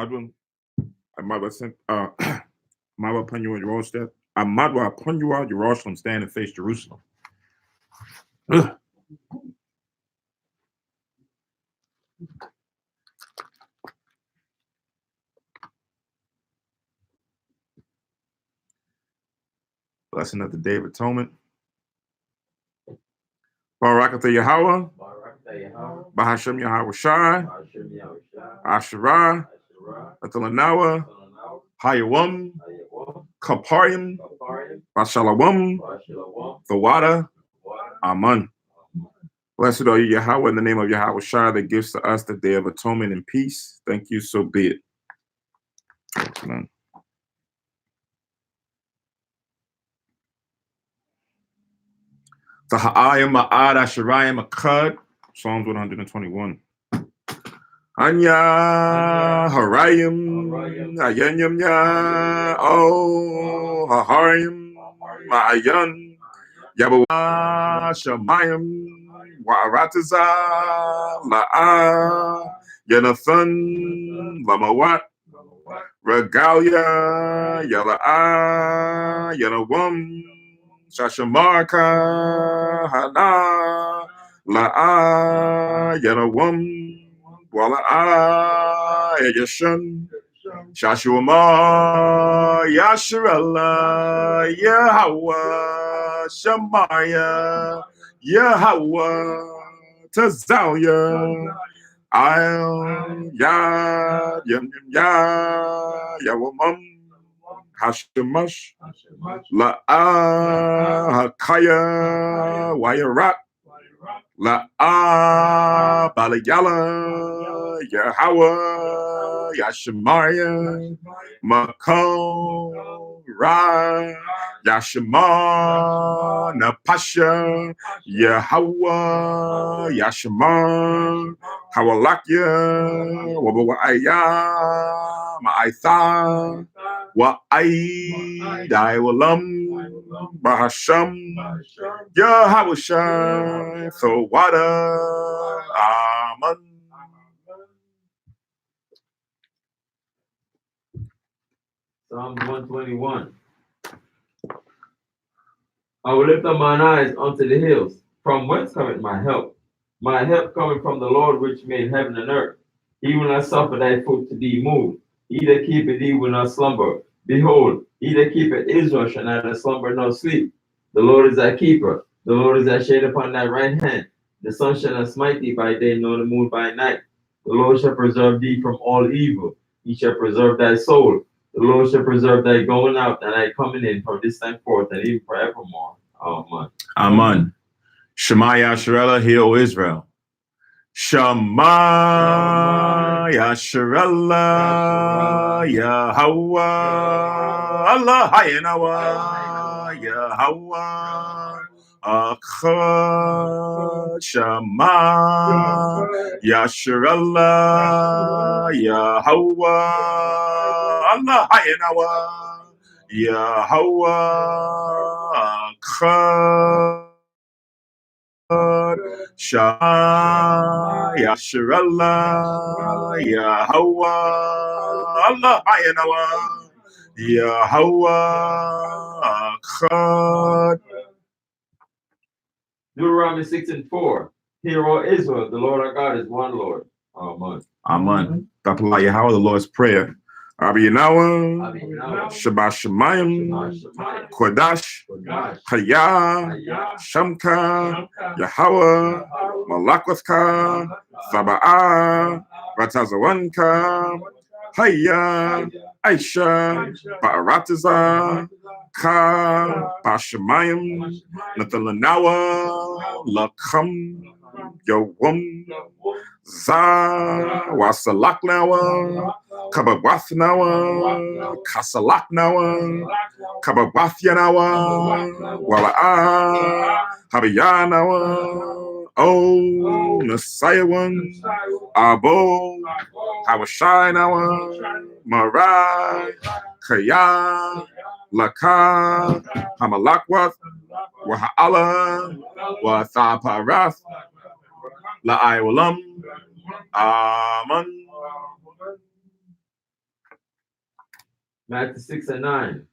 Madwan, Amadwa sent Madwa upon you in Jerusalem. Amadwa upon you out Jerusalem, stand and face Jerusalem. Ugh. Blessing of the Day of Atonement. Barakatha Yahweh, Bahashem Yahweh Shai, Asherah, Athalanawa, Hayawam, Kaparium, Bashalawam, Thawada, Aman. Blessed are you, Yahweh, in the name of Yahweh Shai, that gives to us the day of atonement and peace. Thank you, so be it. Amen. Taha'ayim Ma'ad Asherayim Akkad, Psalms 121. Anya Harayim Ayanyam Ya O Haharim Ma'ayan Yabawa Shamayim Wa'arataza La'a Yanathan Lamawat Regalia Yala'a Yanawam Shashamarka Hana La'a Yanawam Wala'a Yashan Shashuama Yasharala Yahweh Shamaya Yahweh Tazalia I'll Yad Yam Ya Yawamam Hashemash La'a Hakaya Wayarat La'a Balayala Yahweh Yashemaya Makon Ra Yashema Napasha Yahweh Yashema Hawalakya Wabawaya Ma'aitha Wa'aid Iwalam Bahasham Yahweh Shai Thawada Aman. Psalm 121. I will lift up mine eyes unto the hills. From whence cometh my help? My help cometh from the Lord which made heaven and earth. He will not suffer thy foot to be moved. He that keepeth thee will not slumber. Behold, he that keepeth Israel shall neither slumber nor sleep. The Lord is thy keeper. The Lord is thy shade upon thy right hand. The sun shall not smite thee by day, nor the moon by night. The Lord shall preserve thee from all evil. He shall preserve thy soul. The Lord shall preserve thy going out and thy coming in from this time forth and even forevermore. Amen. Amen. Shema Yasharella, hear, O Israel. Shema Yasharella, Yahweh, Allah Hayanawa, Yahweh, Achad, Shema Yasharella, Yahweh, Allah Hayanawa, Yahweh, Achad. Shah Yasharallah Yahweh Allah Hayanawa Yahweh Achad. Deuteronomy 6:4. Hear, O Israel, the Lord our God is one Lord. Amen. Amen. Tapala Yahweh, the Lord's Prayer. Abiyanawa, Shabbat Shemayim, Kodash, Chaya, Shamka, Yahweh, Malakwatha, Sabaa, Ratazawanka, Haya, Aisha, Ba'arataza, Ka, Bashamayim, Nathalanawa, Lakam, Yawam, Za, Wasalaknawa, Kabawathnawa, Kasalaknawa, Kabawathanawa, Wala'a, Habiyanawa, O Nasayawan, Abo, Hawashinawa, Marai, Kaya, Laka, Hamalakwath, Waha'ala, Wathaparath, La'ai Walam, Aman. Matthew 6 and 9.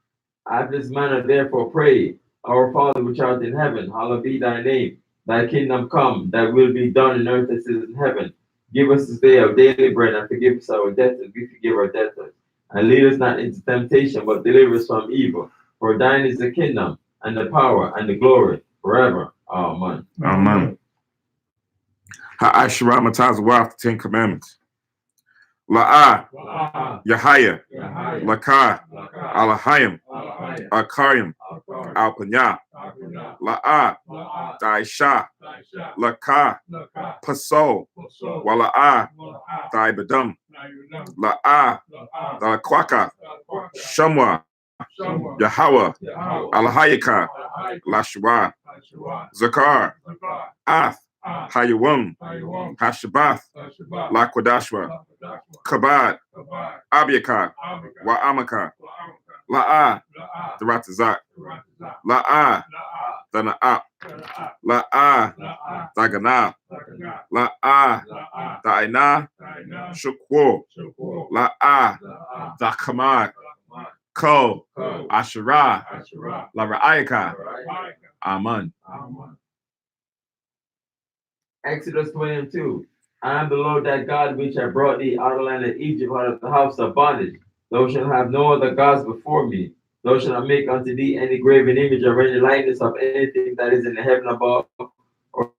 After this manner, therefore, pray, Our Father which art in heaven, hallowed be thy name. Thy kingdom come, thy will be done in earth as it is in heaven. Give us this day our daily bread, and forgive us our debts as we forgive our debtors. And lead us not into temptation, but deliver us from evil. For thine is the kingdom, and the power, and the glory, forever. Amen. Amen. Ha'ashira Mataz Waf, the 10 Commandments. La'ah, Yahaya, Lakah, Alahayim, Akarim, Alpanya, La'ah, Daisha, Lakah, Paso, Wala'ah, Daibadum, La'ah, Dakwaka, Shamwa, Yahweh, Alahayaka, Lashwa, Zakar, Ath, Hayawam, Hashabath, Lakwadashwa, Kabad, Abiakar, Wa'amaka, La'ah, Daratazak, La'ah, Dana'ap, La'ah, Daganah, La'ah, Da'ina, Shukwo, La'ah, Dakamad, Ko, Asherah, Lara'ayaka. Amen. Exodus 22. I am the Lord thy God, which I brought thee out of the land of Egypt, out of the house of bondage. Thou shalt have no other gods before me. Thou shalt not make unto thee any graven image or any likeness of anything that is in the heaven above, or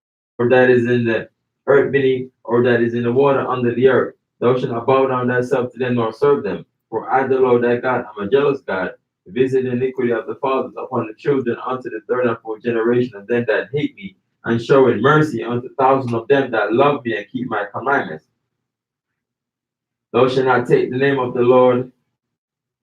that is in the earth beneath, or that is in the water under the earth. Thou shalt not bow down thyself to them nor serve them. For I, the Lord thy God, am a jealous God, visit the iniquity of the fathers upon the children unto the third and fourth generation of them that hate me, and showing mercy unto thousands of them that love me and keep my commandments. Thou shalt not take the name of the Lord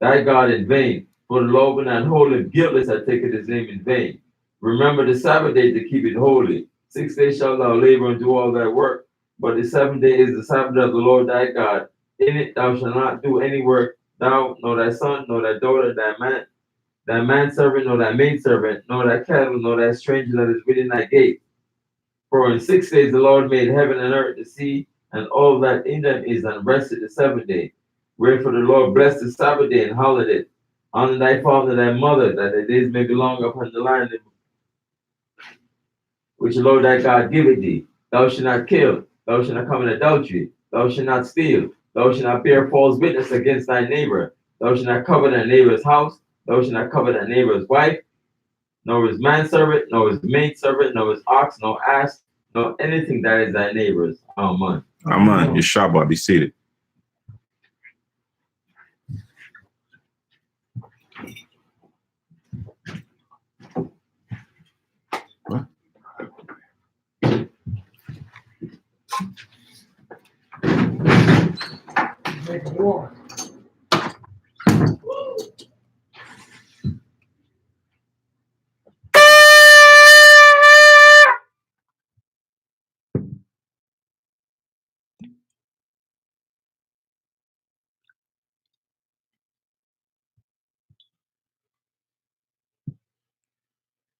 thy God in vain, for the Lord will not hold him guiltless that taketh his name in vain. Remember the Sabbath day to keep it holy. 6 days shalt thou labor and do all thy work, but the seventh day is the Sabbath of the Lord thy God. In it thou shalt not do any work, thou, nor thy son, nor thy daughter, thy manservant, nor thy maidservant, nor thy cattle, nor thy stranger that is within thy gate. For in 6 days the Lord made heaven and earth, the sea, and all that in them is, and rested the seventh day. Wherefore the Lord blessed the Sabbath day and hallowed it. Honor thy father and thy mother, that the days may be long upon the land which the Lord thy God giveth thee. Thou shalt not kill, thou shalt not commit adultery, thou shalt not steal, thou shalt not bear false witness against thy neighbor, thou shalt not covet thy neighbor's house, thou shalt not covet thy neighbor's wife, nor his manservant, nor his maidservant, nor his ox, nor ass, nor anything that is thy neighbor's. Amen. Amen. Yeshua, be seated. What? Make war.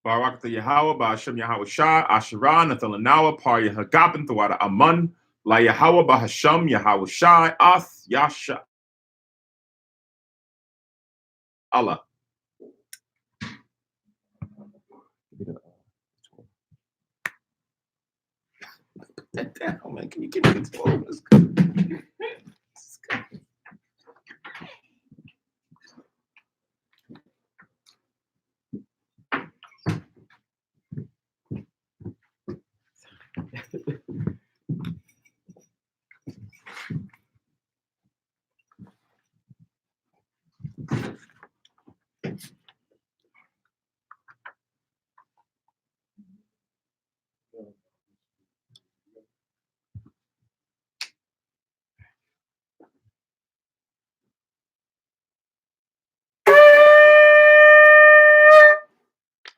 Barak the Yahweh, Ba'ashem Yahweh Shah, Asherah, Nathalanawa, Par Yahagabin, Thawada Amun, La Yahweh, Ba'ashem Yahweh Shah, Ath, Yasha, Allah. Put that down, man. Can you give me the 12? Let's go.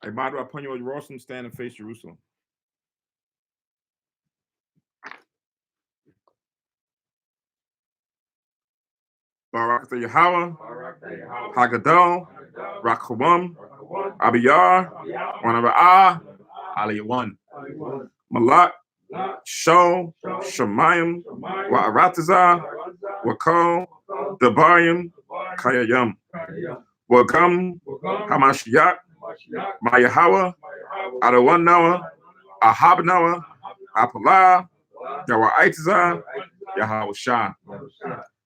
Hey, Madu, upon your Jerusalem, stand and face Jerusalem. Barak the Yahweh, Hagadol, Rakhawam, Abiyar, Wanaba'ah, Aliyawan, Malak, Sho, Shemayim, Wa'aratazah, Wakol, Debayim, Kayayam, Wagam, Hamashiach, Mayahawa, Adawanawa, Ahabnawa, Apalah, Yawaitazah, Yahawashah,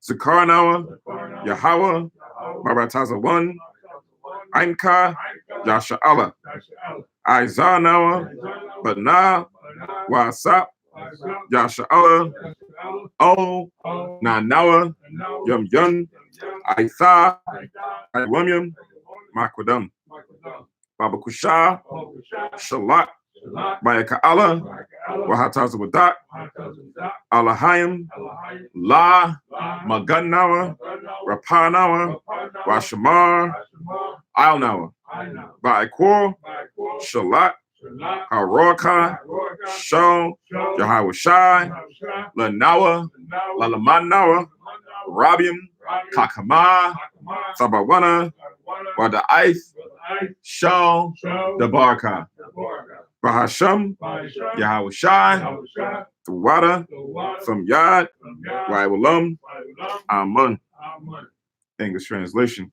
Zakarnawa, Yahweh, Barataza 1, Ainka, Yasha'Allah, Izanawa, Banah, Wasap, Yasha'Allah, O, Nanawa, Yum Yun, Aitha, Iwamium, Makwadam, Baba Kusha, Shalat, Bayaka'Allah, Wahataza Wadak, Alahayim, La, Maganawa, Rapanawa, Washamar, Alnawa, Ba'ikor, Shalat, Haroka, Sho, Yahawashai, Lanawa, Lalamanawa, Rabium, Kakama, Sabawana, Wada'ith, Sho, Dabarka, Bahasham, Yahawashai, Thawada, Some Yad, Waiwalam, Amun. English translation.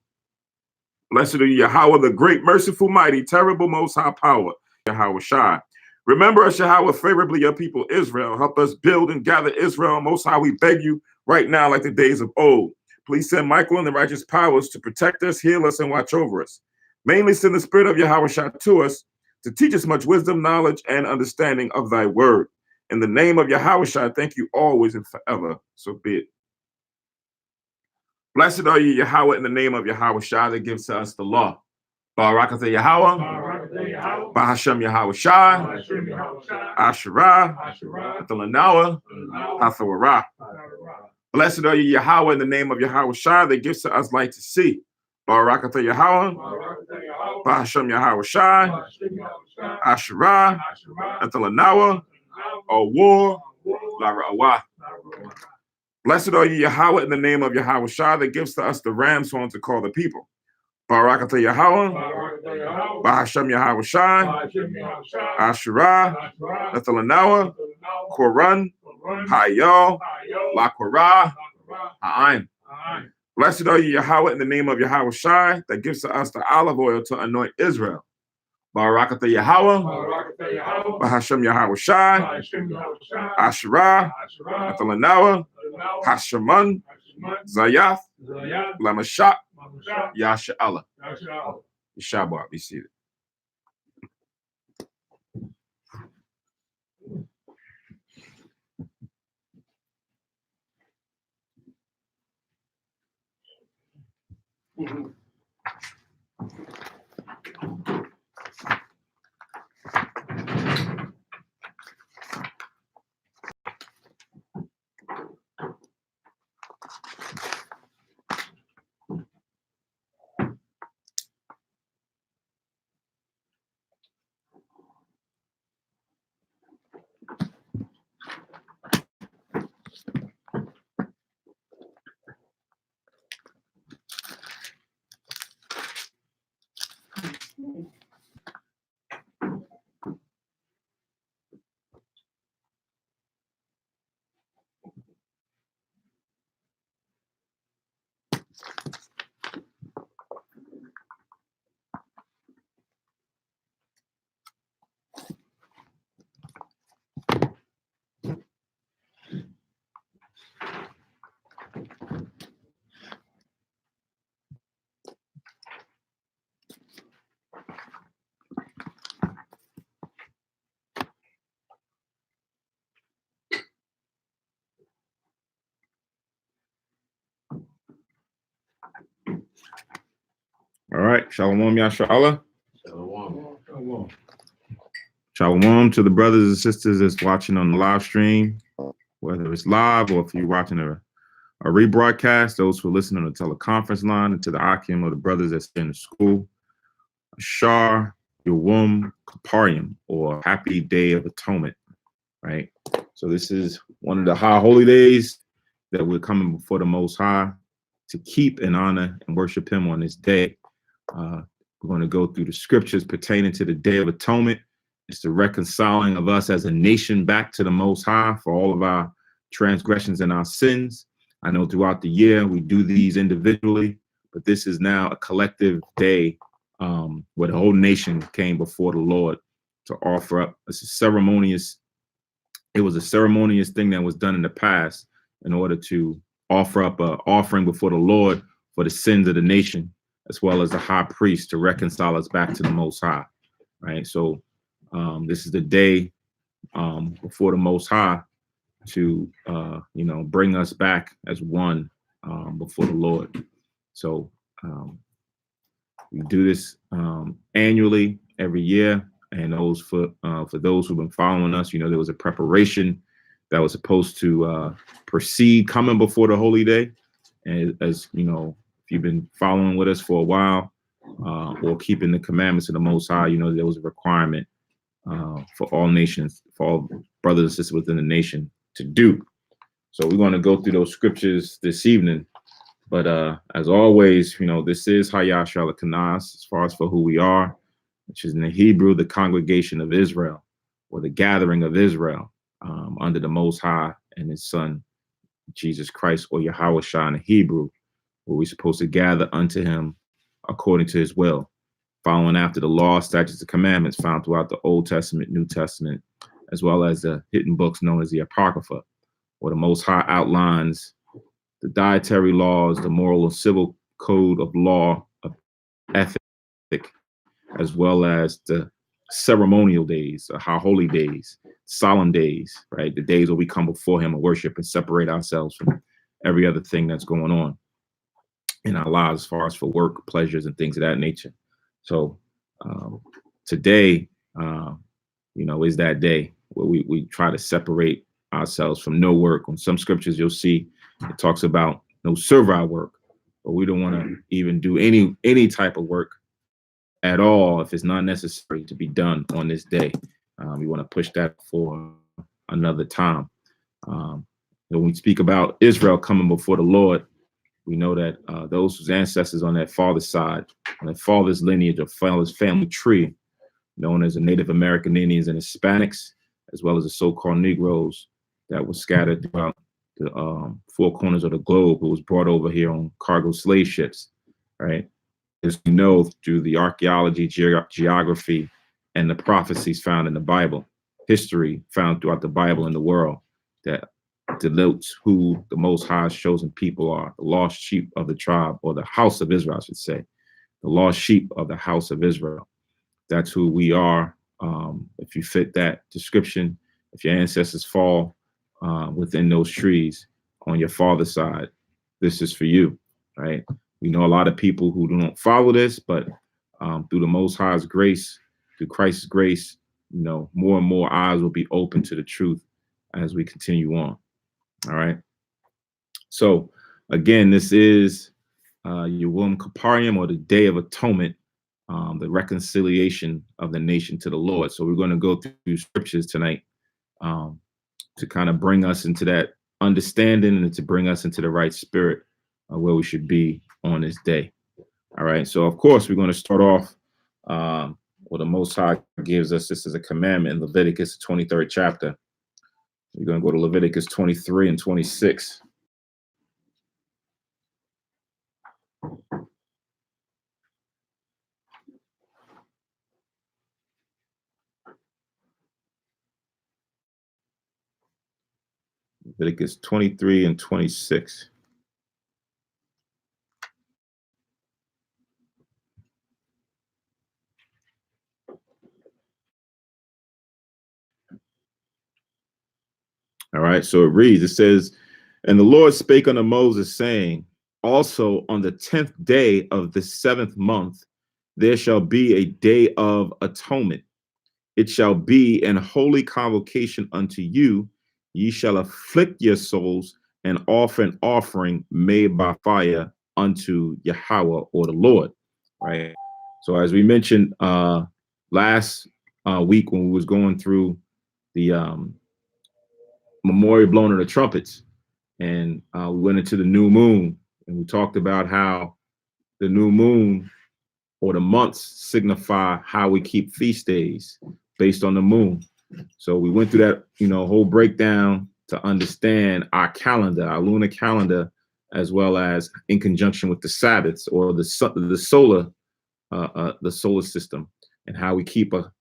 Blessed are you, Yahweh, the great, merciful, mighty, terrible, most high power, Yahweh Shai. Remember us, Yahweh, favorably your people Israel. Help us build and gather Israel. Most high, we beg you right now, like the days of old. Please send Michael and the righteous powers to protect us, heal us, and watch over us. Mainly send the spirit of Yahweh Shai to us to teach us much wisdom, knowledge, and understanding of thy word. In the name of Yahweh Shai, thank you always and forever. So be it. Blessed are you, Yahweh, in the name of Yahweh Shai that gives to us the law. Barakatha Yahweh, Bahashem Yahweh Shai, Asherah, Athalanawa, Hathawara. Blessed are you, Yahweh, in the name of Yahweh Shai that gives to us light to see. Barakatha Yahweh, Bahashem Yahweh Shai, Asherah, Athalanawa, War, Lara'awah. Blessed are you, Yahweh, in the name of Yahweh Shai that gives to us the ram's horn to call the people. Barakatha Yahweh, Bahashem Yahweh Shai, Asherah, Athalanawa, Koran, Hayal, Lakwara, Ha'aim. Blessed are you, Yahweh, in the name of Yahweh Shai that gives to us the olive oil to anoint Israel. Barakatha Yahweh, Bahashem Yahweh Shai, Asherah, Athalanawa, Hasheman, Zayath, Lamashak, Yasha'Allah. Shabbat, be seated. All right, Shalom, Yasha'Allah. Shalom to the brothers and sisters that's watching on the live stream, whether it's live or if you're watching a rebroadcast, those who are listening on the teleconference line, and to the Akim or the brothers that's in the school. Ashar, Yawum, Kaparium, or Happy Day of Atonement, right? So this is one of the high holy days that we're coming before the Most High to keep and honor and worship him on this day. We're going to go through the scriptures pertaining to the Day of Atonement, It's the reconciling of us as a nation back to the Most High for all of our transgressions and our sins. I know throughout the year we do these individually, but this is now a collective day where the whole nation came before the Lord to offer up. It was a ceremonious thing that was done in the past in order to offer up an offering before the Lord for the sins of the nation, as well as the high priest to reconcile us back to the Most High. Right. So this is the day before the Most High to bring us back as one before the Lord. So we do this annually every year, and those for those who've been following us, there was a preparation that was supposed to proceed coming before the holy day. And as you know, if you've been following with us for a while or keeping the commandments of the Most High, there was a requirement for all nations, for all brothers and sisters within the nation to do. So we're going to go through those scriptures this evening. But as always, this is Hayah Shalakanas, as far as for who we are, which is in the Hebrew, the congregation of Israel, or the gathering of Israel under the Most High and his Son, Jesus Christ, or Yahweh Shah in the Hebrew, where we're supposed to gather unto him according to his will, following after the law, statutes, and commandments found throughout the Old Testament, New Testament, as well as the hidden books known as the Apocrypha, where the Most High outlines the dietary laws, the moral and civil code of law, of ethic, as well as the ceremonial days, our holy days, solemn days, right? The days where we come before him and worship and separate ourselves from every other thing that's going on in our lives, as far as for work, pleasures, and things of that nature. So today, is that day where we try to separate ourselves from no work. On some scriptures, you'll see it talks about no servile work, but we don't want to even do any type of work at all if it's not necessary to be done on this day. We want to push that for another time. When we speak about Israel coming before the Lord, we know that those whose ancestors on their father's side, on their father's lineage or father's family tree, known as the Native American Indians and Hispanics, as well as the so-called Negroes that were scattered throughout the four corners of the globe, who was brought over here on cargo slave ships, right? As we know through the archaeology, geography, and the prophecies found in the Bible, history found throughout the Bible and the world, that denotes who the Most High's chosen people are, the lost sheep of the tribe, or the house of Israel, I should say, the lost sheep of the house of Israel. That's who we are. If you fit that description, if your ancestors fall within those trees on your father's side, this is for you, right? We know a lot of people who don't follow this, but through the Most High's grace, through Christ's grace, more and more eyes will be open to the truth as we continue on. All right. So again, this is Yom Kippur, or the Day of Atonement, the reconciliation of the nation to the Lord. So we're going to go through scriptures tonight to kind of bring us into that understanding and to bring us into the right spirit where we should be on this day. All right. So of course, we're going to start off what the Most High gives us. This is a commandment in Leviticus, the 23rd chapter. We're going to go to Leviticus 23 and 26. Leviticus 23 and 26. All right, so it reads, it says, and the Lord spake unto Moses, saying, also on the 10th day of the 7th month, there shall be a day of atonement. It shall be an holy convocation unto you. Ye shall afflict your souls and offer an offering made by fire unto Yahweh, or the Lord. Right. So as we mentioned last week when we was going through the memorial blowing of the trumpets, and we went into the new moon, and we talked about how the new moon or the months signify how we keep feast days, based on the moon. So we went through that, whole breakdown to understand our calendar, our lunar calendar, as well as in conjunction with the Sabbaths or the solar system, and how we keep a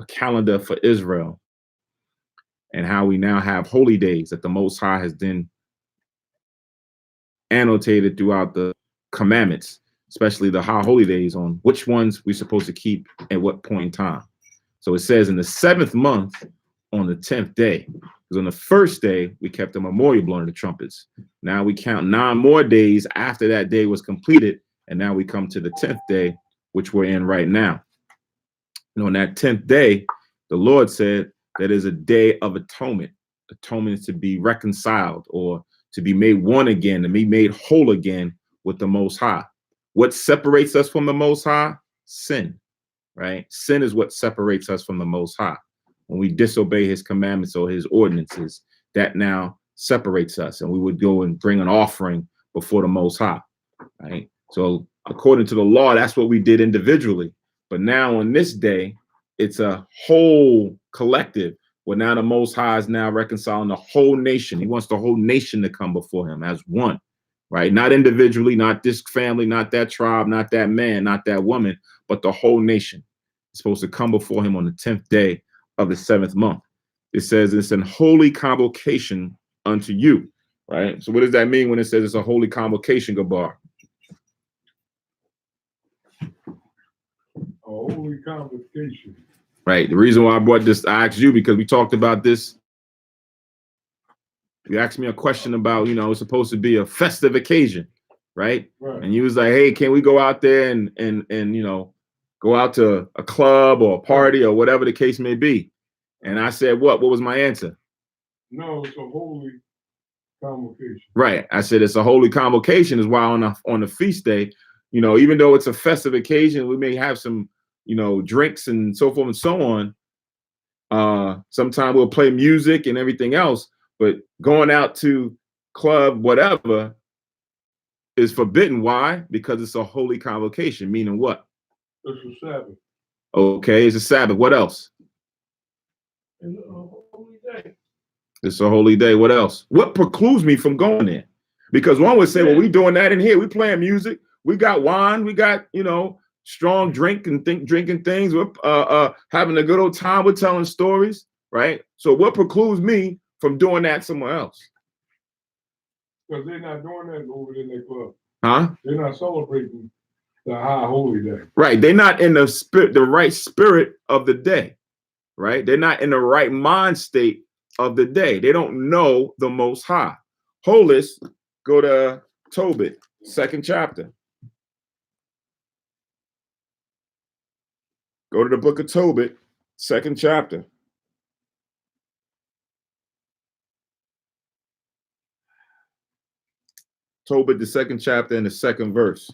calendar for Israel, and how we now have holy days that the Most High has been annotated throughout the commandments, especially the high holy days, on which ones we're supposed to keep at what point in time. So it says in the 7th month on the 10th day, because on the first day we kept the memorial blowing of the trumpets. Now we count 9 more days after that day was completed, and now we come to the 10th day, which we're in right now. And on that 10th day, the Lord said that is a day of atonement. Atonement is to be reconciled, or to be made one again, to be made whole again with the Most High. What separates us from the Most High? Sin, right? Sin is what separates us from the Most High. When we disobey his commandments or his ordinances, that now separates us, and we would go and bring an offering before the Most High, right? So according to the law, that's what we did individually. But now on this day, it's a whole collective. Well, now the Most High is now reconciling the whole nation. He wants the whole nation to come before him as one, right? Not individually, not this family, not that tribe, not that man, not that woman, but the whole nation is supposed to come before him on the 10th day of the 7th month. It says it's an holy convocation unto you, right? So what does that mean when it says it's a holy convocation, Gabar? A holy convocation. Right. The reason why I brought this, I asked you because we talked about this. You asked me a question about, it's supposed to be a festive occasion, right? And you was like, hey, can we go out there and go out to a club or a party or whatever the case may be? And I said, what? What was my answer? No, it's a holy convocation. Right. I said it's a holy convocation is why on the feast day, even though it's a festive occasion, we may have some, drinks and so forth and so on. Sometimes we'll play music and everything else, but going out to club, whatever, is forbidden. Why? Because it's a holy convocation, meaning what? It's a Sabbath. Okay, it's a Sabbath. What else? It's a holy day. It's a holy day. What else? What precludes me from going there? Because one would say, well, we doing that in here. We playing music. We got wine. We got, strong drinking things. We're having a good old time. We're telling stories, right? So what precludes me from doing that somewhere else? Because they're not doing that over in their club. Huh? They're not celebrating the high holy day. Right. They're not in the right spirit of the day, right? They're not in the right mind state of the day. They don't know the Most High. Holist, go to Tobit, 2nd chapter. Go to the book of Tobit, 2nd chapter. Tobit, the 2nd chapter and the 2nd verse.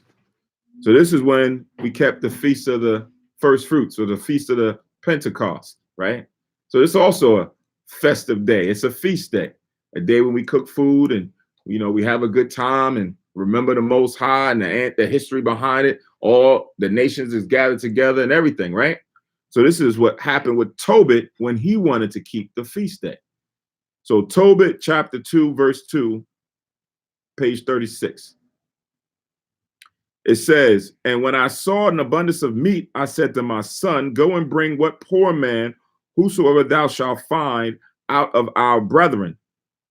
So this is when we kept the feast of the first fruits, or the feast of the Pentecost, right? So it's also a festive day. It's a feast day, a day when we cook food and, we have a good time and remember the Most High and the history behind it. All the nations is gathered together and everything, right? So this is what happened with Tobit when he wanted to keep the feast day. So Tobit chapter 2, verse 2, page 36. It says, and when I saw an abundance of meat, I said to my son, go and bring what poor man, whosoever thou shalt find out of our brethren,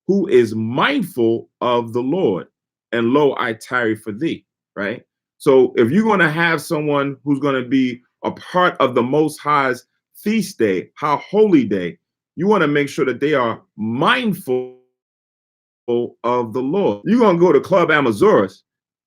who is mindful of the Lord. And lo, I tarry for thee, right? So if you're going to have someone who's going to be a part of the Most High's feast day, how holy day, you want to make sure that they are mindful of the Lord. You're going to go to Club Amazoras.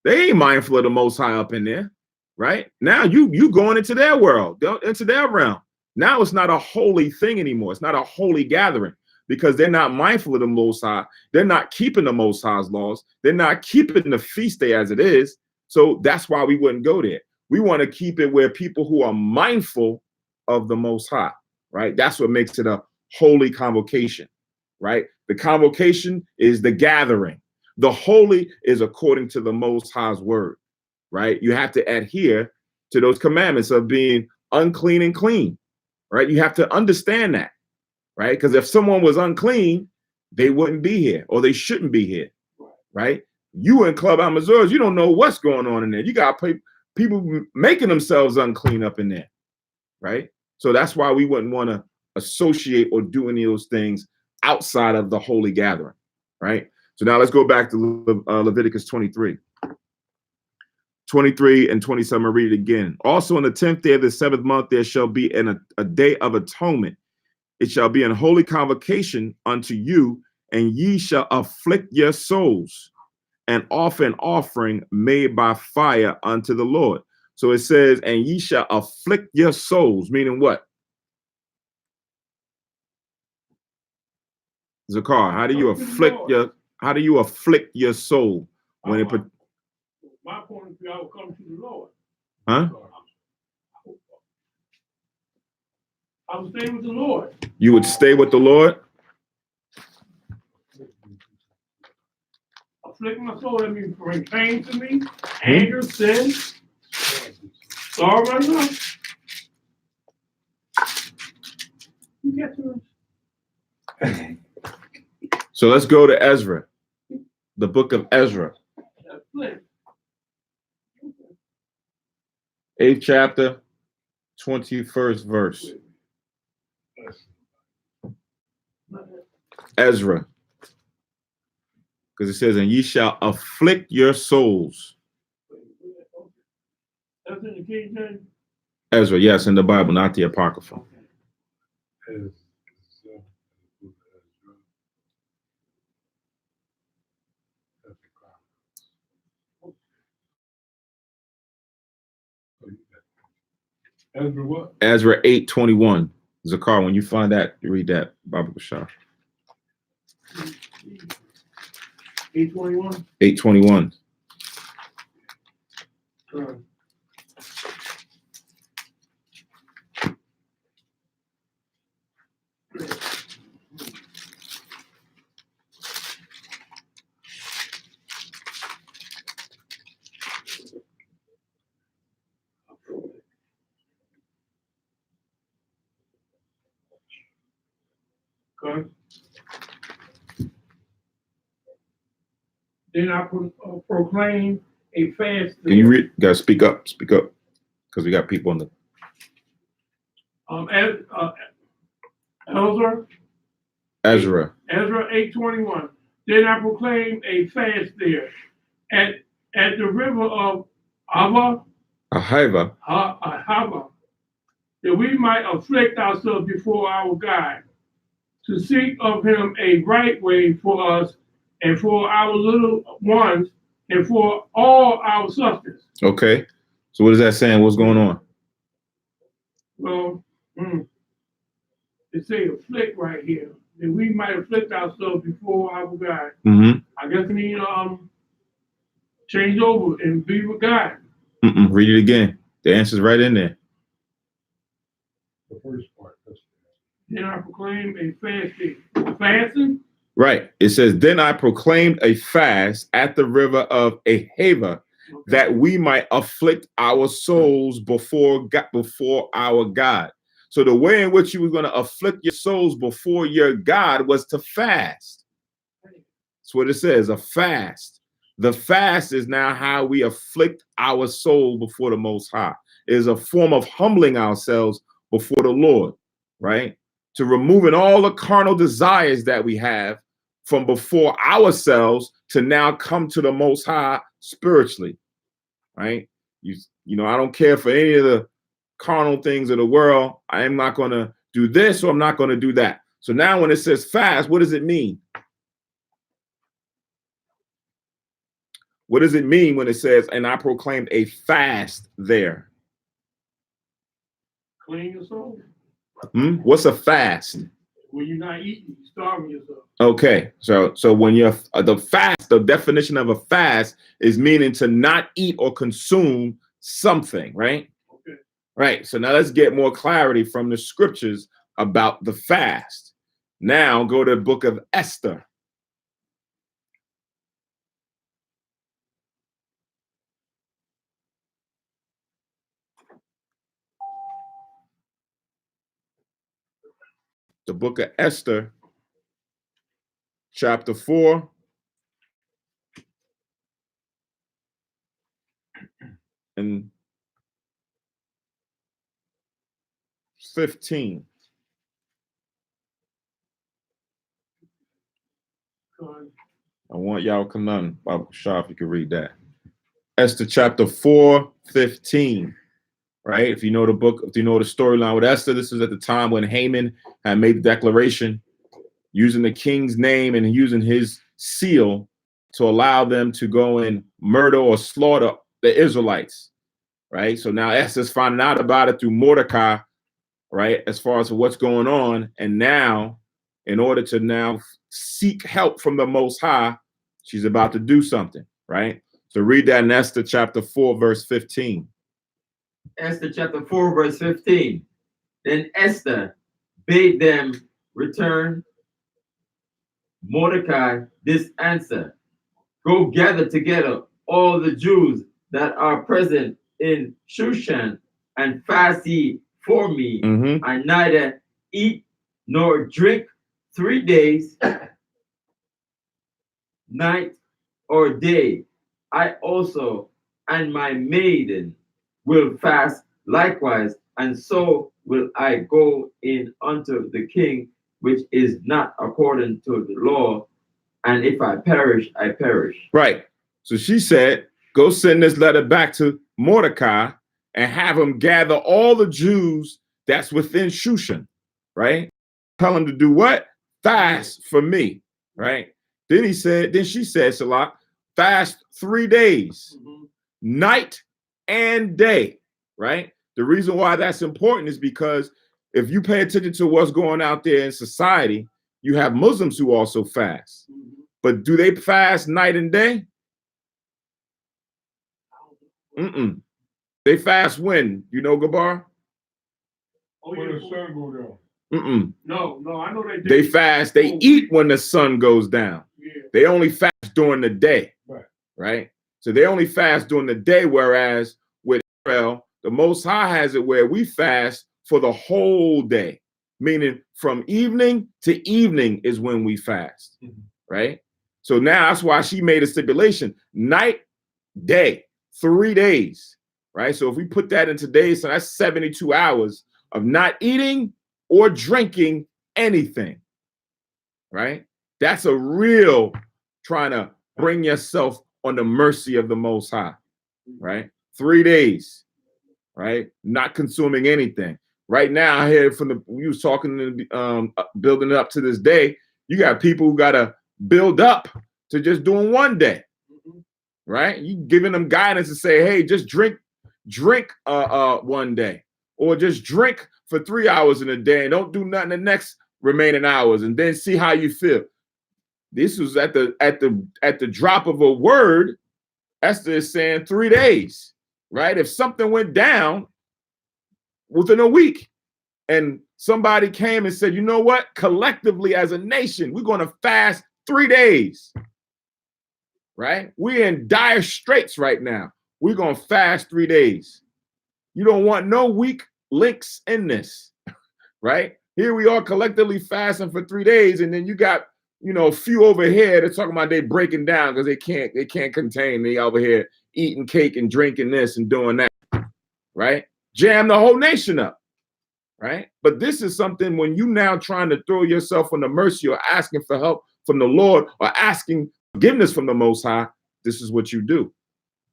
They ain't mindful of the Most High up in there, right? Now you going into their world, into their realm. Now it's not a holy thing anymore. It's not a holy gathering because they're not mindful of the Most High. They're not keeping the Most High's laws. They're not keeping the feast day as it is. So that's why we wouldn't go there. We want to keep it where people who are mindful of the Most High, right? That's what makes it a holy convocation, right? The convocation is the gathering. The holy is according to the Most High's word, right? You have to adhere to those commandments of being unclean and clean, right? You have to understand that, right? Because if someone was unclean, they wouldn't be here, or they shouldn't be here, right? You in Club Amazons, you don't know what's going on in there. You got people making themselves unclean up in there, right? So that's why we wouldn't want to associate or do any of those things outside of the holy gathering, right? So now let's go back to Leviticus 23. 23 and 27, I'll read it again. Also on the 10th day of the 7th month, there shall be a day of atonement. It shall be an holy convocation unto you, and ye shall afflict your souls and offer an offering made by fire unto the Lord. So it says, and ye shall afflict your souls, meaning what? Zakar, how do you afflict your soul when it my point of view, I will come to the Lord. Huh? I will stay with the Lord. You would stay with the Lord? Afflict my soul, that means bring pain to me, anger, sin, sorrow, enough. You get to it. So let's go to Ezra, the book of Ezra. 8th chapter, 21st verse. Ezra. Because it says, and ye shall afflict your souls. That's in the King James? Ezra, yes, in the Bible, not the Apocrypha. Ezra what? Ezra 8:21. Zakar, when you find that, you read that, Bible Shah. 8:21? 8:21. Okay. Then I proclaim a fast. Can you read? You gotta speak up, because we got people on the. Ezra 8:21. Then I proclaim a fast there at the river of Ahava, that we might afflict ourselves before our God, to seek of him a right way for us and for our little ones and for all our substance. Okay. So what is that saying? What's going on? Well, it say afflict right here, that we might afflict ourselves before our God. Mm-hmm. I guess we need change over and be with God. Read it again. The answer's right in there. The first part. Then I proclaim a fast day. Fasting? Right. It says, then I proclaimed a fast at the river of Ahava, that we might afflict our souls before our God. So the way in which you were going to afflict your souls before your God was to fast. That's what it says, a fast. The fast is now how we afflict our soul before the Most High. It is a form of humbling ourselves before the Lord, right? To removing all the carnal desires that we have from before ourselves to now come to the Most High spiritually, right? You know, I don't care for any of the carnal things of the world. I am not going to do this or I'm not going to do that. So now when it says fast, what does it mean? What does it mean when it says, and I proclaimed a fast there? Clean your soul. What's a fast? When you're not eating, you're starving yourself. Okay, so when you're the fast, the definition of a fast is meaning to not eat or consume something, right? Okay. Right. So now let's get more clarity from the scriptures about the fast. Now go to the book of Esther. the book of Esther, chapter 4. And 15. I want y'all to come on, Bible Shah, if you can read that. Esther chapter 4, 15. Right? If you know the book, if you know the storyline with Esther, this is at the time when Haman had made the declaration using the king's name and using his seal to allow them to go and murder or slaughter the Israelites. Right? So now Esther's finding out about it through Mordecai, right? As far as what's going on. And now, in order to now seek help from the Most High, she's about to do something, right? So read that in Esther chapter 4, verse 15. Esther chapter 4, verse 15. Then Esther bade them return Mordecai this answer: go gather together all the Jews that are present in Shushan, and fast ye for me. I neither eat nor drink 3 days, night or day. I also and my maiden will fast likewise, and so will I go in unto the king, which is not according to the law. And if I perish, I perish. Right. So she said, go send this letter back to Mordecai and have him gather all the Jews that's within Shushan, right? Tell him to do what? Fast for me, right? Then she said, Salah, fast 3 days, night and day, right? The reason why that's important is because if you pay attention to what's going out there in society, you have Muslims who also fast. But do they fast night and day? They fast when? You know, Gabar? Oh, yeah. When the sun go down. No, I know they fast. They eat when the sun goes down. Yeah. They only fast during the day. Right? So they only fast during the day, whereas with Israel, the Most High has it where we fast for the whole day, meaning from evening to evening is when we fast, right? So now that's why she made a stipulation: night, day, 3 days, right? So if we put that in today's, so that's 72 hours of not eating or drinking anything, right? That's a real trying to bring yourself on the mercy of the Most High, right? 3 days, right? Not consuming anything. Right now, I hear from we was talking to building it up to this day, you got people who got to build up to just doing 1 day, right? You giving them guidance to say, hey, just drink 1 day, or just drink for 3 hours in a day and don't do nothing the next remaining hours, and then see how you feel. This was at the drop of a word. Esther is saying 3 days, right? If something went down within a week and somebody came and said, you know what, collectively as a nation, we're going to fast 3 days, right? We're in dire straits right now. We're going to fast 3 days. You don't want no weak links in this, right? Here we are collectively fasting for 3 days, and then you got, a few over here that's talking about they breaking down because they can't contain. They over here eating cake and drinking this and doing that, right? Jam the whole nation up, right? But this is something when you now trying to throw yourself on the mercy or asking for help from the Lord or asking forgiveness from the Most High, this is what you do.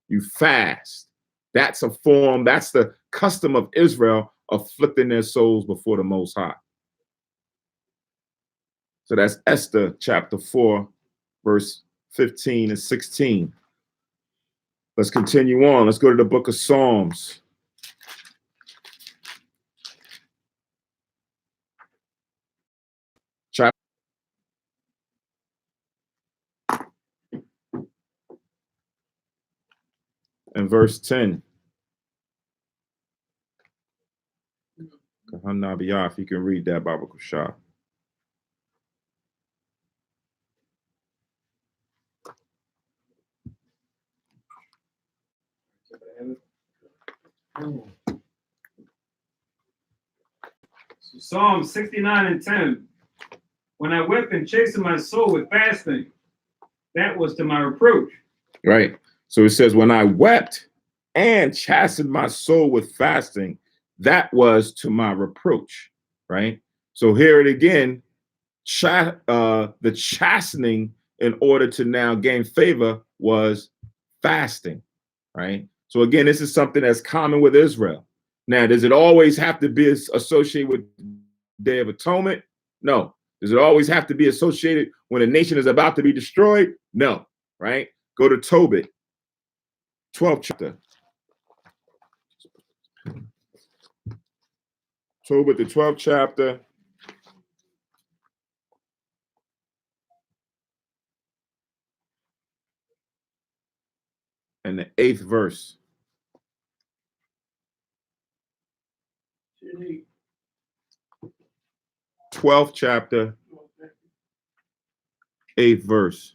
You fast. That's a form, that's the custom of Israel, afflicting their souls before the Most High. So that's Esther chapter 4, verse 15 and 16. Let's continue on. Let's go to the book of Psalms. Chapter and verse 10. If you can read that, Baba Kushah. Psalm 69 and 10. When I wept and chastened my soul with fasting, that was to my reproach. Right. So it says, when I wept and chastened my soul with fasting, that was to my reproach. Right. So here it again, the chastening in order to now gain favor was fasting. Right. So again, this is something that's common with Israel. Now, does it always have to be associated with Day of Atonement? No. Does it always have to be associated when a nation is about to be destroyed? No. Right? Go to Tobit, 12th chapter. Tobit, the 12th chapter. And the 8th verse. 12th chapter, 8th verse.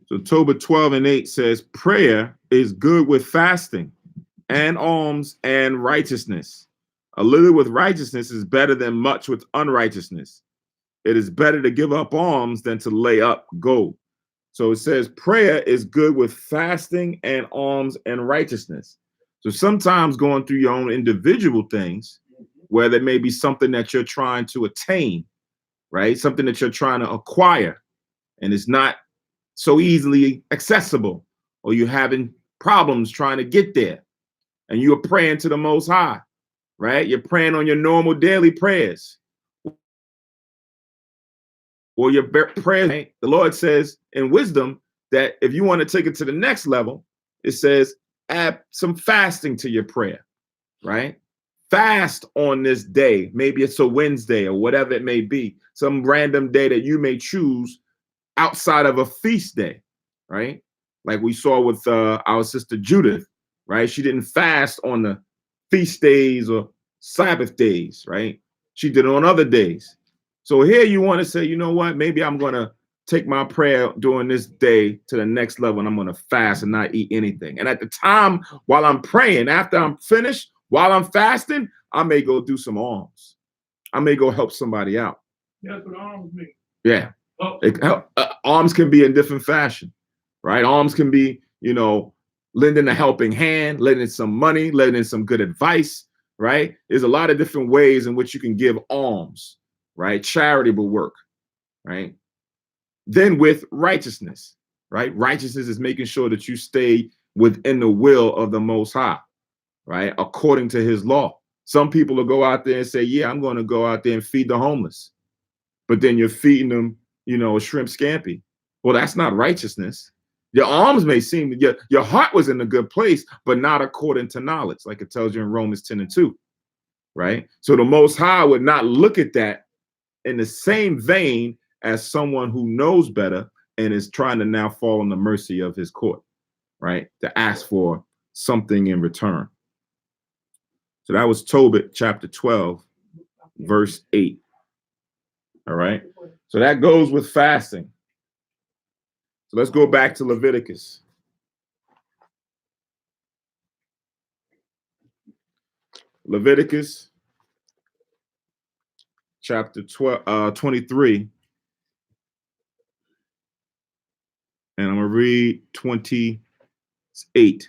So Tobit 12:8 says, prayer is good with fasting and alms and righteousness. A little with righteousness is better than much with unrighteousness. It is better to give up alms than to lay up gold. So it says prayer is good with fasting and alms and righteousness. So sometimes going through your own individual things, where there may be something that you're trying to attain, right? Something that you're trying to acquire, and it's not so easily accessible, or you're having problems trying to get there, and you're praying to the Most High, right? You're praying on your normal daily prayers. Or your prayers, the Lord says in wisdom that if you want to take it to the next level, it says add some fasting to your prayer, right? Fast on this day. Maybe it's a Wednesday or whatever it may be, some random day that you may choose outside of a feast day, right? Like we saw with our sister Judith, right? She didn't fast on the feast days or Sabbath days, right? She did it on other days. So here you want to say, you know what? Maybe I'm going to take my prayer during this day to the next level, and I'm going to fast and not eat anything. And at the time, while I'm praying, after I'm finished, while I'm fasting, I may go do some alms. I may go help somebody out. That's what alms mean. Yeah. Oh. Alms can be in different fashion, right? Alms can be, lending a helping hand, lending some money, lending some good advice, right? There's a lot of different ways in which you can give alms, right? Charitable work, right? Then with righteousness, right? Righteousness is making sure that you stay within the will of the Most High, right? According to his law. Some people will go out there and say, yeah, I'm going to go out there and feed the homeless. But then you're feeding them, a shrimp scampi. Well, that's not righteousness. Your alms may seem, your heart was in a good place, but not according to knowledge, like it tells you in Romans 10:2, right? So the Most High would not look at that in the same vein as someone who knows better and is trying to now fall on the mercy of his court, right? To ask for something in return. So that was Tobit chapter 12, verse 8. All right. So that goes with fasting. So let's go back to Leviticus. Leviticus chapter 23. And I'm going to read 28.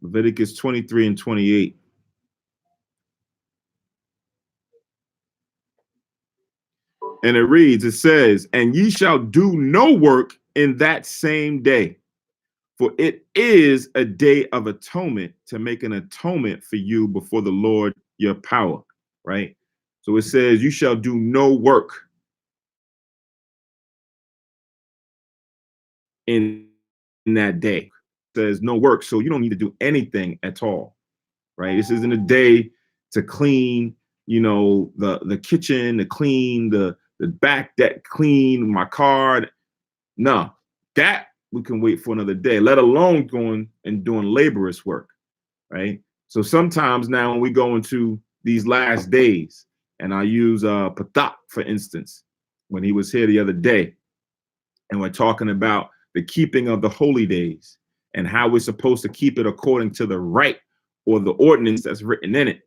Leviticus 23 and 28. And it reads, it says, and ye shall do no work in that same day, for it is a day of atonement, to make an atonement for you before the Lord your power, right? So it says, you shall do no work in that day. It says no work, so you don't need to do anything at all, right? This isn't a day to clean, the kitchen, to clean the back deck, clean my car. No, that we can wait for another day, let alone going and doing laborious work, right? So sometimes now when we go into these last days, and I use Patak, for instance, when he was here the other day, and we're talking about the keeping of the holy days and how we're supposed to keep it according to the rite or the ordinance that's written in it.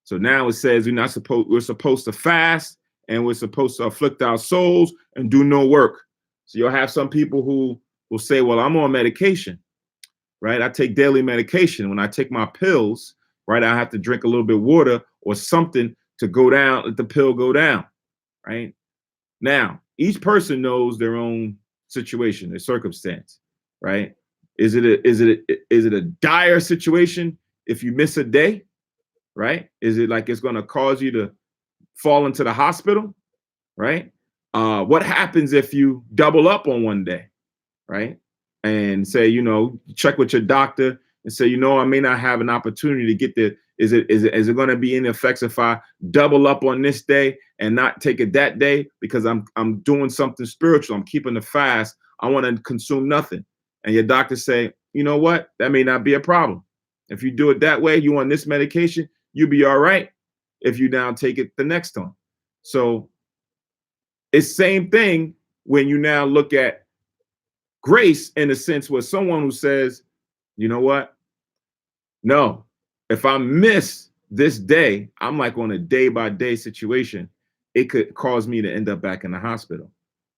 So now it says we're supposed to fast, and we're supposed to afflict our souls and do no work. So you'll have some people who will say, well, I'm on medication, right? I take daily medication. When I take my pills, right, I have to drink a little bit of water or something to go down, let the pill go down, right? Now, each person knows their own situation, their circumstance, right? Is it a dire situation if you miss a day, right? Is it like it's going to cause you to fall into the hospital, right? What happens if you double up on one day, right? And say, check with your doctor and say, I may not have an opportunity to get there. Is it going to be any effects if I double up on this day and not take it that day because I'm doing something spiritual? I'm keeping the fast. I want to consume nothing. And your doctor say, you know what? That may not be a problem. If you do it that way, you on this medication, you'll be all right. If you now take it the next time. So it's same thing when you now look at grace in a sense where someone who says, you know what? No, if I miss this day, I'm like on a day by day situation. It could cause me to end up back in the hospital,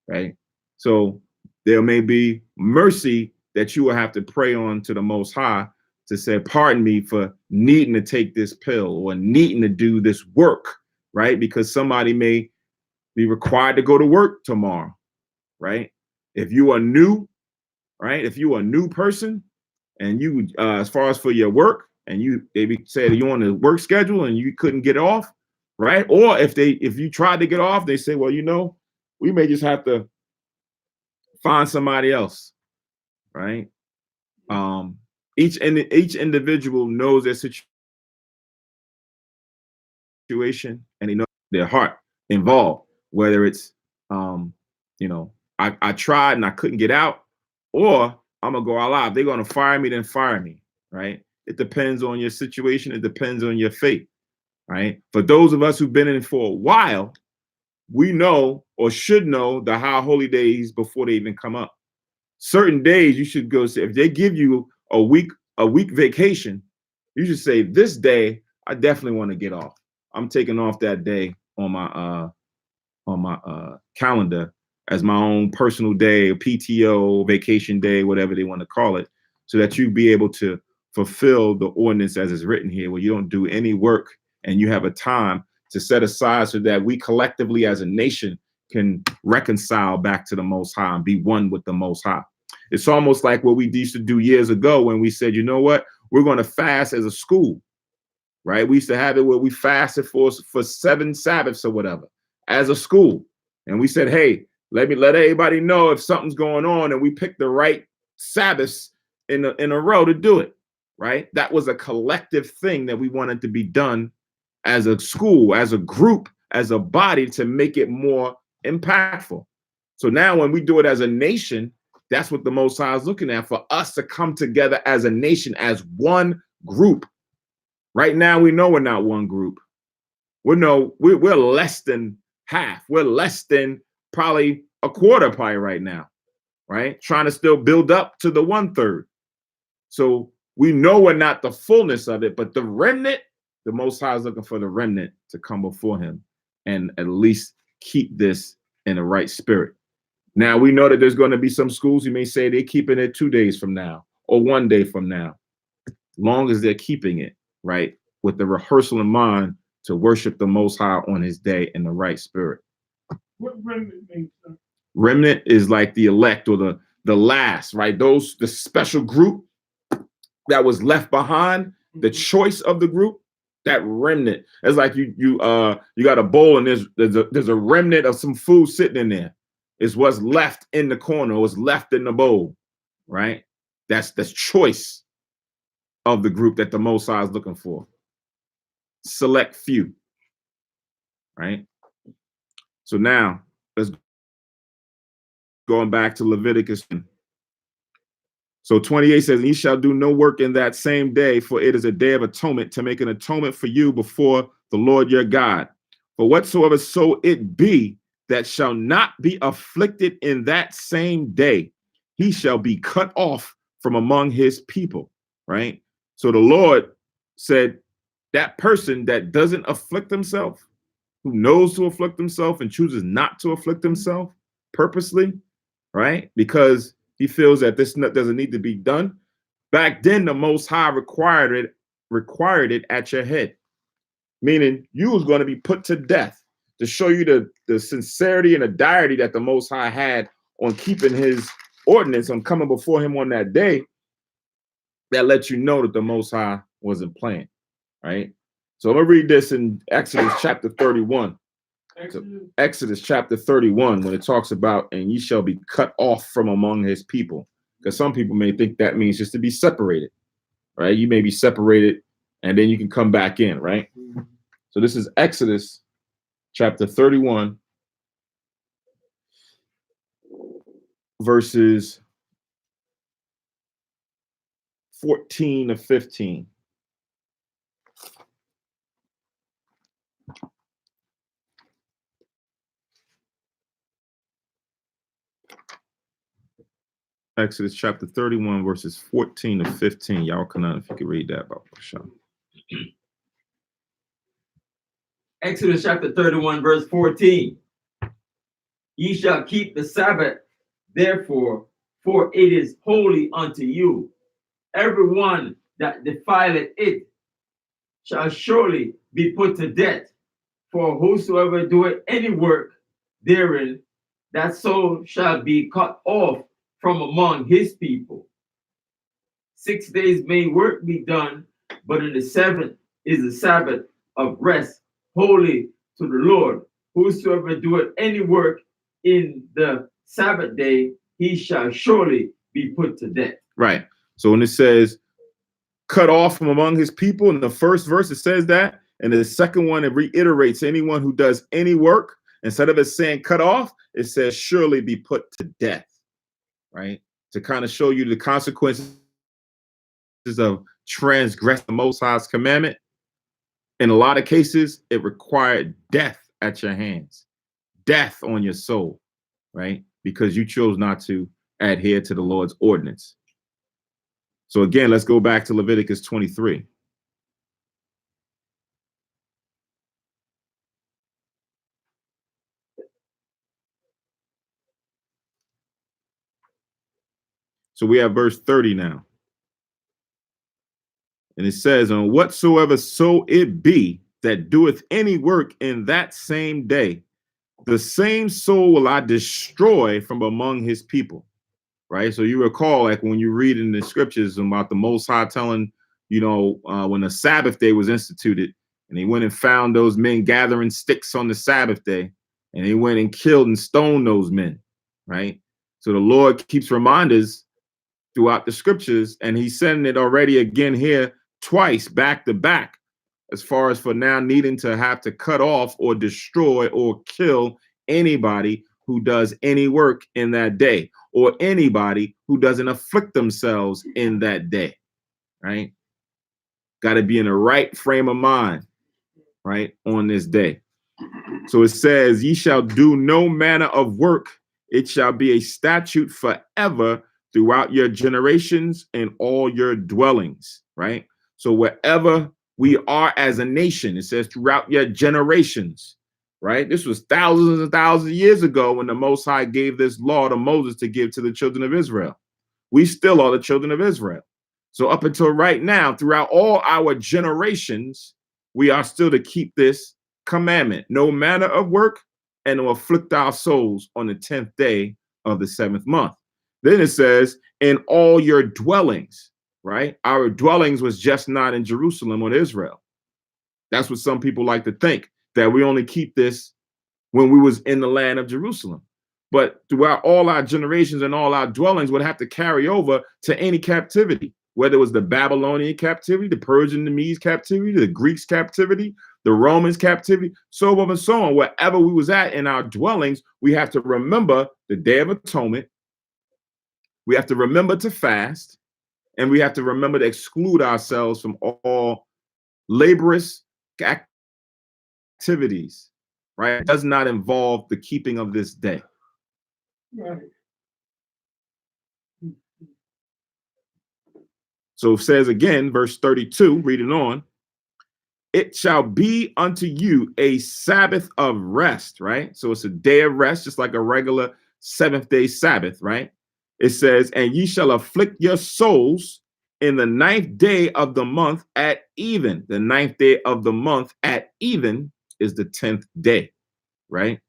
right? So there may be mercy that you will have to pray on to the Most High to say, pardon me for needing to take this pill or needing to do this work, right? Because somebody may be required to go to work tomorrow, right? If you are new, right? If you are a new person and you, as far as for your work, and they said you're on a work schedule and you couldn't get off, right? Or if you tried to get off, they say, well, we may just have to find somebody else, right? Each individual knows their situation and they know their heart involved, whether it's, I tried and I couldn't get out, or I'm gonna go all out. If they're gonna fire me, then fire me, right? It depends on your situation. It depends on your faith, right? For those of us who've been in it for a while, we know or should know the high holy days before they even come up. Certain days you should go say, if they give you a week vacation, you should say, this day I definitely want to get off. I'm taking off that day on my calendar as my own personal day, PTO, vacation day, whatever they want to call it, so that you be able to fulfill the ordinance as is written here, where you don't do any work and you have a time to set aside so that we collectively as a nation can reconcile back to the Most High and be one with the Most High. It's almost like what we used to do years ago when we said, you know what, we're going to fast as a school, right? We used to have it where we fasted for 7 Sabbaths or whatever as a school. And we said, hey, let everybody know if something's going on, and we picked the right Sabbaths in a row to do it, right? That was a collective thing that we wanted to be done as a school, as a group, as a body, to make it more impactful. So now when we do it as a nation, that's what the Most High is looking at, for us to come together as a nation, as one group. Right now, we know we're not one group. We're less than half. We're less than probably a quarter probably right now, right? Trying to still build up to the 1/3. So we know we're not the fullness of it, but the remnant, the Most High is looking for the remnant to come before him and at least keep this in the right spirit. Now, we know that there's going to be some schools who may say they're keeping it 2 days from now or 1 day from now, long as they're keeping it, right, with the rehearsal in mind to worship the Most High on his day in the right spirit. What remnant means, sir? Remnant is like the elect or the last, right? The special group that was left behind, the choice of the group, that remnant. It's like you got a bowl and there's a remnant of some food sitting in there. It's what's left in the corner, what's left in the bowl, right? That's the choice of the group that the Most High is looking for. Select few, right? So now let's going back to Leviticus. So 28 says, ye shall do no work in that same day, for it is a day of atonement, to make an atonement for you before the Lord your God. For whatsoever so it be that shall not be afflicted in that same day, he shall be cut off from among his people, right? So the Lord said that person that doesn't afflict himself, who knows to afflict himself and chooses not to afflict himself purposely, right? Because he feels that this doesn't need to be done. Back then, the Most High required it at your head, meaning you was going to be put to death to show you the sincerity and the diety that the Most High had on keeping his ordinance, on coming before him on that day. That lets you know that the Most High wasn't playing, right? So I'm going to read this in Exodus chapter 31. Exodus chapter 31, when it talks about, and ye shall be cut off from among his people. Because some people may think that means just to be separated, right? You may be separated and then you can come back in, right? So this is Exodus chapter 31, verses 14 to 15. Exodus chapter 31, verses 14 to 15. Y'all can, if you could read that about Sean. Exodus chapter 31, verse 14. Ye shall keep the Sabbath, therefore, for it is holy unto you. Everyone that defileth it shall surely be put to death. For whosoever doeth any work therein, that soul shall be cut off from among his people. 6 days may work be done, but in the seventh is the Sabbath of rest, holy to the Lord. Whosoever doeth any work in the Sabbath day, he shall surely be put to death. Right. So when it says cut off from among his people, in the first verse it says that, and the second one it reiterates anyone who does any work. Instead of it saying cut off, it says surely be put to death, right? To kind of show you the consequences of transgressing the Most High's commandment. In a lot of cases, it required death at your hands, death on your soul, right? Because you chose not to adhere to the Lord's ordinance. So again, let's go back to Leviticus 23. So we have verse 30 now. And it says, on whatsoever so it be that doeth any work in that same day, the same soul will I destroy from among his people. Right. So you recall, like when you read in the scriptures about the Most High telling, when the Sabbath day was instituted, and he went and found those men gathering sticks on the Sabbath day, and he went and killed and stoned those men. Right. So the Lord keeps reminders throughout the scriptures, and he's sending it already again here twice back to back, as far as for now needing to have to cut off or destroy or kill anybody who does any work in that day, or anybody who doesn't afflict themselves in that day, right? Got to be in the right frame of mind, right, on this day. So it says, ye shall do no manner of work. It shall be a statute forever throughout your generations and all your dwellings, right? So wherever we are as a nation, it says throughout your generations, right? This was thousands and thousands of years ago when the Most High gave this law to Moses to give to the children of Israel. We still are the children of Israel. So up until right now, throughout all our generations, we are still to keep this commandment, no manner of work, and to afflict our souls on the 10th day of the 7th month. Then it says, in all your dwellings, right? Our dwellings was just not in Jerusalem or Israel. That's what some people like to think, that we only keep this when we was in the land of Jerusalem. But throughout all our generations and all our dwellings would have to carry over to any captivity, whether it was the Babylonian captivity, the Persian, the Medes captivity, the Greeks captivity, the Romans captivity, so on and so on. Wherever we was at in our dwellings, we have to remember the Day of Atonement, We have to remember to fast, and we have to remember to exclude ourselves from all laborious activities, right? It does not involve the keeping of this day. Right. So it says again, verse 32, reading on, it shall be unto you a Sabbath of rest, right? So it's a day of rest, just like a regular seventh day Sabbath, right? It says, and ye shall afflict your souls in the 9th day of the month at even. The 9th day of the month at even is the 10th day, right?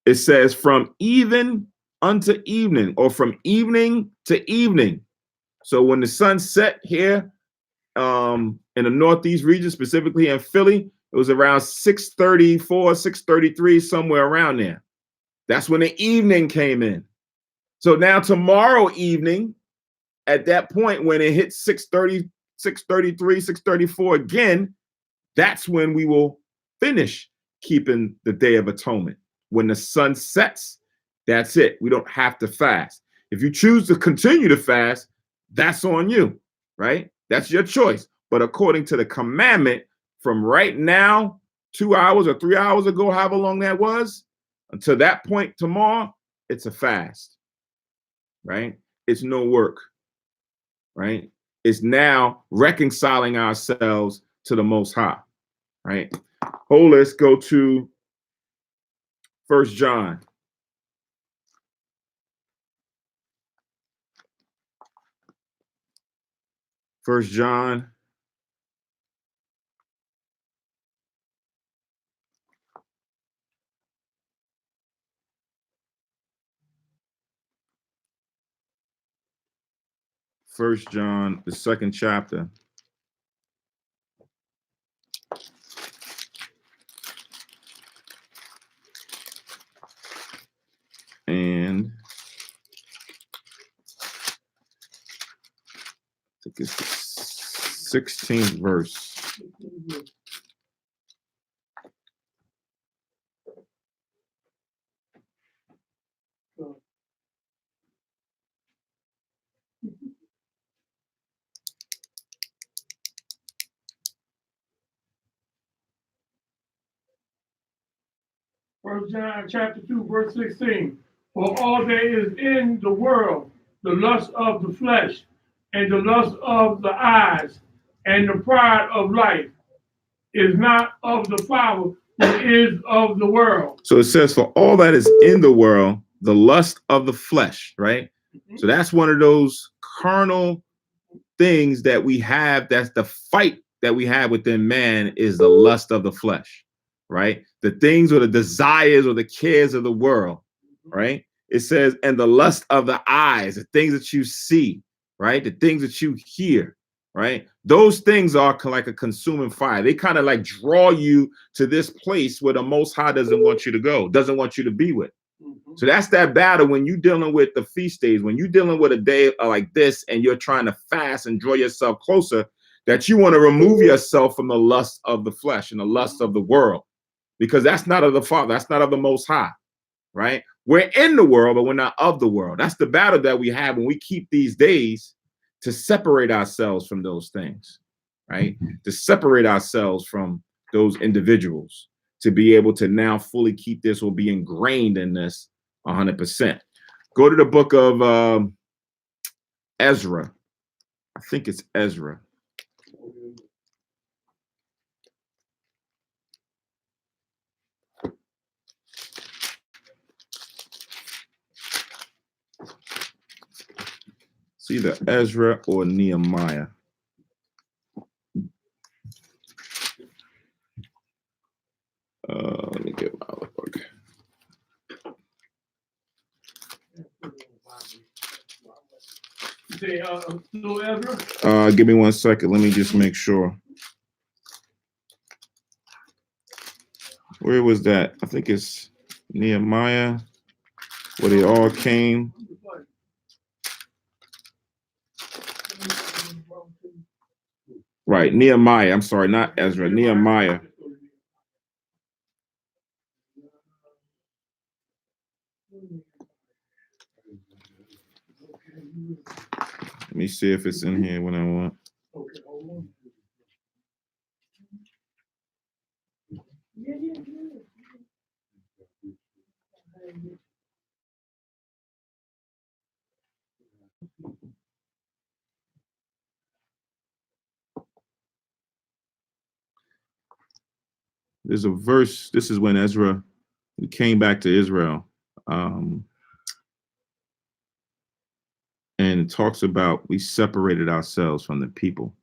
It says from even unto evening, or from evening to evening. So when the sun set here in the Northeast region, specifically in Philly, it was around 6:34, 6:33, somewhere around there. That's when the evening came in. So now tomorrow evening, at that point when it hits 6:30, 6:33, 6:34 again, that's when we will finish keeping the Day of Atonement. When the sun sets, that's it. We don't have to fast. If you choose to continue to fast, that's on you, right? That's your choice. But according to the commandment, from right now, 2 hours or 3 hours ago, however long that was, until that point tomorrow, it's a fast, right? It's no work, right? It's now reconciling ourselves to the Most High, right? Oh, let's go to 1 John. 1 John. First John, the 2nd chapter. And I think it's the 16th verse. First John chapter 2, verse 16. For all there is in the world, the lust of the flesh, and the lust of the eyes, and the pride of life, is not of the Father, but is of the world. So it says, for all that is in the world, the lust of the flesh, right? Mm-hmm. So that's one of those carnal things that we have. That's the fight that we have within man, is the lust of the flesh, right? The things or the desires or the cares of the world, right? It says, and the lust of the eyes, the things that you see, right? The things that you hear, right? Those things are like a consuming fire. They kind of like draw you to this place where the Most High doesn't want you to go, doesn't want you to be with. So that's that battle when you're dealing with the feast days, when you're dealing with a day like this and you're trying to fast and draw yourself closer, that you want to remove yourself from the lust of the flesh and the lust of the world, because that's not of the Father, that's not of the Most High, right? We're in the world, but we're not of the world. That's the battle that we have when we keep these days, to separate ourselves from those things, right? To separate ourselves from those individuals, to be able to now fully keep this or be ingrained in this 100%. Go to the book of Ezra. I think it's Ezra. It's either Ezra or Nehemiah. Let me get my other book. Give me 1 second. Let me just make sure. Where was that? I think it's Nehemiah, where they all came. Right, Nehemiah. I'm sorry, not Ezra. Nehemiah. Let me see if it's in here when I want. Okay, hold on. There's a verse. This is when Ezra came back to Israel. And it talks about we separated ourselves from the people.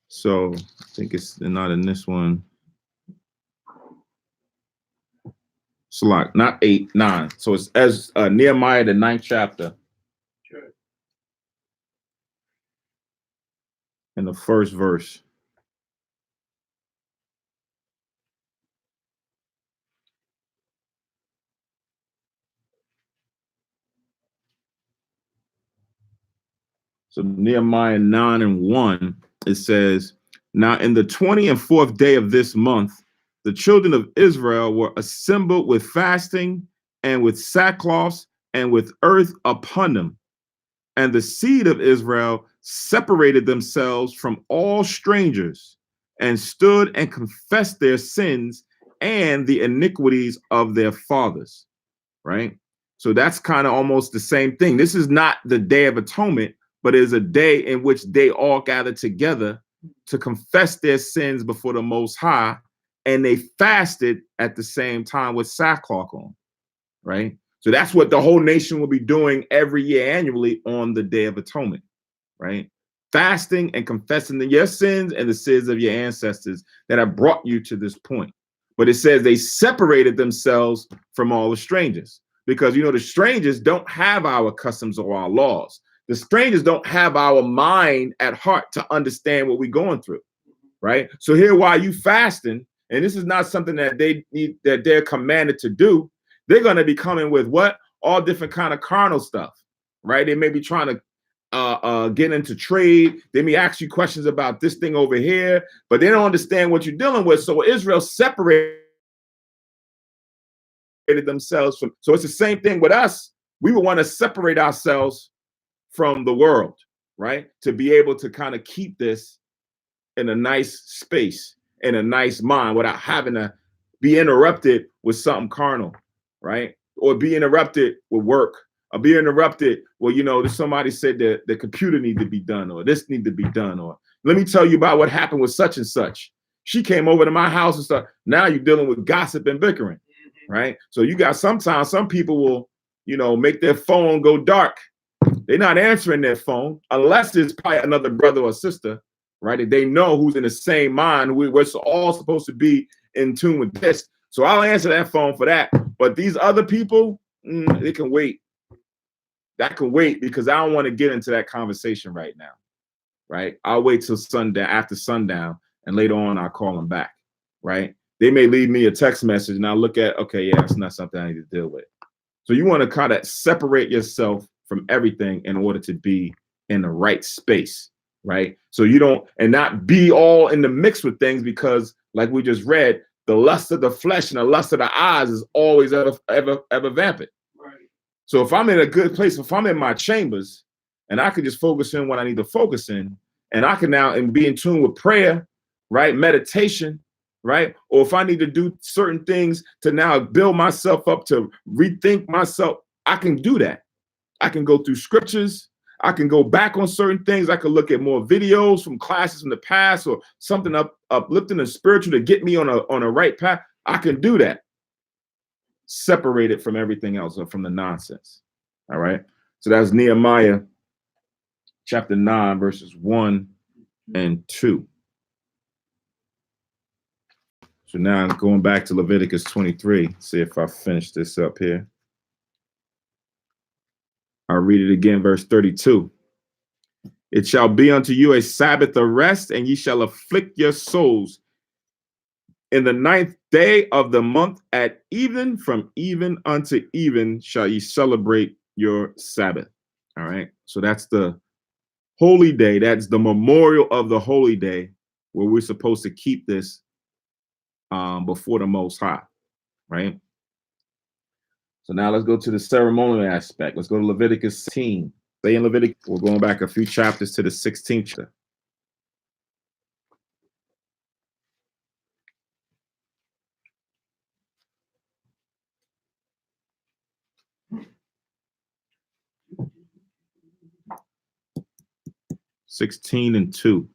So I think it's not in this one. Salak, not 8, 9. So it's as Nehemiah, the 9th chapter. Sure. In the first verse. So Nehemiah 9 and 1, it says, now in the 24th day of this month, the children of Israel were assembled with fasting and with sackcloths and with earth upon them. And the seed of Israel separated themselves from all strangers and stood and confessed their sins and the iniquities of their fathers. Right? So that's kind of almost the same thing. This is not the Day of Atonement, but it is a day in which they all gather together to confess their sins before the Most High, and they fasted at the same time with sackcloth on, right? So that's what the whole nation will be doing every year annually on the Day of Atonement, right? Fasting and confessing your sins and the sins of your ancestors that have brought you to this point. But it says they separated themselves from all the strangers because, the strangers don't have our customs or our laws. The strangers don't have our mind at heart to understand what we're going through, right? So here, while you fasting, and this is not something that they're commanded to do, they're going to be coming with what? All different kind of carnal stuff, right? They may be trying to get into trade. They may ask you questions about this thing over here, but they don't understand what you're dealing with. So Israel separated themselves from. So it's the same thing with us. We would want to separate ourselves from the world, right? To be able to kind of keep this in a nice space, in a nice mind, without having to be interrupted with something carnal, right? Or be interrupted with work, or be interrupted, somebody said that the computer need to be done, or this need to be done, or let me tell you about what happened with such and such. She came over to my house and stuff. Now you're dealing with gossip and bickering, right? So you got sometimes some people will, make their phone go dark. They're not answering their phone unless it's probably another brother or sister, right? They know who's in the same mind. We're all supposed to be in tune with this. So I'll answer that phone for that. But these other people, they can wait. That can wait because I don't want to get into that conversation right now, right? I'll wait till sundown, after sundown, and later on I'll call them back, right? They may leave me a text message and I'll look at, okay, yeah, it's not something I need to deal with. So you want to kind of separate yourself from everything in order to be in the right space, right? So you don't, and not be all in the mix with things because, like we just read, the lust of the flesh and the lust of the eyes is always ever vampant. Right. So if I'm in a good place, if I'm in my chambers and I can just focus in what I need to focus in, and I can now and be in tune with prayer, right? Meditation, right? Or if I need to do certain things to now build myself up, to rethink myself, I can do that. I can go through scriptures. I can go back on certain things. I can look at more videos from classes from the past or something uplifting and spiritual to get me on a right path. I can do that. Separate it from everything else or from the nonsense. All right. So that's Nehemiah chapter 9, verses 1 and 2. So now I'm going back to Leviticus 23. See if I finish this up here. I'll read it again, verse 32. It shall be unto you a Sabbath of rest, and ye shall afflict your souls In the 9th day of the month at even, from even unto even, shall ye celebrate your Sabbath. All right. So that's the holy day. That's the memorial of the holy day where we're supposed to keep this before the Most High. Right. So now let's go to the ceremonial aspect. Let's go to Leviticus 16. Stay in Leviticus. We're going back a few chapters to the 16th chapter. (16 and 2).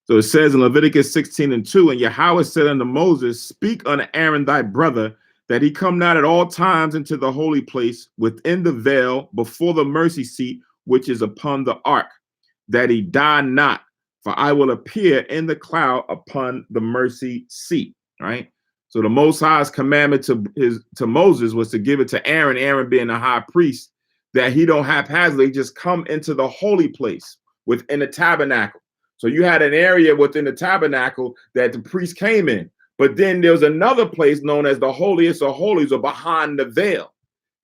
So it says in Leviticus 16 and 2, and Yahweh said unto Moses, speak unto Aaron thy brother, that he come not at all times into the holy place within the veil before the mercy seat, which is upon the ark, that he die not, for I will appear in the cloud upon the mercy seat. Right. So the Most High's commandment to Moses was to give it to Aaron, Aaron being the high priest, that he don't haphazardly just come into the holy place within the tabernacle. So you had an area within the tabernacle that the priest came in, but then there's another place known as the holiest of holies, or behind the veil.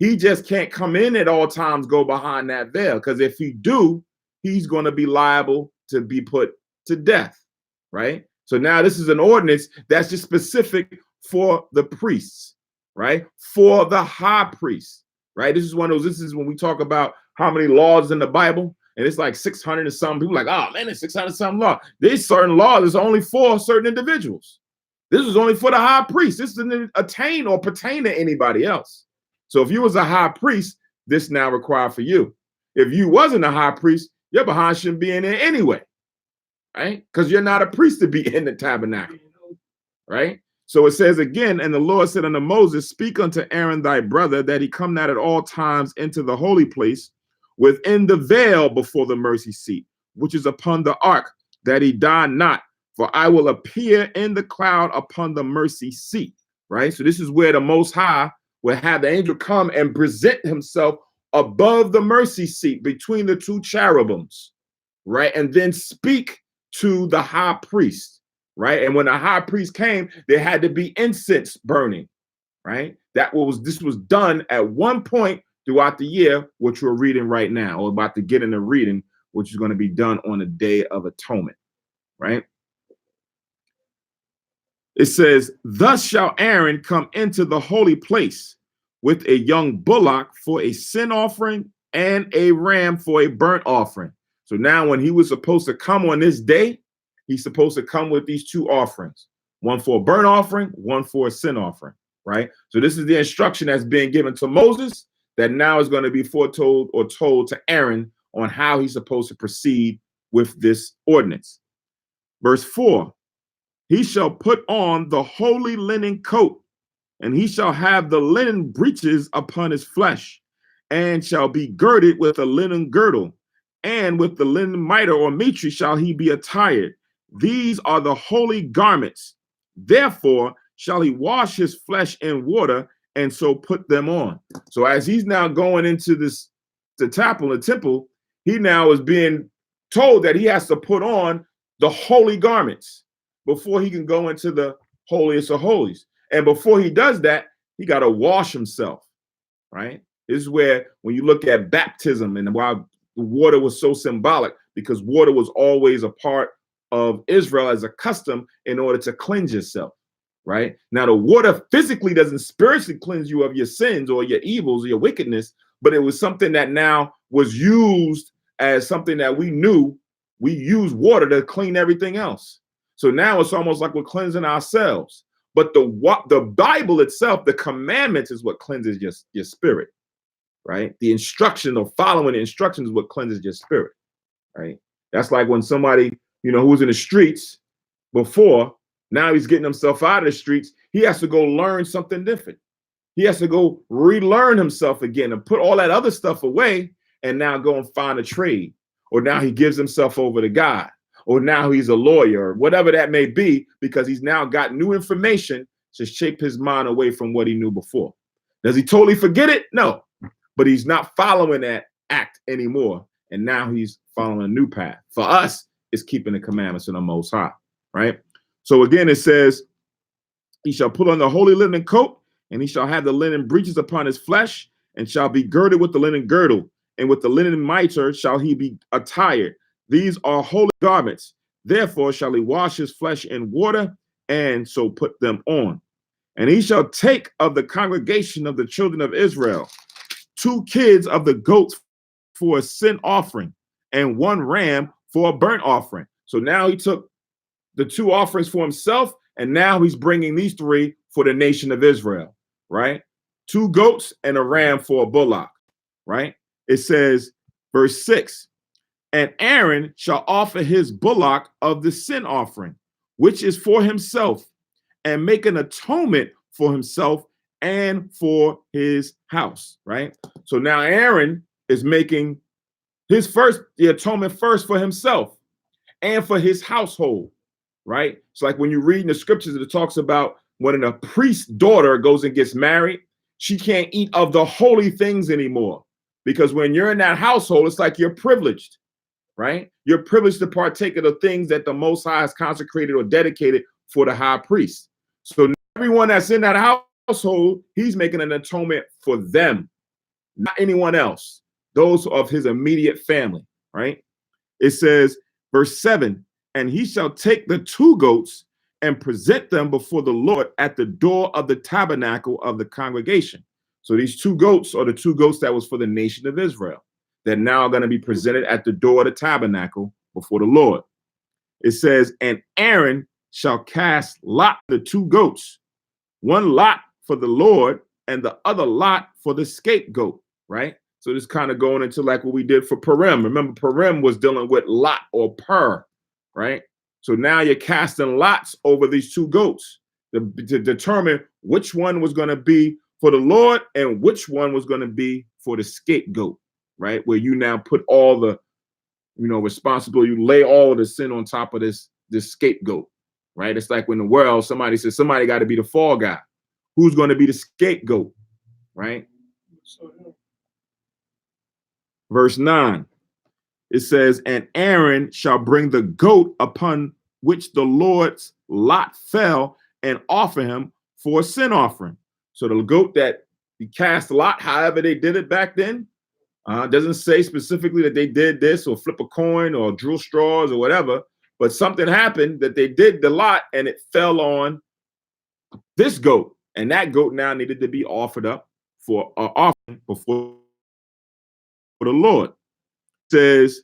He just can't come in at all times, go behind that veil, because if he do, he's going to be liable to be put to death, right? So now this is an ordinance that's just specific for the priests, right? For the high priest, right? This is when we talk about how many laws in the Bible. And it's like 600 and something. People are like, oh man, it's 600 something law. There's certain laws that's only for certain individuals. This is only for the high priest. This doesn't attain or pertain to anybody else. So if you was a high priest, this now required for you. If you wasn't a high priest, your behind shouldn't be in there anyway, right? Because you're not a priest to be in the tabernacle, right? So it says again, and the Lord said unto Moses, speak unto Aaron thy brother, that he come not at all times into the holy place within the veil before the mercy seat, which is upon the ark, that he die not, for I will appear in the cloud upon the mercy seat, right? So this is where the Most High will have the angel come and present himself above the mercy seat between the two cherubims, right? And then speak to the high priest, right? And when the high priest came, there had to be incense burning, right? This was done at one point throughout the year, which we're reading right now, or about to get into reading, which is going to be done on the Day of Atonement, right? It says, thus shall Aaron come into the holy place with a young bullock for a sin offering and a ram for a burnt offering. So now when he was supposed to come on this day, he's supposed to come with these two offerings, one for a burnt offering, one for a sin offering, right? So this is the instruction that's being given to Moses that now is going to be foretold or told to Aaron on how he's supposed to proceed with this ordinance. Verse 4, he shall put on the holy linen coat, and he shall have the linen breeches upon his flesh, and shall be girded with a linen girdle, and with the linen mitre or mitre shall he be attired. These are the holy garments. Therefore shall he wash his flesh in water, and so put them on. So as he's now going into the temple, he now is being told that he has to put on the holy garments before he can go into the holiest of holies. And before he does that, he got to wash himself, right? This is where, when you look at baptism and why the water was so symbolic, because water was always a part of Israel as a custom in order to cleanse yourself. Right now, the water physically doesn't spiritually cleanse you of your sins or your evils or your wickedness, but it was something that now was used as something that we knew we use water to clean everything else. So now it's almost like we're cleansing ourselves. But the Bible itself, the commandments, is what cleanses your spirit, right? The instruction or following the instructions is what cleanses your spirit, right? That's like when somebody, who was in the streets before, now he's getting himself out of the streets. He has to go learn something different. He has to go relearn himself again and put all that other stuff away and now go and find a trade. Or now he gives himself over to God. Or now he's a lawyer, or whatever that may be, because he's now got new information to shape his mind away from what he knew before. Does he totally forget it? No, but he's not following that act anymore. and now he's following a new path. For us, it's keeping the commandments of the Most High, right? So again, it says, he shall put on the holy linen coat, and he shall have the linen breeches upon his flesh, and shall be girded with the linen girdle, and with the linen mitre shall he be attired. These are holy garments. Therefore shall he wash his flesh in water, and so put them on. And he shall take of the congregation of the children of Israel 2 kids of the goats for a sin offering, and 1 ram for a burnt offering. So now he took the 2 offerings for himself, and now he's bringing these 3 for the nation of Israel, right? 2 goats and a ram for a bullock, right? It says, verse 6, and Aaron shall offer his bullock of the sin offering, which is for himself, and make an atonement for himself and for his house, right? So now Aaron is making the atonement first for himself and for his household, right? It's like when you read in the scriptures, it talks about when a priest's daughter goes and gets married, she can't eat of the holy things anymore, because when you're in that household, it's like you're privileged, right? You're privileged to partake of the things that the Most High has consecrated or dedicated for the high priest. So everyone that's in that household, he's making an atonement for them, not anyone else, those of his immediate family, right? It says, verse 7, and he shall take the 2 goats and present them before the Lord at the door of the tabernacle of the congregation. So these 2 goats are the 2 goats that was for the nation of Israel, that now are going to be presented at the door of the tabernacle before the Lord. It says, and Aaron shall cast lot the 2 goats, 1 lot for the Lord and the other lot for the scapegoat, right? So this kind of going into like what we did for Purim. Remember, Purim was dealing with lot or pur, right? So now you're casting lots over these 2 goats to determine which one was going to be for the Lord and which one was going to be for the scapegoat, right? Where you now put all the, responsibility, you lay all of the sin on top of this scapegoat, right? It's like when the world, somebody says somebody got to be the fall guy. Who's going to be the scapegoat, right? Verse 9, it says, and Aaron shall bring the goat upon which the Lord's lot fell and offer him for a sin offering. So the goat that he cast lot, however they did it back then, doesn't say specifically that they did this or flip a coin or drew straws or whatever, but something happened that they did the lot and it fell on this goat. And that goat now needed to be offered up for an offering before the Lord. It says,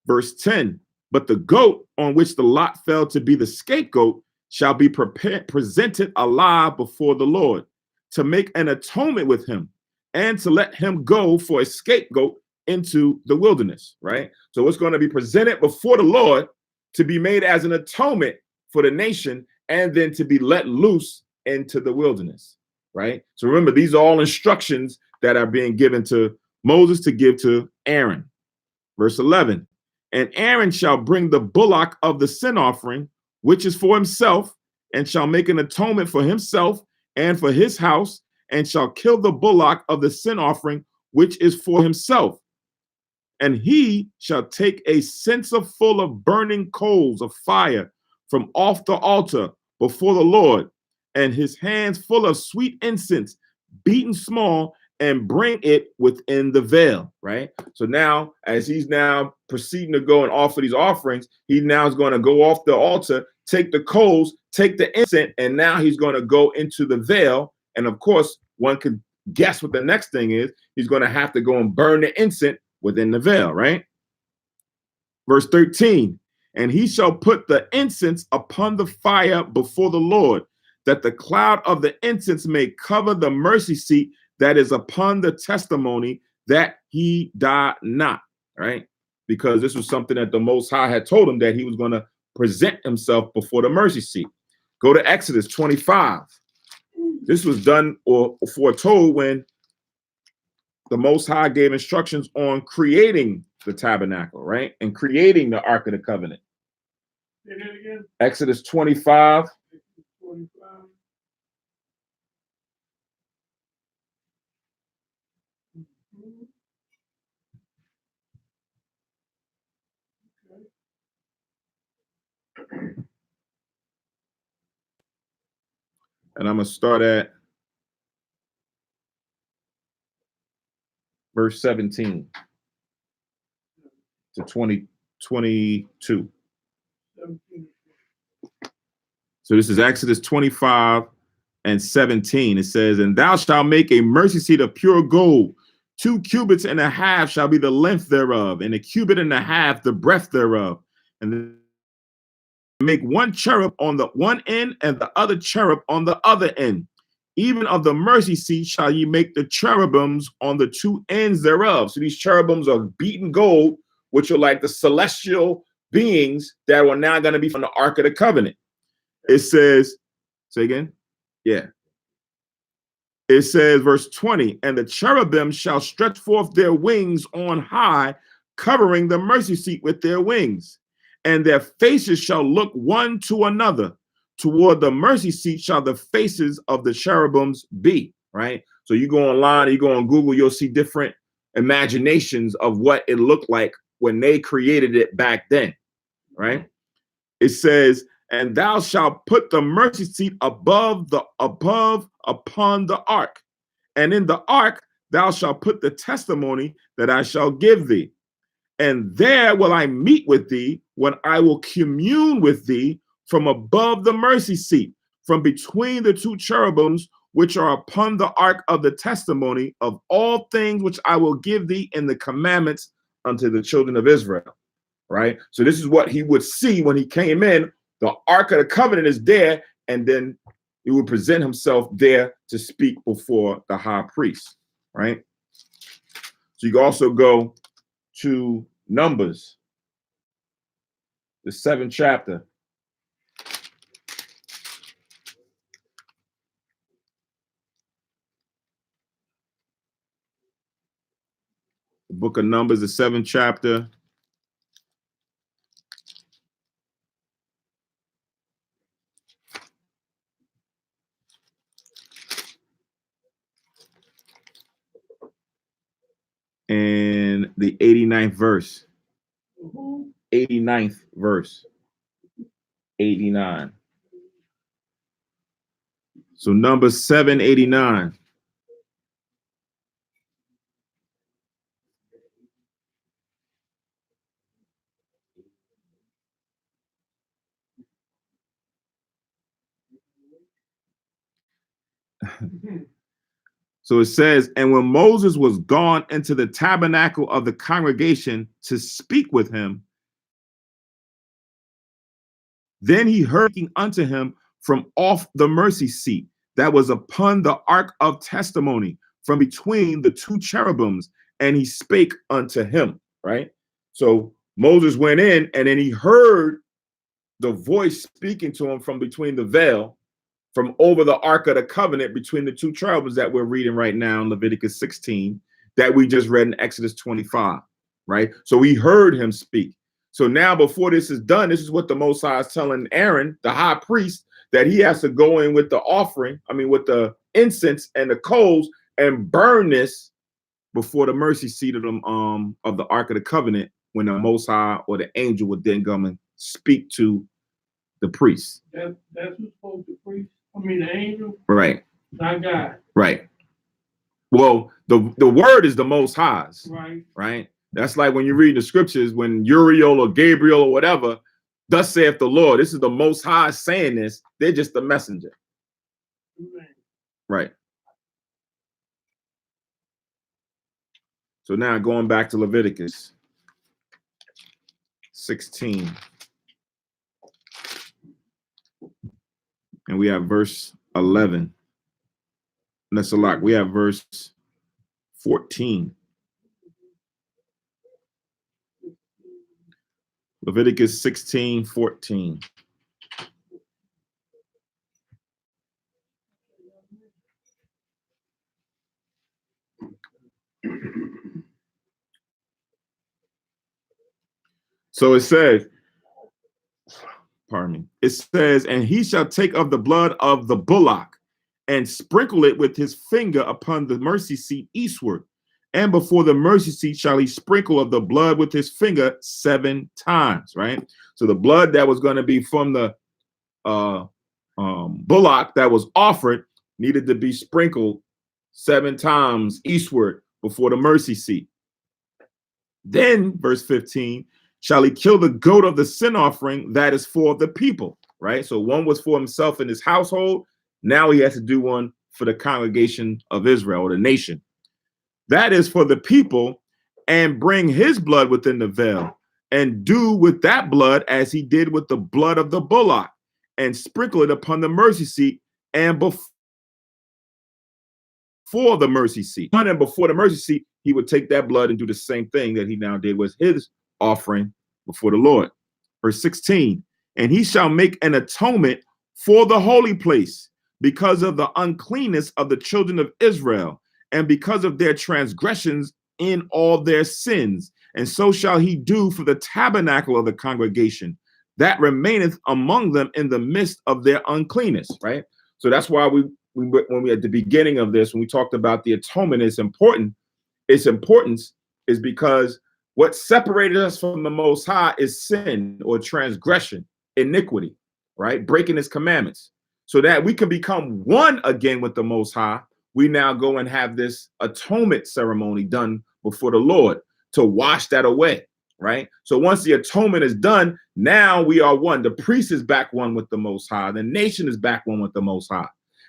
verse 10, but the goat on which the lot fell to be the scapegoat shall be presented alive before the Lord to make an atonement with him and to let him go for a scapegoat into the wilderness, right? So it's going to be presented before the Lord to be made as an atonement for the nation and then to be let loose into the wilderness, right? So remember, these are all instructions that are being given to Moses to give to Aaron. Verse 11, and Aaron shall bring the bullock of the sin offering, which is for himself, and shall make an atonement for himself and for his house, and shall kill the bullock of the sin offering, which is for himself. And he shall take a censer full of burning coals of fire from off the altar before the Lord, and his hands full of sweet incense, beaten small, and bring it within the veil, right? So now, as he's now proceeding to go and offer these offerings, he now is going to go off the altar, take the coals, take the incense, and now he's going to go into the veil. And of course, one can guess what the next thing is. He's going to have to go and burn the incense within the veil, right? Verse 13, and he shall put the incense upon the fire before the Lord, that the cloud of the incense may cover the mercy seat that is upon the testimony, that he die not, right? Because this was something that the Most High had told him, that he was going to present himself before the mercy seat. Go to Exodus 25. This was done or foretold when the Most High gave instructions on creating the tabernacle, right? And creating the Ark of the Covenant. Say that again. Exodus 25. 25. And I'm going to start at verse 17 to 22. So this is Exodus 25 and 17. It says, and thou shalt make a mercy seat of pure gold. 2 cubits and a half shall be the length thereof, and 1.5 cubits the breadth thereof. And make 1 cherub on the one end, and the other cherub on the other end. Even of the mercy seat shall ye make the cherubims on the 2 ends thereof. So these cherubims are beaten gold, which are like the celestial beings that are now going to be from the Ark of the Covenant. It says, say again? Yeah. It says, verse 20, and the cherubim shall stretch forth their wings on high, covering the mercy seat with their wings. And their faces shall look one to another. Toward the mercy seat shall the faces of the cherubims be, right? So you go online, you go on Google, you'll see different imaginations of what it looked like when they created it back then, right? It says, and thou shalt put the mercy seat above upon the ark. And in the ark thou shalt put the testimony that I shall give thee. And there will I meet with thee when I will commune with thee from above the mercy seat, from between the 2 cherubims, which are upon the ark of the testimony of all things which I will give thee in the commandments unto the children of Israel. Right? So this is what he would see when he came in. The Ark of the Covenant is there, and then he would present himself there to speak before the high priest, right? So you can also go to Numbers, the 7th chapter. The book of Numbers, the 7th chapter. And the 89th verse. 89th verse. 89. So Numbers 7:89. So it says, and when Moses was gone into the tabernacle of the congregation to speak with him, then he heard unto him from off the mercy seat that was upon the ark of testimony, from between the 2 cherubims, and he spake unto him, right? So Moses went in, and then he heard the voice speaking to him from between the veil, from over the Ark of the Covenant, between the 2 cherubims that we're reading right now in Leviticus 16, that we just read in Exodus 25, right? So we heard him speak. So now before this is done, this is what the Most High is telling Aaron, the high priest, that he has to go in with the offering, with the incense and the coals, and burn this before the mercy seat of the Ark of the Covenant, when the Most High or the angel would then come and speak to the priest. That's who's supposed to preach. The angel. Right. Not God. Right. Well, the word is the Most High's. Right. Right. That's like when you read the scriptures, when Uriel or Gabriel or whatever, thus saith the Lord. This is the Most High saying this. They're just the messenger. Right. So now going back to Leviticus 16. And we have verse 11. That's a lot. We have verse 14. Leviticus 16:14. So it says, pardon me, it says, and he shall take of the blood of the bullock and sprinkle it with his finger upon the mercy seat eastward, And before the mercy seat shall he sprinkle of the blood with his finger 7 times, right? So the blood that was going to be from the bullock that was offered needed to be sprinkled 7 times eastward before the mercy seat. Then, verse 15, shall he kill the goat of the sin offering that is for the people, right? So one was for himself and his household. Now he has to do one for the congregation of Israel, or the nation. That is for the people, and bring his blood within the veil, and do with that blood as he did with the blood of the bullock, and sprinkle it upon the mercy seat and before the mercy seat. And before the mercy seat, he would take that blood and do the same thing that he now did with his offering before the Lord. Verse 16, and he shall make an atonement for the holy place because of the uncleanness of the children of Israel, and because of their transgressions in all their sins. And so shall he do for the tabernacle of the congregation that remaineth among them in the midst of their uncleanness, right? So that's why when we at the beginning of this, when we talked about the atonement, it's important. Its importance is because what separated us from the Most High is sin or transgression, iniquity, right? Breaking his commandments. So that we can become one again with the Most High, we now go and have this atonement ceremony done before the Lord to wash that away, right? So once the atonement is done, now we are one. The priest is back one with the Most High. The nation is back one with the Most High.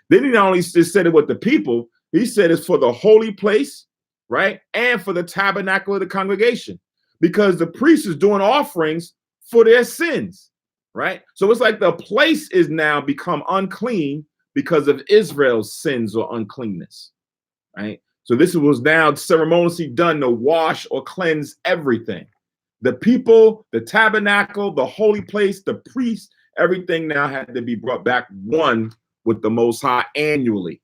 Then he not only just said it with the people, he said it's for the holy place, right? And for the tabernacle of the congregation, because the priest is doing offerings for their sins, right? So it's like the place is now become unclean because of Israel's sins or uncleanness, right? So this was now ceremoniously done to wash or cleanse everything. The people, the tabernacle, the holy place, the priest, everything now had to be brought back one with the Most High annually,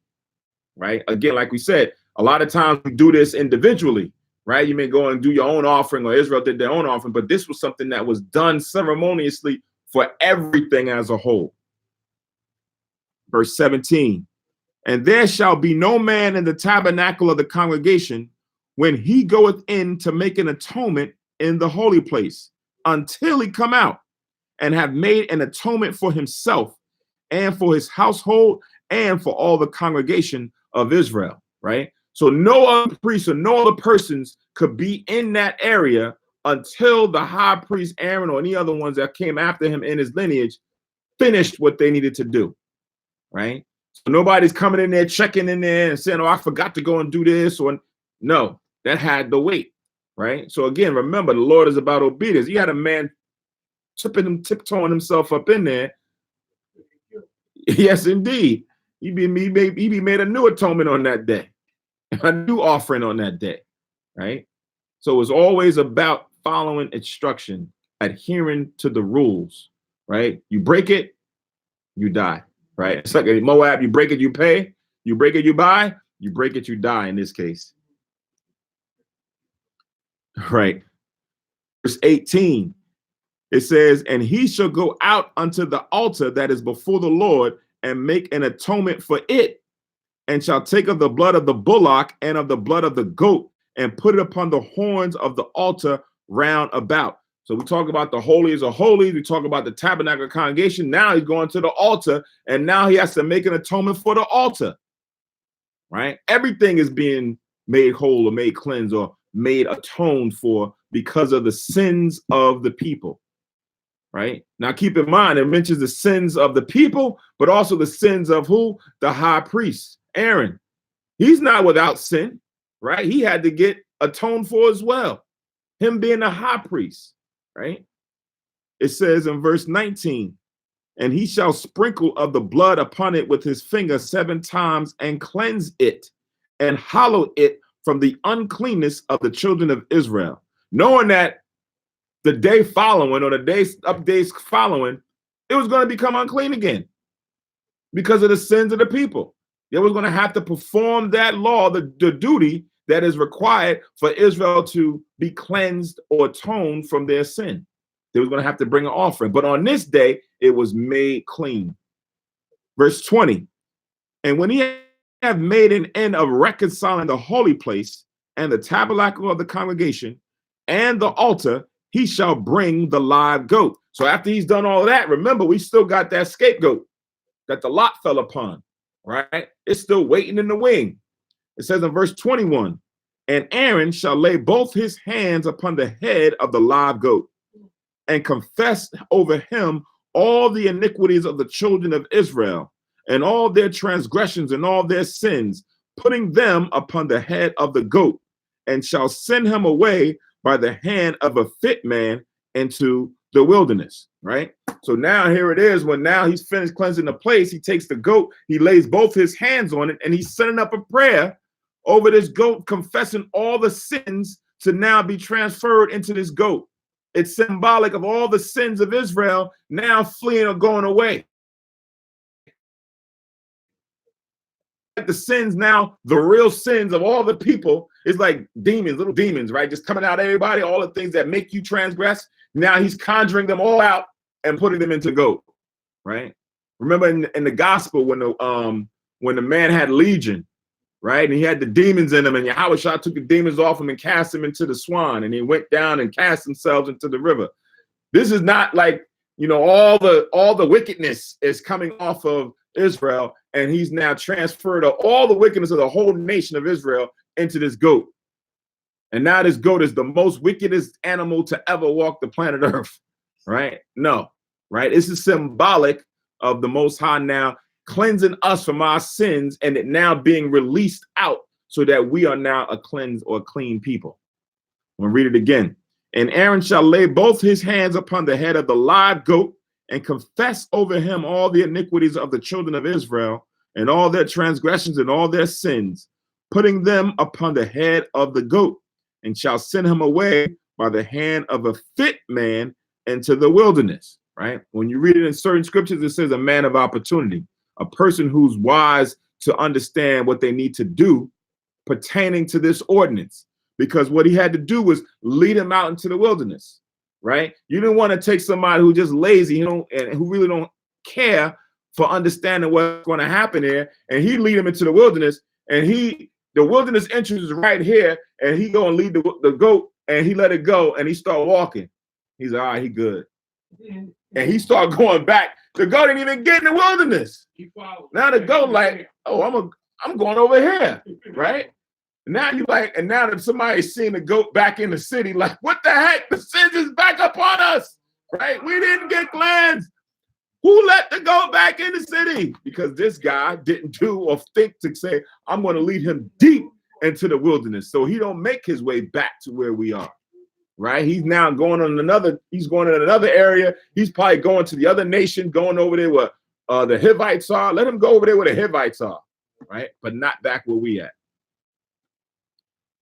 right? Again, like we said, a lot of times we do this individually, right? You may go and do your own offering, or Israel did their own offering, but this was something that was done ceremoniously for everything as a whole. Verse 17, and there shall be no man in the tabernacle of the congregation when he goeth in to make an atonement in the holy place, until he come out and have made an atonement for himself and for his household and for all the congregation of Israel, right? So no other priest or no other persons could be in that area until the high priest Aaron or any other ones that came after him in his lineage finished what they needed to do, right? So nobody's coming in there, checking in there and saying, oh, I forgot to go and do this, or no, that had to wait, right? So again, remember, the Lord is about obedience. You had a man tiptoeing himself up in there. Yes, indeed. He be made a new atonement on that day, a new offering on that day, right? So it's always about following instruction, adhering to the rules, right? You break it, you die, right? It's like a Moab, you break it, you pay. You break it, you buy. You break it, you die in this case. Right. Verse 18, it says, and he shall go out unto the altar that is before the Lord and make an atonement for it, and shall take of the blood of the bullock and of the blood of the goat and put it upon the horns of the altar round about. So we talk about the holies of holies. We talk about the tabernacle congregation. Now he's going to the altar, and now he has to make an atonement for the altar, right? Everything is being made whole or made cleansed or made atoned for because of the sins of the people, right? Now keep in mind, it mentions the sins of the people, but also the sins of who? The high priest, Aaron. He's not without sin, right? He had to get atoned for as well, him being a high priest, right? It says in verse 19, and he shall sprinkle of the blood upon it with his finger 7 times and cleanse it and hallow it from the uncleanness of the children of Israel, knowing that the day following or the days following, it was going to become unclean again because of the sins of the people. They was going to have to perform that law, the duty that is required for Israel to be cleansed or atoned from their sin. They was going to have to bring an offering. But on this day, it was made clean. Verse 20, and when he have made an end of reconciling the holy place, and the tabernacle of the congregation, and the altar, he shall bring the live goat. So after he's done all of that, remember, we still got that scapegoat that the lot fell upon, right? It's still waiting in the wing. It says in verse 21, and Aaron shall lay both his hands upon the head of the live goat and confess over him all the iniquities of the children of Israel and all their transgressions and all their sins, putting them upon the head of the goat, and shall send him away by the hand of a fit man into the wilderness, right? So now here it is, when now he's finished cleansing the place, he takes the goat, he lays both his hands on it, and he's sending up a prayer over this goat, confessing all the sins to now be transferred into this goat. It's symbolic of all the sins of Israel now fleeing or going away. The sins now, the real sins of all the people is like demons, little demons, right? Just coming out of everybody, all the things that make you transgress. Now he's conjuring them all out and putting them into goat, right? Remember in the gospel when the man had legion, right? And he had the demons in him, and Yahweh Shah took the demons off him and cast him into the swan, and he went down and cast themselves into the river. This is not like, you know, all the wickedness is coming off of Israel, and he's now transferred all the wickedness of the whole nation of Israel into this goat. And now this goat is the most wickedest animal to ever walk the planet Earth, right? No, right? This is symbolic of the Most High now cleansing us from our sins and it now being released out so that we are now a cleansed or clean people. I'm going to read it again. And Aaron shall lay both his hands upon the head of the live goat and confess over him all the iniquities of the children of Israel and all their transgressions and all their sins, putting them upon the head of the goat, and shall send him away by the hand of a fit man into the wilderness, right? When you read it in certain scriptures, it says a man of opportunity, a person who's wise to understand what they need to do pertaining to this ordinance, because what he had to do was lead him out into the wilderness, right? You didn't want to take somebody who just lazy, you know, and who really don't care for understanding what's going to happen here, and he lead him into the wilderness, and the wilderness entrance is right here, and he go and lead the goat, and he let it go, and he start walking. He's like, all right, he good. And he start going back. The goat didn't even get in the wilderness. Now the goat like, oh, I'm going over here, right? Now you like, and now that somebody's seeing the goat back in the city, like, what the heck? The sins is back upon us, right? We didn't get cleansed. Who let the goat back in the city? Because this guy didn't do or think to say, I'm going to lead him deep into the wilderness, so he don't make his way back to where we are, right? He's now going in another area. He's probably going to the other nation, going over there where the Hivites are. Let him go over there where the Hivites are, right? But not back where we at.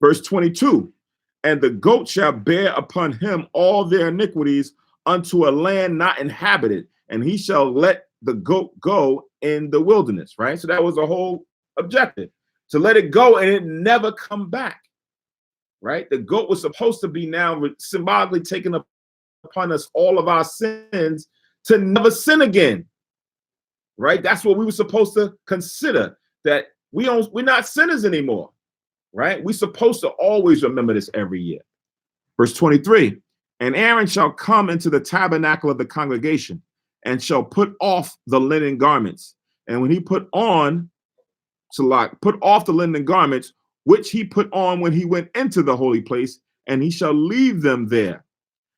Verse 22, and the goat shall bear upon him all their iniquities unto a land not inhabited, and he shall let the goat go in the wilderness, right? So that was the whole objective, to let it go and it never come back, right? The goat was supposed to be now symbolically taking upon us all of our sins to never sin again, right? That's what we were supposed to consider, that we're not sinners anymore, right? We're supposed to always remember this every year. Verse 23, and Aaron shall come into the tabernacle of the congregation and shall put off the linen garments. And when he put off the linen garments, which he put on when he went into the holy place, and he shall leave them there.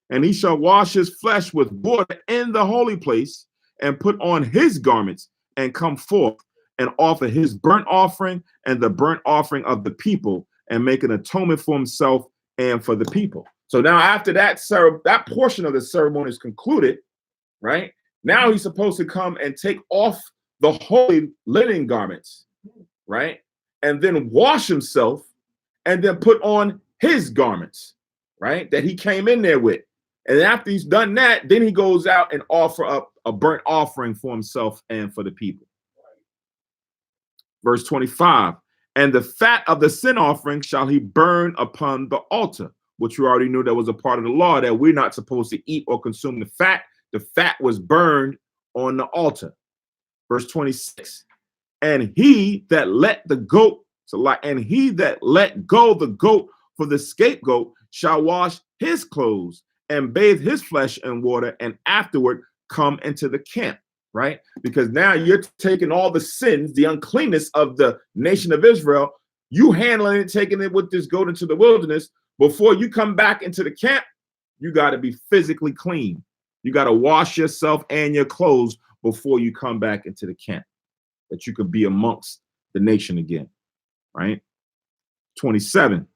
And he shall wash his flesh with water in the holy place, and put on his garments, and come forth and offer his burnt offering and the burnt offering of the people, and make an atonement for himself and for the people. So now after that portion of the ceremony is concluded, right? Now he's supposed to come and take off the holy linen garments, right? And then wash himself and then put on his garments, right? That he came in there with. And after he's done that, then he goes out and offer up a burnt offering for himself and for the people. Verse 25, and the fat of the sin offering shall he burn upon the altar, which we already knew that was a part of the law, that we're not supposed to eat or consume the fat. The fat was burned on the altar. Verse 26, and he that let the goat So like, and he that let go the goat for the scapegoat shall wash his clothes and bathe his flesh in water, and afterward come into the camp, right? Because now you're taking all the sins, the uncleanness of the nation of Israel, you handling it, taking it with this goat into the wilderness. Before you come back into the camp, you got to be physically clean. You got to wash yourself and your clothes before you come back into the camp, that you could be amongst the nation again, right? 27.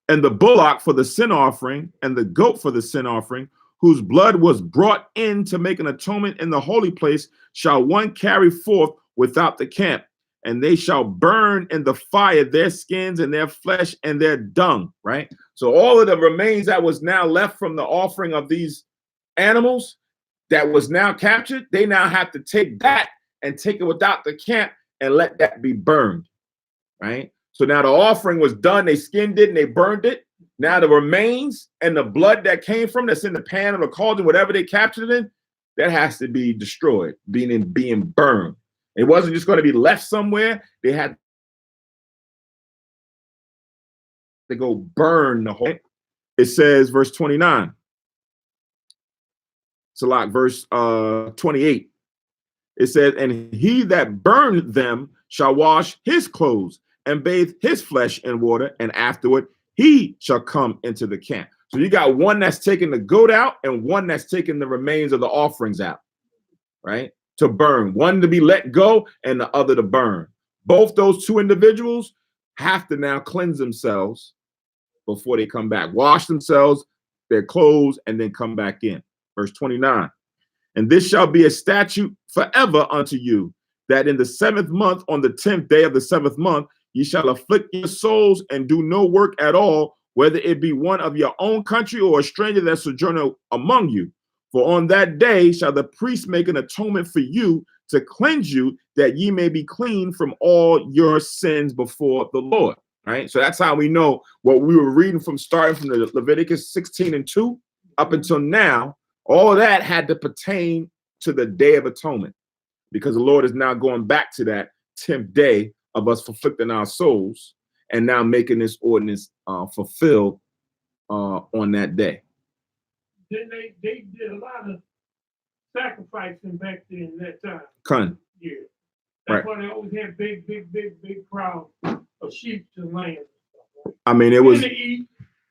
And the bullock for the sin offering and the goat for the sin offering, whose blood was brought in to make an atonement in the holy place, shall one carry forth without the camp, and they shall burn in the fire their skins and their flesh and their dung, right? So all of the remains that was now left from the offering of these animals that was now captured, they now have to take that and take it without the camp and let that be burned, right? So now the offering was done, they skinned it and they burned it. Now the remains and the blood that came from, that's in the pan or the cauldron, whatever they captured it in, that has to be destroyed, being burned. It wasn't just going to be left somewhere. They had to go burn the whole. It says, verse 29. So like verse 28. It says, and he that burned them shall wash his clothes and bathe his flesh in water, and afterward he shall come into the camp. So you got one that's taking the goat out and one that's taking the remains of the offerings out, right? To burn, one to be let go and the other to burn. Both those two individuals have to now cleanse themselves before they come back, wash themselves, their clothes, and then come back in. Verse 29. And this shall be a statute forever unto you, that in the 7th month, on the 10th day of the 7th month, ye shall afflict your souls and do no work at all, whether it be one of your own country or a stranger that sojourner among you. For on that day shall the priest make an atonement for you to cleanse you, that ye may be clean from all your sins before the Lord. Right? So that's how we know what we were reading from, starting from the Leviticus 16:2 up until now. All of that had to pertain to the Day of Atonement, because the Lord is now going back to that 10th day of us afflicting our souls and now making this ordinance fulfilled on that day. Then they did a lot of sacrificing back then that time. Con. Yeah. That's Right. why they always had big crowds of sheep and lambs. I mean, it was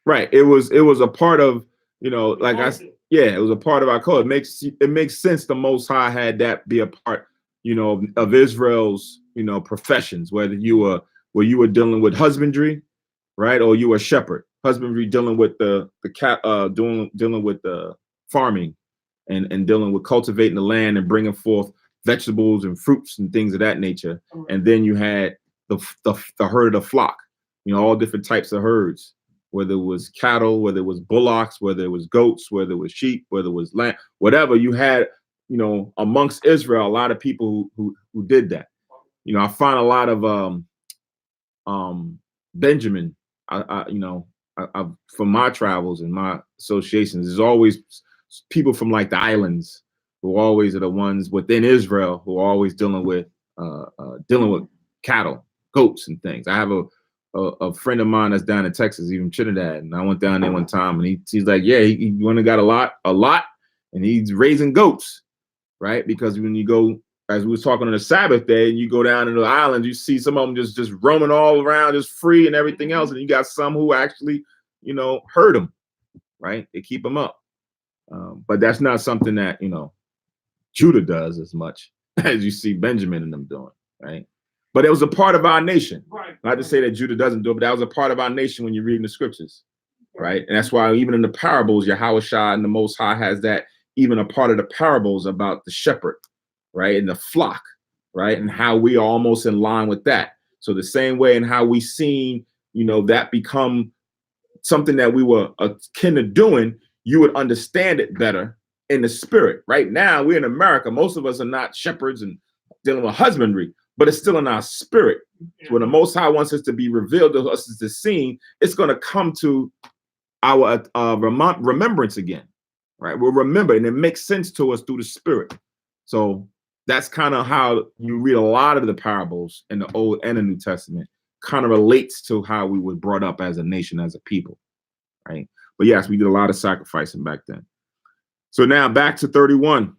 right. It was a part of, like it was a part of our code. It makes sense. The Most High had that be a part, of Israel's, professions, whether you were dealing with husbandry, right, or you were a shepherd. Husbandry, dealing with the cat, dealing with the farming, and dealing with cultivating the land and bringing forth vegetables and fruits and things of that nature. And then you had the herd of the flock, all different types of herds, whether it was cattle, whether it was bullocks, whether it was goats, whether it was sheep, whether it was lamb, whatever you had, amongst Israel, a lot of people who did that. I find a lot of Benjamin, from my travels and my associations, there's always people from like the islands who always are the ones within Israel who are always dealing with cattle, goats, and things. I have a friend of mine that's down in Texas, even Trinidad, and I went down there one time, and he's like, yeah, he went and got a lot, and he's raising goats, right? Because when you go, as we was talking on the Sabbath day, and you go down to the islands, you see some of them just roaming all around, just free and everything else, and you got some who actually, herd them, right? They keep them up, but that's not something that Judah does as much as you see Benjamin and them doing, right? But it was a part of our nation. Right. Not to say that Judah doesn't do it, but that was a part of our nation when you're reading the scriptures, right? And that's why even in the parables, Yahushua and the Most High has that, even a part of the parables about the shepherd, right? And the flock, right? And how we are almost in line with that. So the same way in how we seen, that become something that we were akin to doing, you would understand it better in the spirit. Right now, we're in America. Most of us are not shepherds and dealing with husbandry, but it's still in our spirit. So when the Most High wants us to be revealed to us as the scene, it's going to come to our remembrance again, right? We'll remember, and it makes sense to us through the spirit. So that's kind of how you read a lot of the parables in the Old and the New Testament, kind of relates to how we were brought up as a nation, as a people, right? But yes, we did a lot of sacrificing back then. So now back to 31.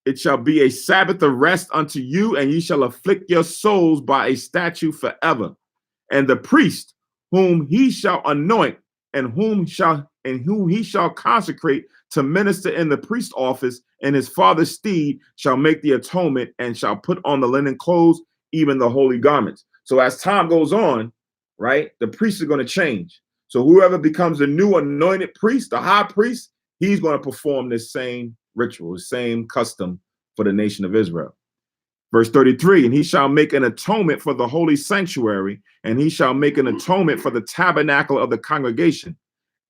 It shall be a Sabbath of rest unto you, and ye shall afflict your souls by a statute forever. And the priest whom he shall anoint, and whom he shall consecrate to minister in the priest office in his father's stead, shall make the atonement, and shall put on the linen clothes, even the holy garments. So as time goes on, right, the priests are going to change. So whoever becomes the new anointed priest, the high priest, he's going to perform this same ritual, the same custom for the nation of Israel. Verse 33, and he shall make an atonement for the holy sanctuary, and he shall make an atonement for the tabernacle of the congregation,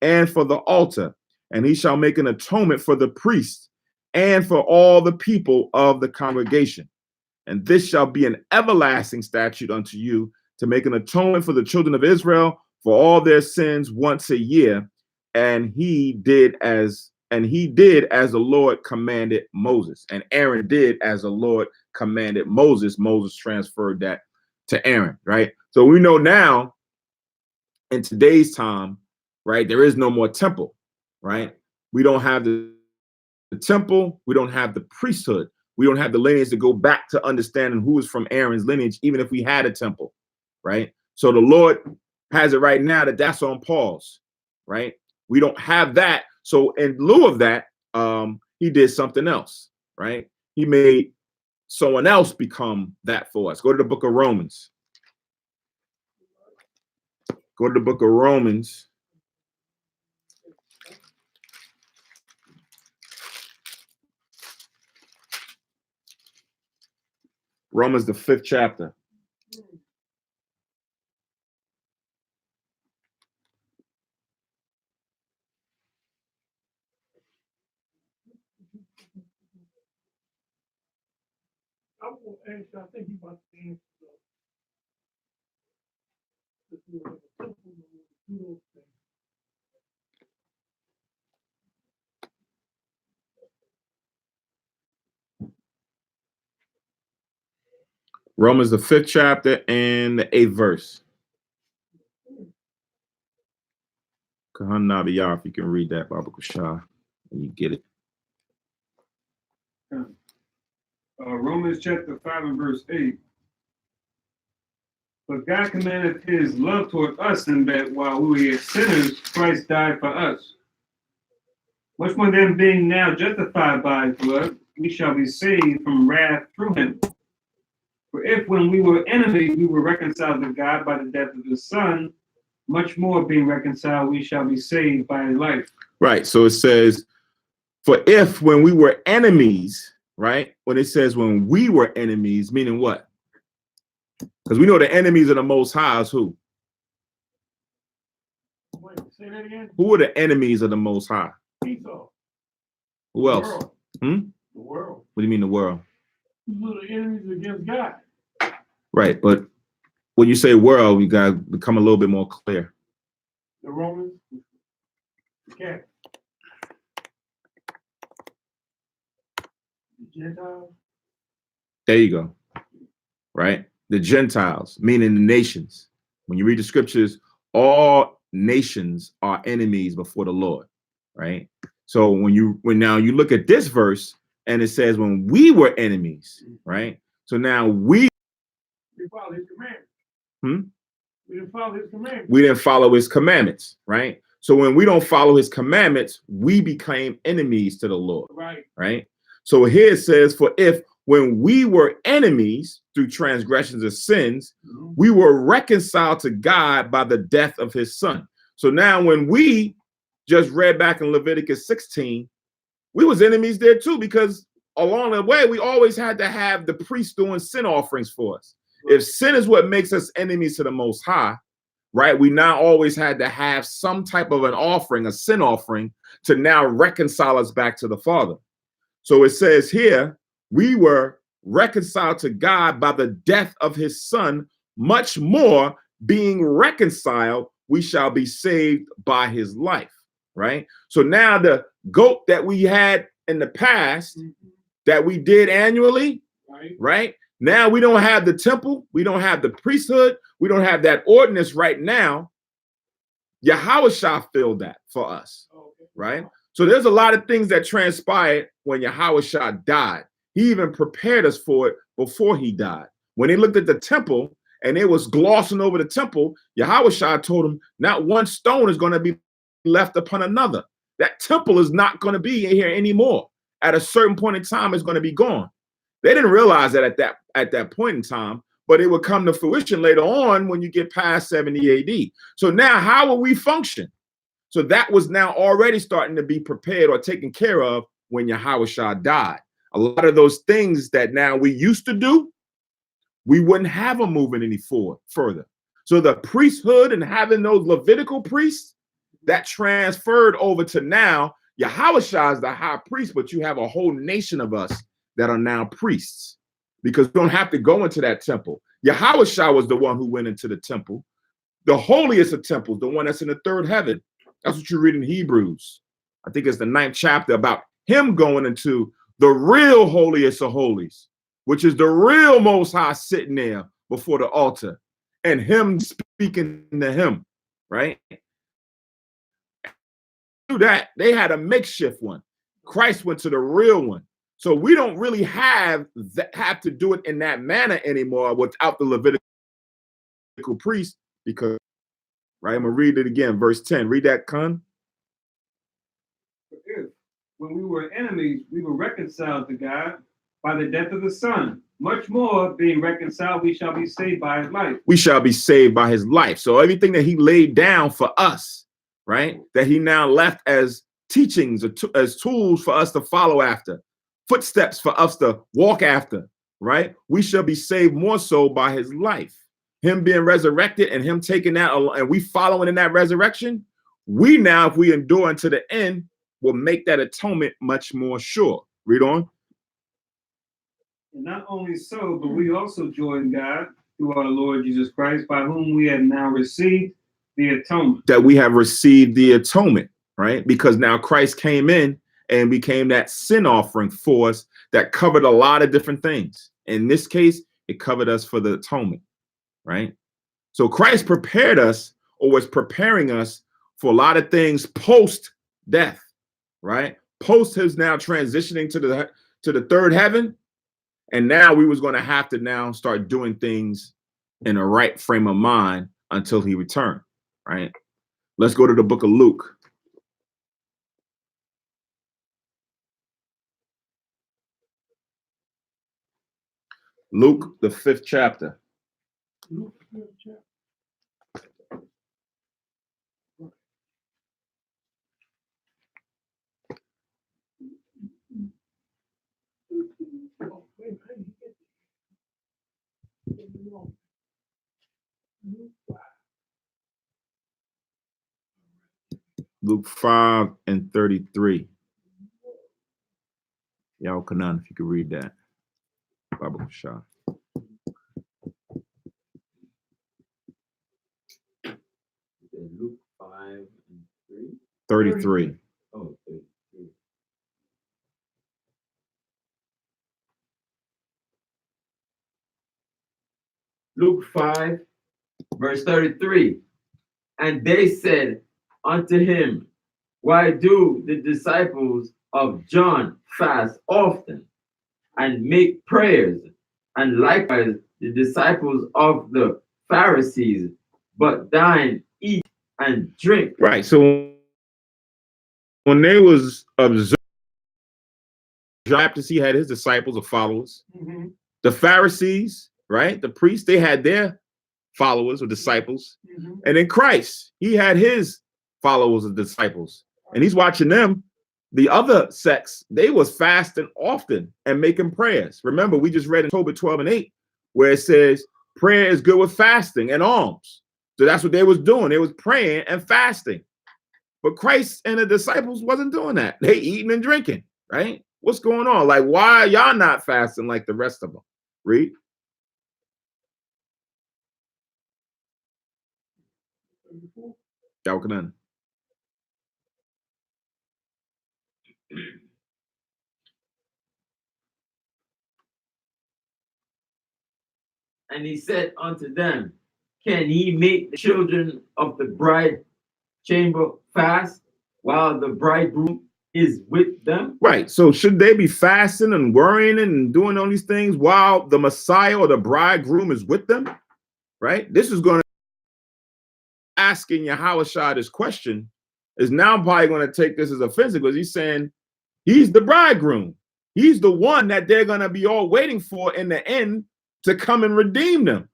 and for the altar, and he shall make an atonement for the priests, and for all the people of the congregation. And this shall be an everlasting statute unto you, to make an atonement for the children of Israel for all their sins once a year. And he did as the Lord commanded Moses. And Aaron did as the Lord commanded Moses. Moses transferred that to Aaron, right? So we know now in today's time, right, there is no more temple, right? We don't have the temple. We don't have the priesthood. We don't have the lineage to go back to understanding who is from Aaron's lineage, even if we had a temple, right? So the Lord has it right now that's on pause, right? We don't have that. So in lieu of that, he did something else, right? He made someone else become that for us. Go to the book of Romans. Go to the book of Romans. Romans, the 5th chapter. I think you about to answer those. Romans, the 5th chapter and the 8th verse. Kahan Nabiyah, if you can read that, Baba Kushah, and you get it. Romans chapter 5 and verse 8. But God commanded his love toward us, in that while we were yet sinners, Christ died for us. Much more than being now justified by his blood, we shall be saved from wrath through him. For if when we were enemies, we were reconciled to God by the death of his son, much more being reconciled, we shall be saved by his life. Right. So it says, for if when we were enemies, right? When it says when we were enemies, meaning what? Because we know the enemies of the Most High is who? Wait, say that again? Who are the enemies of the Most High? Esau. Who else? World. Hmm? The world. What do you mean the world? These are the enemies against God. Right, but when you say world, you gotta become a little bit more clear. The Romans, the cat, the Gentiles. There you go. Right? The Gentiles, meaning the nations. When you read the scriptures, all nations are enemies before the Lord. Right? So when now you look at this verse and it says when we were enemies, right? So now we follow his commandments. Hmm? We didn't follow his commandments. We didn't follow his commandments, right? So when we don't follow his commandments, we became enemies to the Lord. Right. Right? So here it says, for if when we were enemies through transgressions of sins, we were reconciled to God by the death of his son. So now when we just read back in Leviticus 16, we was enemies there too, because along the way, we always had to have the priest doing sin offerings for us. If sin is what makes us enemies to the Most High, right, we now always had to have some type of an offering, a sin offering, to now reconcile us back to the Father. So it says here, we were reconciled to God by the death of his son, much more being reconciled, we shall be saved by his life, right? So now the goat that we had in the past that we did annually, Right? Now we don't have the temple. We don't have the priesthood. We don't have that ordinance right now. Yahushua filled that for us. Right? So there's a lot of things that transpired when Yahushua died. He even prepared us for it before he died. When they looked at the temple and they was glossing over the temple, Yahushua told them not one stone is going to be left upon another. That temple is not going to be here anymore. At a certain point in time, it's going to be gone. They didn't realize that at that point in time, but it would come to fruition later on when you get past 70 AD. So now how will we function? So that was now already starting to be prepared or taken care of when Yahushua died. A lot of those things that now we used to do, we wouldn't have them moving any further. So the priesthood and having those Levitical priests, that transferred over to now, Yahushua is the high priest, but you have a whole nation of us that are now priests because we don't have to go into that temple. Yahushua was the one who went into the temple. The holiest of temples, the one that's in the third heaven. That's what you read in Hebrews. I think it's the 9th chapter about him going into the real holiest of holies, which is the real Most High sitting there before the altar and him speaking to him, right? Do that. They had a makeshift one. Christ went to the real one. So we don't really have to do it in that manner anymore without the Levitical priest because, right? I'm going to read it again, verse 10. Read that, Khan. When we were enemies, we were reconciled to God by the death of the Son. Much more, being reconciled, we shall be saved by his life. We shall be saved by his life. So everything that he laid down for us, right, that he now left as teachings, as tools for us to follow after, footsteps for us to walk after, right? We shall be saved more so by his life. Him being resurrected and him taking that, and we following in that resurrection, we now, if we endure unto the end, will make that atonement much more sure. Read on. And not only so, but we also join God through our Lord Jesus Christ, by whom we have now received the atonement. That we have received the atonement, right? Because now Christ came in and became that sin offering for us that covered a lot of different things. In this case, it covered us for the atonement, right? So Christ prepared us or was preparing us for a lot of things post-death, right? Post his now transitioning to the third heaven. And now we was going to have to now start doing things in a right frame of mind until he returned, right? Let's go to the book of Luke. Luke, the 5th chapter. Luke, the 5th chapter. Luke 5 and 33. Y'all Kanan, if you could read that. Bible Shah. Luke 5 and 3. 33. Oh, 33. Luke 5, verse 33. And they said unto him, why do the disciples of John fast often and make prayers, and likewise the disciples of the Pharisees, but thine eat and drink? Right. So when they was observed, John Baptist, he had his disciples or followers. Mm-hmm. The Pharisees, right? The priests, they had their followers or disciples. Mm-hmm. And then Christ, he had his followers and disciples. And he's watching them. The other sects, they was fasting often and making prayers. Remember, we just read in Tobit 12 and 8, where it says prayer is good with fasting and alms. So that's what they was doing. They was praying and fasting. But Christ and the disciples wasn't doing that. They eating and drinking, right? What's going on? Like, why are y'all not fasting like the rest of them? Read. Y'all can. And he said unto them, can ye make the children of the bride chamber fast while the bridegroom is with them? Right. So should they be fasting and worrying and doing all these things while the Messiah or the bridegroom is with them? Right. This is going to asking Yahushua this question is now probably going to take this as offensive because he's saying he's the bridegroom. He's the one that they're going to be all waiting for in the end to come and redeem them.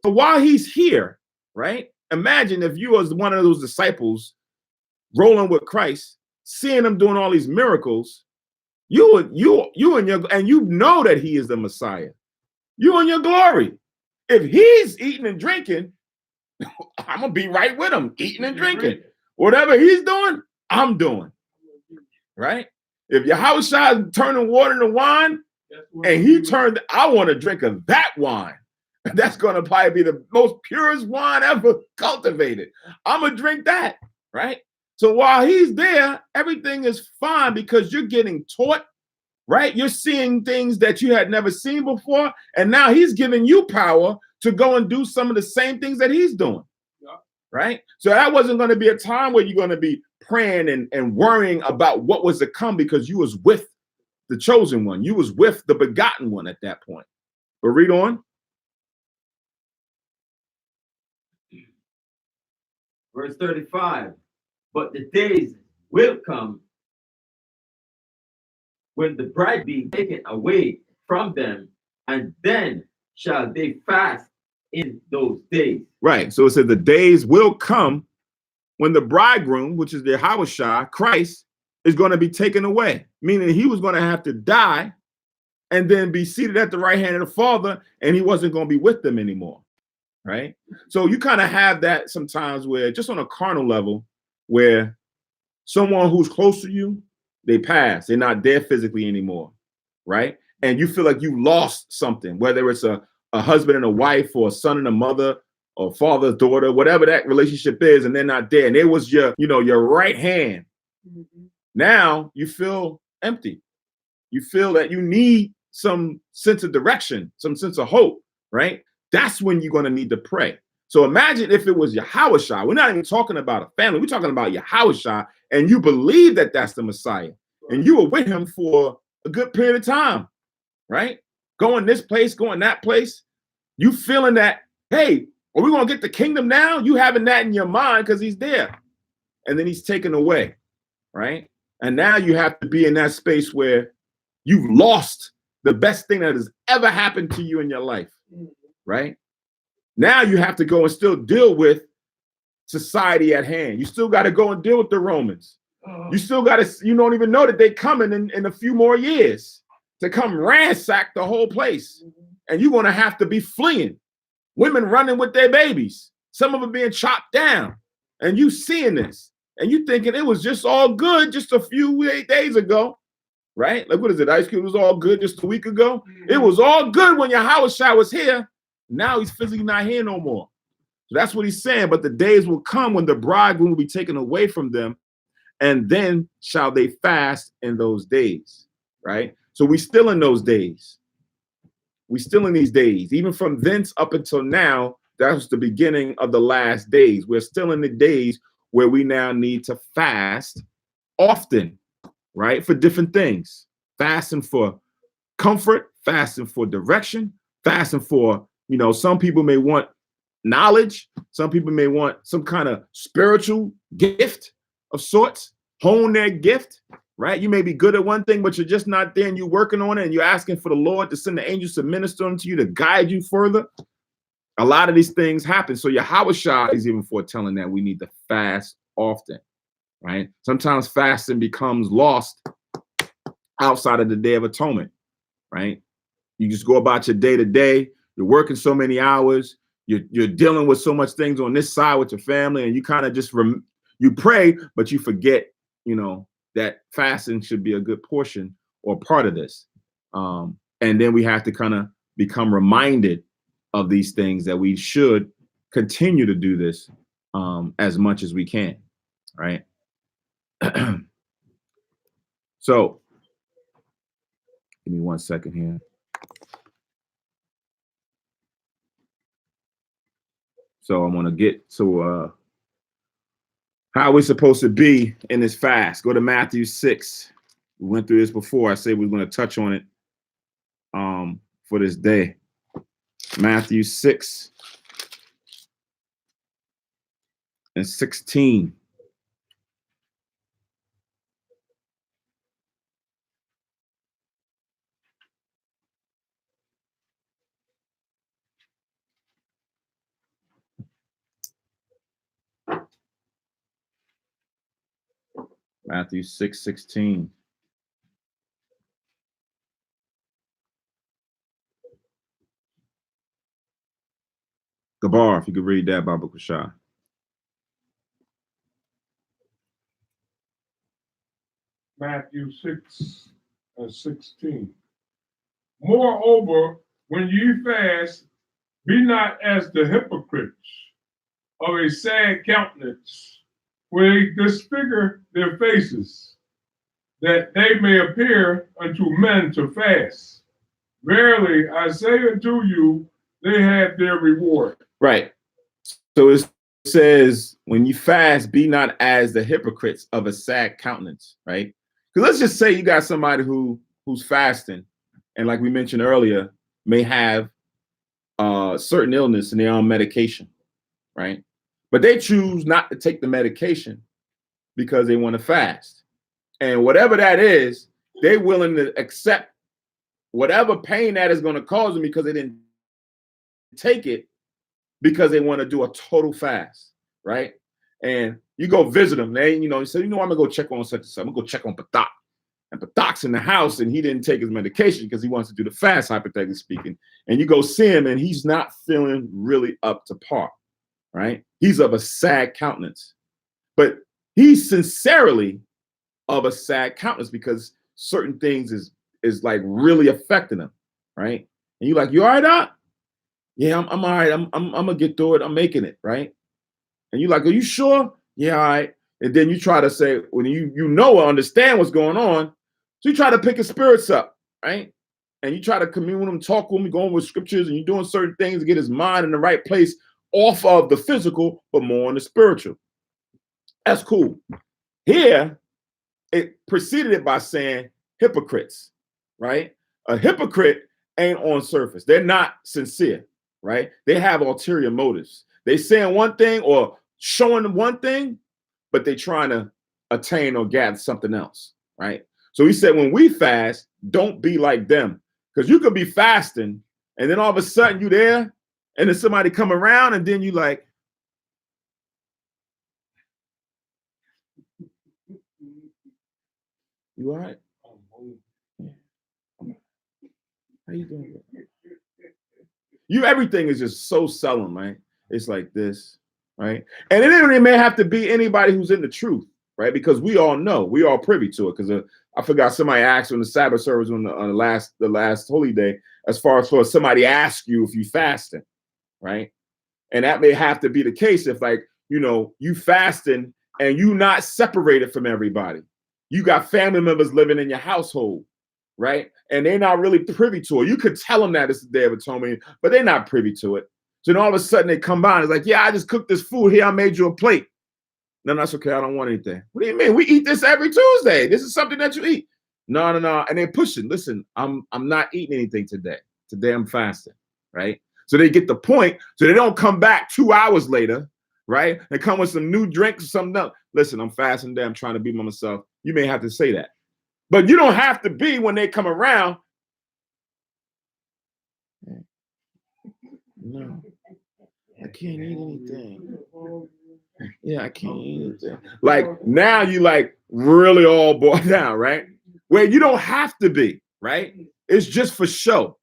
So while he's here, right? Imagine if you was one of those disciples rolling with Christ, seeing him doing all these miracles, you and you know that he is the Messiah. You in your glory. If he's eating and drinking, I'm gonna be right with him, eating and drinking. Whatever he's doing, I'm doing. Right? If Yahushua is turning water into wine, and he turned, I want to drink of that wine. That's going to probably be the most purest wine ever cultivated. I'm going to drink that, right? So while he's there, everything is fine because you're getting taught, right? You're seeing things that you had never seen before. And now he's giving you power to go and do some of the same things that he's doing, right? So that wasn't going to be a time where you're going to be praying and worrying about what was to come because you was with the chosen one. You was with the begotten one at that point. But read on. Verse 35, but the days will come when the bride be taken away from them, and then shall they fast in those days. Right. So it said the days will come when the bridegroom, which is the Yahushua, Christ, is going to be taken away, meaning he was going to have to die and then be seated at the right hand of the Father, and he wasn't going to be with them anymore. Right. So you kind of have that sometimes where just on a carnal level, where someone who's close to you, they pass, they're not there physically anymore. Right. And you feel like you lost something, whether it's a husband and a wife or a son and a mother or father, daughter, whatever that relationship is, and they're not there. And it was your right hand. Mm-hmm. Now you feel empty. You feel that you need some sense of direction, some sense of hope, right? That's when you're going to need to pray. So imagine if it was Yahushua. We're not even talking about a family. We're talking about Yahushua, and you believe that that's the Messiah, and you were with him for a good period of time, right? Going this place, going that place. You feeling that, hey, are we going to get the kingdom now? You having that in your mind because he's there. And then he's taken away, right? And now you have to be in that space where you've lost the best thing that has ever happened to you in your life, right? Now you have to go and still deal with society at hand. You still got to go and deal with the Romans. You still got to, you don't even know that they're coming in a few more years to come ransack the whole place. And you're going to have to be fleeing. Women running with their babies. Some of them being chopped down. And you seeing this. And you thinking it was just all good just a few days ago. Right? Like, what is it? Ice Cube was all good just a week ago. It was all good when Yahushua was here. Now he's physically not here no more. So that's what he's saying. But the days will come when the bridegroom will be taken away from them, and then shall they fast in those days. Right? So we still in those days. We still in these days. Even from thence up until now, that was the beginning of the last days. We're still in the days where we now need to fast often. Right? For different things. Fasting for comfort, fasting for direction, fasting for, some people may want knowledge. Some people may want some kind of spiritual gift of sorts, hone their gift, right? You may be good at one thing, but you're just not there and you're working on it and you're asking for the Lord to send the angels to minister unto you, to guide you further. A lot of these things happen. So Yahushua is even foretelling that we need to fast often. Right? Sometimes fasting becomes lost outside of the Day of Atonement, right? You just go about your day to day. You're working so many hours. You're dealing with so much things on this side with your family, and you kind of just you pray, but you forget, that fasting should be a good portion or part of this. And then we have to kind of become reminded of these things that we should continue to do this as much as we can, right? So give me 1 second here. So I'm going to get to how we're supposed to be in this fast. Go to Matthew 6. We went through this before. I said we we're going to touch on it for this day. Matthew 6 and 16. Matthew 6:16. Gabar, if you could read that, Baba Kushai. Matthew 6 and 16. Moreover, when you fast, be not as the hypocrites of a sad countenance, where they disfigure their faces, that they may appear unto men to fast. Verily, I say unto you, they have their reward. Right. So it says, when you fast, be not as the hypocrites of a sad countenance, right? Because let's just say you got somebody who's fasting, and like we mentioned earlier, may have certain illness and they're on medication, right? But they choose not to take the medication because they want to fast. And whatever that is, they're willing to accept whatever pain that is going to cause them because they didn't take it, because they want to do a total fast, right? And you go visit them. They, you say, I'm going to go check on such and such. I'm going to go check on Patak. And Patak's in the house and he didn't take his medication because he wants to do the fast, hypothetically speaking. And you go see him and he's not feeling really up to par, right? He's of a sad countenance. But he's sincerely of a sad countenance because certain things is like really affecting him, right? And you're like, you all right, Doc? Yeah, I'm all right. I'm gonna get through it. I'm making it, right? And you're like, are you sure? Yeah, all right. And then you try to say, when you or understand what's going on, so you try to pick his spirits up, right? And you try to commune with him, talk with him, going with scriptures, and you're doing certain things to get his mind in the right place off of the physical, but more on the spiritual. That's cool. Here, it preceded it by saying hypocrites, right? A hypocrite ain't on surface. They're not sincere, right? They have ulterior motives. They saying one thing or showing one thing, but they trying to attain or gather something else, right? So he said, when we fast, don't be like them. Because you could be fasting and then all of a sudden you there and then somebody come around and then you like, you all right? How you doing? Everything is just so solemn, right? It's like this, right? And it may have to be anybody who's in the truth, right? Because we all know, we all privy to it. Because I forgot somebody asked on the Sabbath service on the last holy day, as far as for somebody ask you if you fasting, right? And that may have to be the case if you fasting and you not separated from everybody. You got family members living in your household, right? And they're not really privy to it. You could tell them that it's the Day of Atonement, but they're not privy to it. So then all of a sudden they come by and it's like, yeah, I just cooked this food here. I made you a plate. No, that's okay. I don't want anything. What do you mean? We eat this every Tuesday. This is something that you eat. No. And they're pushing. Listen, I'm not eating anything today. Today I'm fasting, right? So they get the point. So they don't come back 2 hours later, right? They come with some new drinks or something else. Listen, I'm fasting today. I'm trying to be by myself. You may have to say that. But you don't have to be when they come around. No, I can't eat anything. Yeah, I can't eat anything. Like now you like really all boiled down, right? Where you don't have to be, right? It's just for show.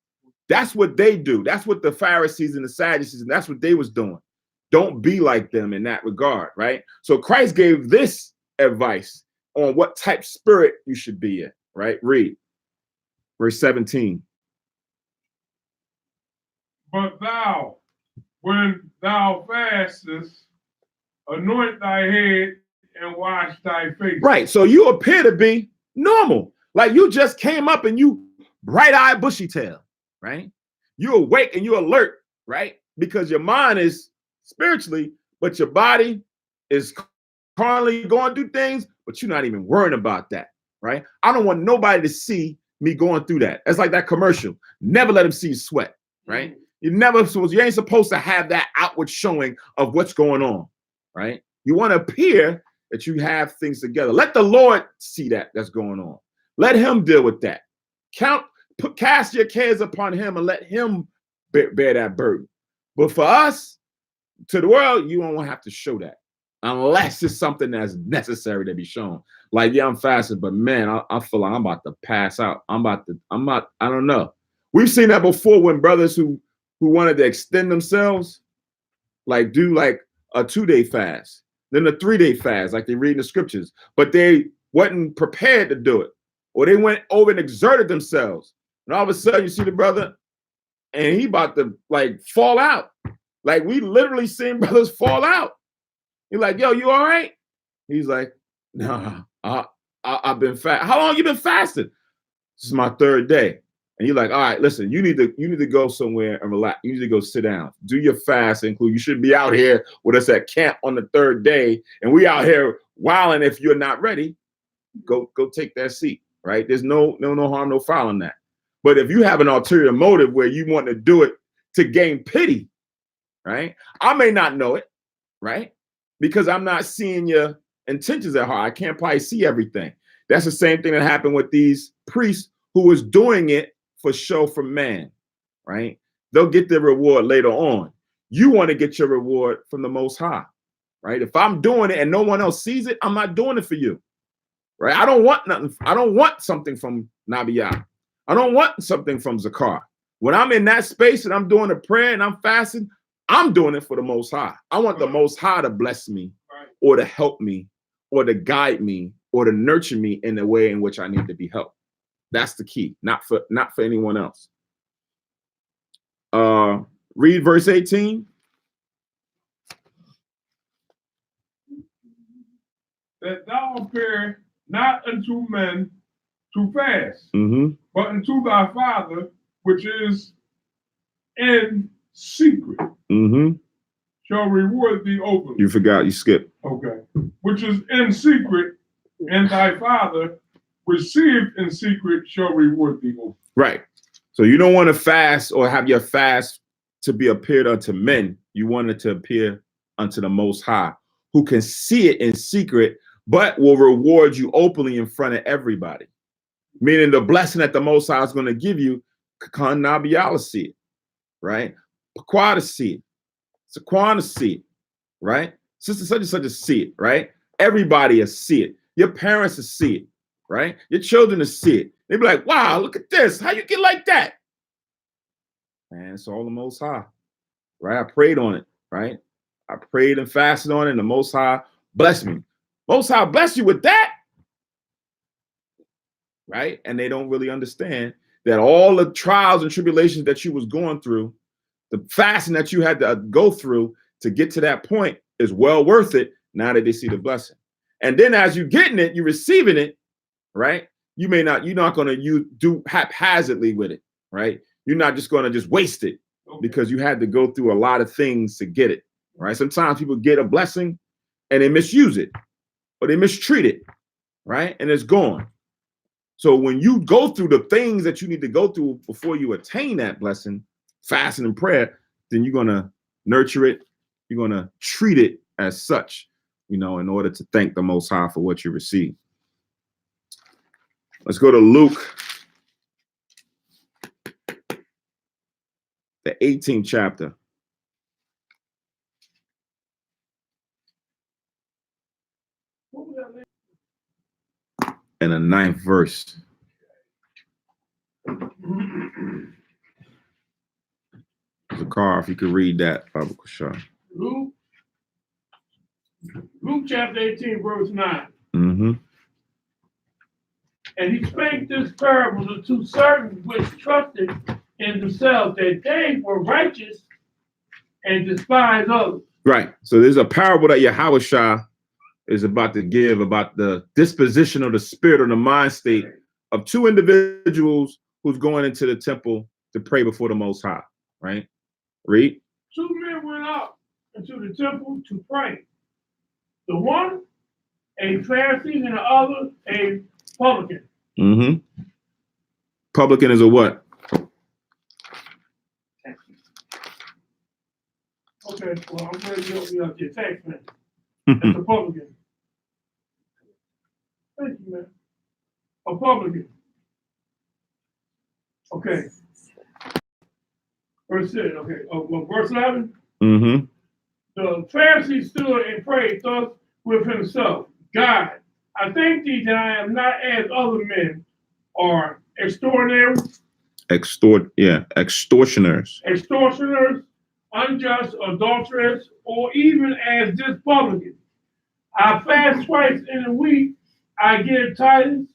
That's what they do. That's what the Pharisees and the Sadducees, and that's what they was doing. Don't be like them in that regard, right? So Christ gave this advice on what type spirit you should be in, right? Read verse 17. But thou, when thou fastest, anoint thy head and wash thy face. Right. So you appear to be normal. Like you just came up and you bright-eyed, bushy tail, right? You're awake and you're alert, right? Because your mind is spiritually, but your body is carnally going through things, but you're not even worrying about that, right? I don't want nobody to see me going through that. It's like that commercial. Never let them see you sweat, right? You ain't supposed to have that outward showing of what's going on, right? You want to appear that you have things together. Let the Lord see that's going on. Let him deal with that. Cast your cares upon him and let him bear that burden. But for us, to the world, you won't have to show that unless it's something that's necessary to be shown. Like, yeah, I'm fasting, but man, I feel like I'm about to pass out. I don't know. We've seen that before when brothers who wanted to extend themselves, like do like a 2-day fast, then a 3-day fast, like they read in the scriptures, but they wasn't prepared to do it. Or they went over and exerted themselves. And all of a sudden you see the brother and he about to like fall out. Like we literally seen brothers fall out. You're like, yo, you all right? He's like, nah, I've been fast. How long you been fasting? This is my 3rd day. And you're like, all right, listen, you need to go somewhere and relax. You need to go sit down. Do your fast. You should be out here with us at camp on the 3rd day. And we out here wilding. If you're not ready, go take that seat, right? There's no harm, no foul in that. But if you have an ulterior motive where you want to do it to gain pity, right? I may not know it, right? Because I'm not seeing your intentions at heart. I can't probably see everything. That's the same thing that happened with these priests who was doing it for show for man, right? They'll get their reward later on. You want to get your reward from the Most High, right? If I'm doing it and no one else sees it, I'm not doing it for you, right? I don't want nothing. I don't want something from Nabiah. I don't want something from Zakar. When I'm in that space and I'm doing a prayer and I'm fasting, I'm doing it for the Most High. I want the Most High to bless me or to help me or to guide me or to nurture me in the way in which I need to be helped. That's the key, not for anyone else. Read verse 18. That thou appear not unto men to fast, but unto thy Father which is in secret, shall reward thee openly. You forgot, you skipped. Okay. Which is in secret, and thy Father which seeth in secret shall reward thee openly. Right. So you don't want to fast or have your fast to be appeared unto men. You want it to appear unto the Most High, who can see it in secret, but will reward you openly in front of everybody. Meaning the blessing that the Most High is going to give you, Kakan Nabiala see it, right? Paquah to see it. Saquan to see it, right? Sister such and such to see it, right? Everybody will see it. Your parents will see it, right? Your children will see it. They'll be like, wow, look at this. How you get like that? Man, it's all the Most High, right? I prayed on it, right? I prayed and fasted on it, and the Most High blessed me. Most High bless you with that, right? And they don't really understand that all the trials and tribulations that you was going through, the fasting that you had to go through to get to that point is well worth it now that they see the blessing. And then as you're getting it, you're receiving it, right? You're not going to do haphazardly with it, right? You're not just going to just waste it because you had to go through a lot of things to get it, right? Sometimes people get a blessing and they misuse it or they mistreat it, right? And it's gone. So when you go through the things that you need to go through before you attain that blessing, fasting and prayer, then you're going to nurture it. You're going to treat it as such, in order to thank the Most High for what you receive. Let's go to Luke, the 18th chapter. And the 9th verse. Zakar, if you could read that, Baba Kushar. Luke chapter 18, verse 9. And he spake this parable to 2 servants which trusted in themselves that they were righteous and despised others. Right. So there's a parable that Yahushua is about to give about the disposition of the spirit or the mind state of 2 individuals who's going into the temple to pray before the Most High. Right? Read. 2 men went up into the temple to pray. The one a Pharisee and the other a publican. Mm-hmm. Publican is a what? Okay, well, I'm going to give you your text, man. That's a publican. Thank you, man. A publican. Okay. Verse 6, okay. Verse 11. Mm-hmm. The Pharisee stood and prayed thus with himself, God, I thank thee that I am not as other men are extraordinary. Extortioners. Extortioners, unjust, adulterers, or even as this publican. I fast twice in a week. I give tithes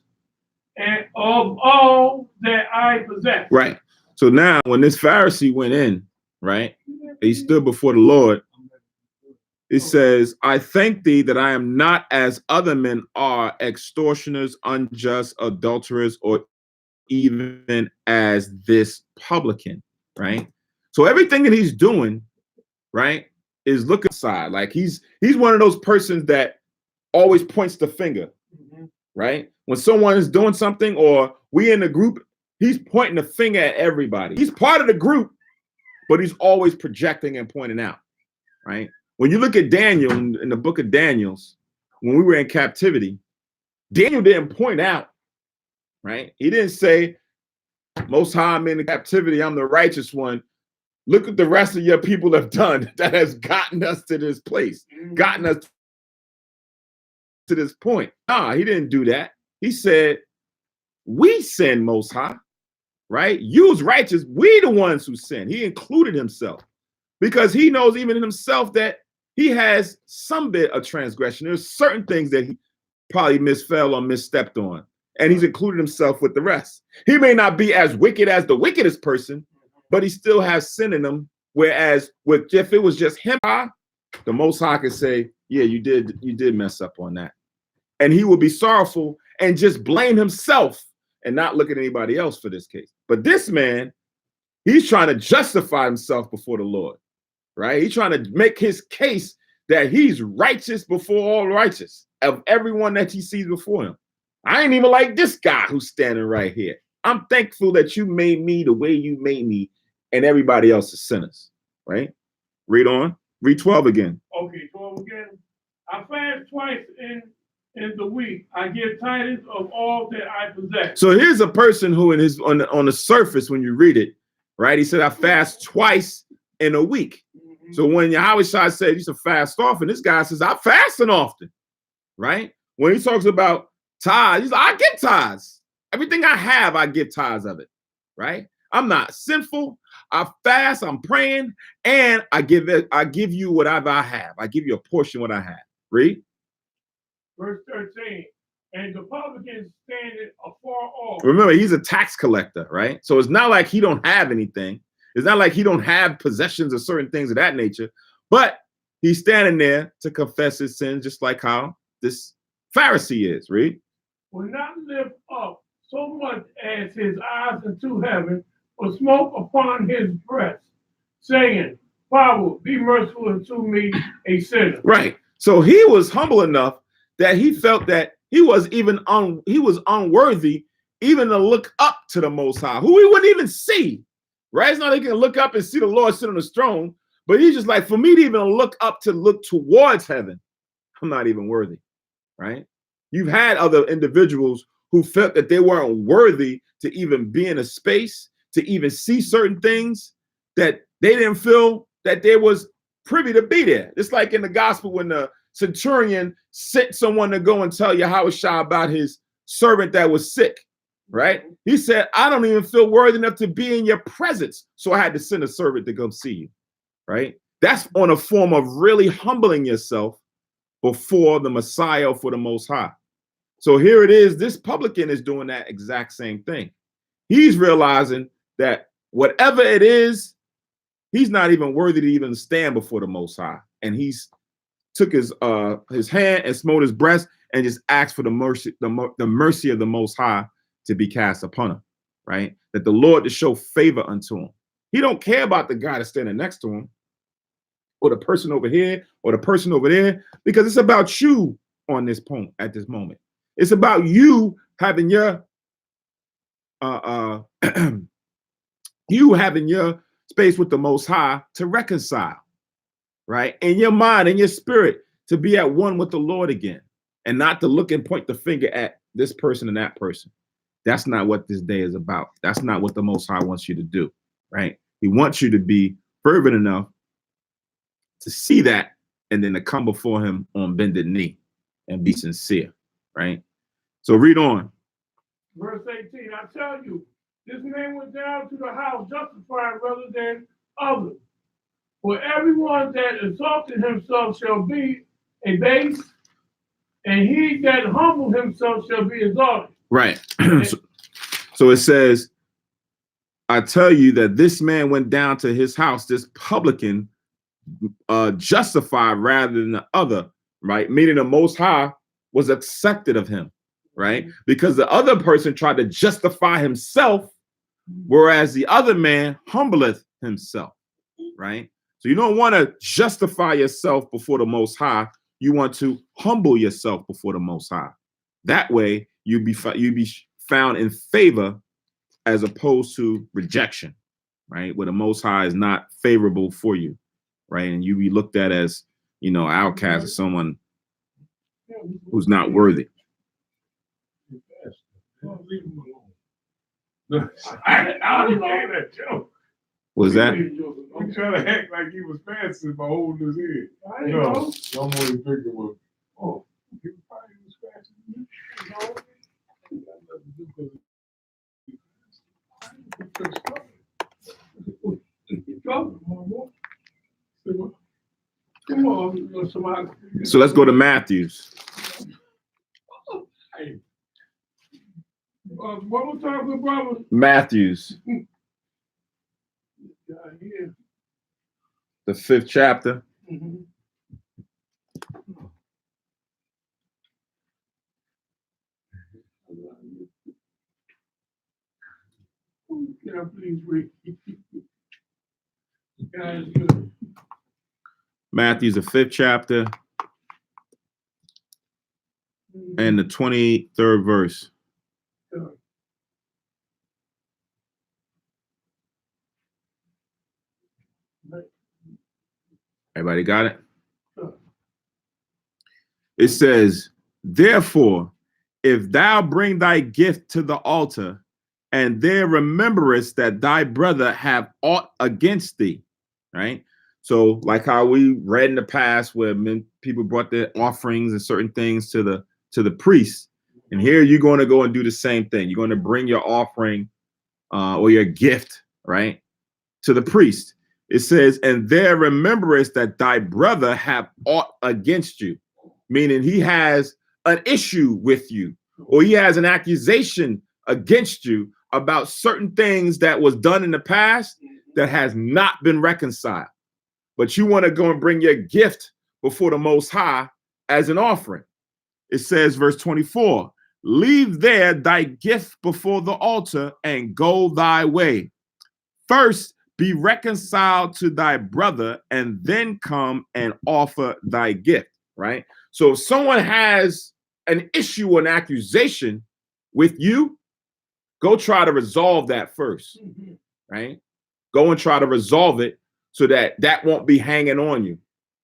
and of all that I possess. Right. So now when this Pharisee went in, right, he stood before the Lord. It says, I thank thee that I am not as other men are, extortioners, unjust, adulterers, or even as this publican, right? So everything that he's doing, right, is looking aside. Like he's one of those persons that always points the finger, right? When someone is doing something or we in the group, he's pointing the finger at everybody. He's part of the group, but he's always projecting and pointing out, right? When you look at Daniel in the book of Daniel's, when we were in captivity, Daniel didn't point out, right? He didn't say, Most High, I'm in the captivity, I'm the righteous one. Look what the rest of your people have done that has gotten us to this place, gotten us to this point. Nah, he didn't do that. He said, we sin, Most High, right? You was righteous. We the ones who sin. He included himself because he knows even in himself that he has some bit of transgression. There's certain things that he probably misfell or misstepped on, and he's included himself with the rest. He may not be as wicked as the wickedest person, but he still has sin in him. Whereas if it was just him, the Most High could say, yeah, you did mess up on that. And he will be sorrowful and just blame himself and not look at anybody else for this case. But this man, he's trying to justify himself before the Lord, right? He's trying to make his case that he's righteous before all righteous of everyone that he sees before him. I ain't even like this guy who's standing right here. I'm thankful that you made me the way you made me and everybody else is sinners, right? Read on. Read 12 again. Okay, 12 again. I fast twice in the week. I give tithes of all that I possess. So here's a person who on the surface, when you read it, right? He said, I fast twice in a week. So when Yahweh Shai said you should fast often, this guy says, I'm fasting often, right? When he talks about tithes, he's like, I give tithes. Everything I have, I give tithes of it, right? I'm not sinful. I fast, I'm praying, and I give you whatever I have. I give you a portion of what I have. Read. Verse 13. And the publican standing afar off. Remember, he's a tax collector, right? So it's not like he don't have anything. It's not like he don't have possessions or certain things of that nature, but he's standing there to confess his sins, just like how this Pharisee is. Read. Will not lift up so much as his eyes into heaven, or smoke upon his breast, saying, Father, be merciful unto me, a sinner. Right. So he was humble enough that he felt that he was unworthy even to look up to the Most High, who he wouldn't even see. Right? It's not like he can look up and see the Lord sit on his throne, but he's just like, for me to even look towards heaven, I'm not even worthy. Right? You've had other individuals who felt that they weren't worthy to even be in a space, to even see certain things, that they didn't feel that they was privy to be there. It's like in the gospel when the centurion sent someone to go and tell Yahweh Shai about his servant that was sick, right? He said, I don't even feel worthy enough to be in your presence, so I had to send a servant to come see you, right? That's on a form of really humbling yourself before the Messiah, for the Most High. So here it is, this publican is doing that exact same thing. He's realizing that whatever it is, he's not even worthy to even stand before the Most High. And he's took his hand and smote his breast and just asked for the mercy of the Most High to be cast upon him, right? That the Lord to show favor unto him. He don't care about the guy that's standing next to him. or the person over here or the person over there, because it's about you on this point at this moment. It's about you having your you having your space with the Most High to reconcile, right? In your mind, in your spirit, to be at one with the Lord again, and not to look and point the finger at this person and that person. That's not what this day is about. That's not what the Most High wants you to do, right? He wants you to be fervent enough to see that and then to come before him on bended knee and be sincere, right? So read on. Verse 18, I tell you, this man went down to the house justified rather than others. For everyone that exalted himself shall be abased, and he that humbled himself shall be exalted. Right. So it says, I tell you that this man went down to his house, this publican, justified rather than the other, right? Meaning the Most High was accepted of him, right? Because the other person tried to justify himself, whereas the other man humbleth himself, right? So you don't want to justify yourself before the Most High. You want to humble yourself before the Most High. That way you be found in favor as opposed to rejection, right? Where the Most High is not favorable for you, right? And you be looked at as, you know, outcast, as someone who's not worthy. I don't know that joke. Was that? I'm trying to act like he was fasting by holding his head. I didn't know. I'm only thinking was, Oh, he probably was fasting. Come on, somebody. So let's go to Matthews. Hey. What was talking, brother? Matthews, Here. the 5th chapter. Mhm. Can I please read? Guys, good. Matthews, the 5th chapter and the 23rd verse. Everybody got it? It says, therefore, if thou bring thy gift to the altar, and there rememberest that thy brother have aught against thee, right? So like how we read in the past where people brought their offerings and certain things to the priest, and here you're going to go and do the same thing. You're going to bring your offering or your gift, right, to the priest. It says, and there rememberest that thy brother have aught against you, meaning he has an issue with you, or he has an accusation against you about certain things that was done in the past that has not been reconciled. But you want to go and bring your gift before the Most High as an offering. It says, verse 24, leave there thy gift before the altar and go thy way. First, be reconciled to thy brother, and then come and offer thy gift, right? So if someone has an issue or an accusation with you, go try to resolve that first, right? Go and try to resolve it so that that won't be hanging on you,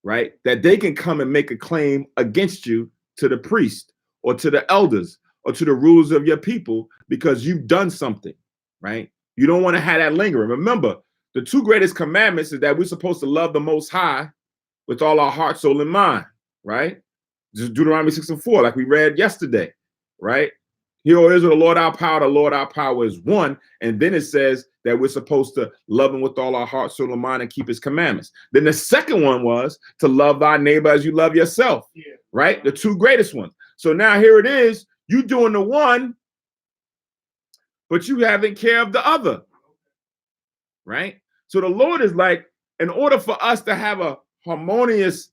right? That they can come and make a claim against you to the priest or to the elders or to the rulers of your people because you've done something, right? You don't want to have that lingering. Remember, the 2 greatest commandments is that we're supposed to love the Most High with all our heart, soul, and mind, right? Just Deuteronomy 6:4, like we read yesterday, right? Hear, O Israel, the Lord our power is one. And then it says that we're supposed to love him with all our heart, soul, and mind, and keep his commandments. Then the second one was to love thy neighbor as you love yourself, right? The 2 greatest ones. So now here it is, you doing the one, but you haven't care of the other, right? So the Lord is like, in order for us to have a harmonious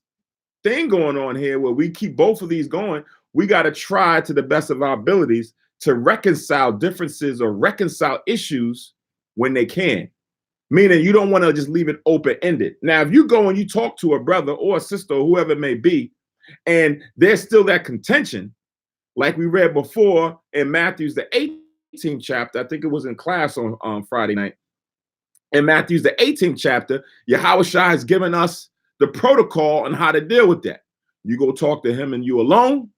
thing going on here where we keep both of these going, we got to try to the best of our abilities to reconcile differences or reconcile issues when they can. Meaning you don't want to just leave it open-ended. Now, if you go and you talk to a brother or a sister or whoever it may be, and there's still that contention, like we read before in Matthew's the 18th chapter, I think it was in class on Friday night. In Matthew's the 18th chapter, Yahushua has given us the protocol on how to deal with that. You go talk to him and you alone,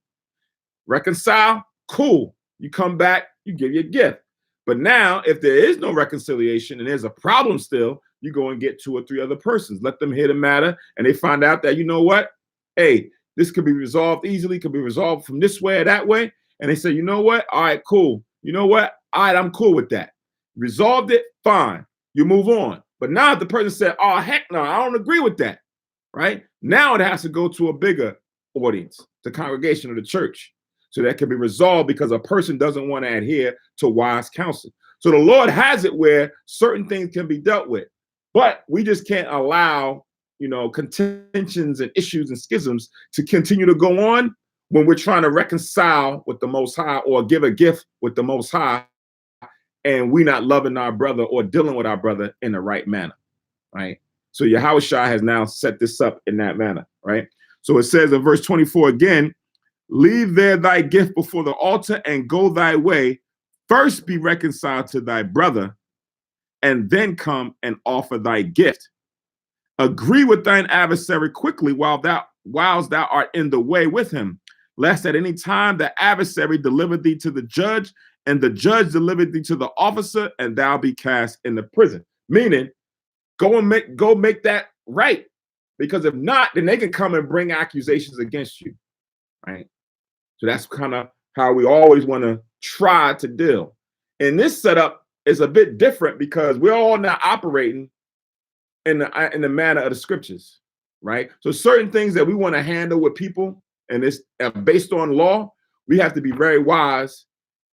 reconcile, cool. You come back, you give your gift. But now, if there is no reconciliation and there's a problem still, you go and get 2 or 3 other persons. Let them hear the matter, and they find out that, you know what? Hey, this could be resolved easily, could be resolved from this way or that way. And they say, you know what? All right, cool. You know what? All right, I'm cool with that. Resolved it, fine. You move on. But now if the person said, oh, heck no, I don't agree with that, right? Now it has to go to a bigger audience, the congregation of the church. So that can be resolved because a person doesn't want to adhere to wise counsel. So the Lord has it where certain things can be dealt with, but we just can't allow, contentions and issues and schisms to continue to go on when we're trying to reconcile with the Most High or give a gift with the Most High, and we're not loving our brother or dealing with our brother in the right manner, right? So Yahushua has now set this up in that manner, right? So it says in verse 24 again, leave there thy gift before the altar and go thy way. First be reconciled to thy brother, and then come and offer thy gift. Agree with thine adversary quickly whilst thou art in the way with him, lest at any time the adversary deliver thee to the judge, and the judge deliver thee to the officer, and thou be cast in the prison. Meaning, go make that right. Because if not, then they can come and bring accusations against you, right? So that's kind of how we always want to try to deal. And this setup is a bit different because we're all now operating in the manner of the scriptures, right? So certain things that we want to handle with people, and it's based on law, we have to be very wise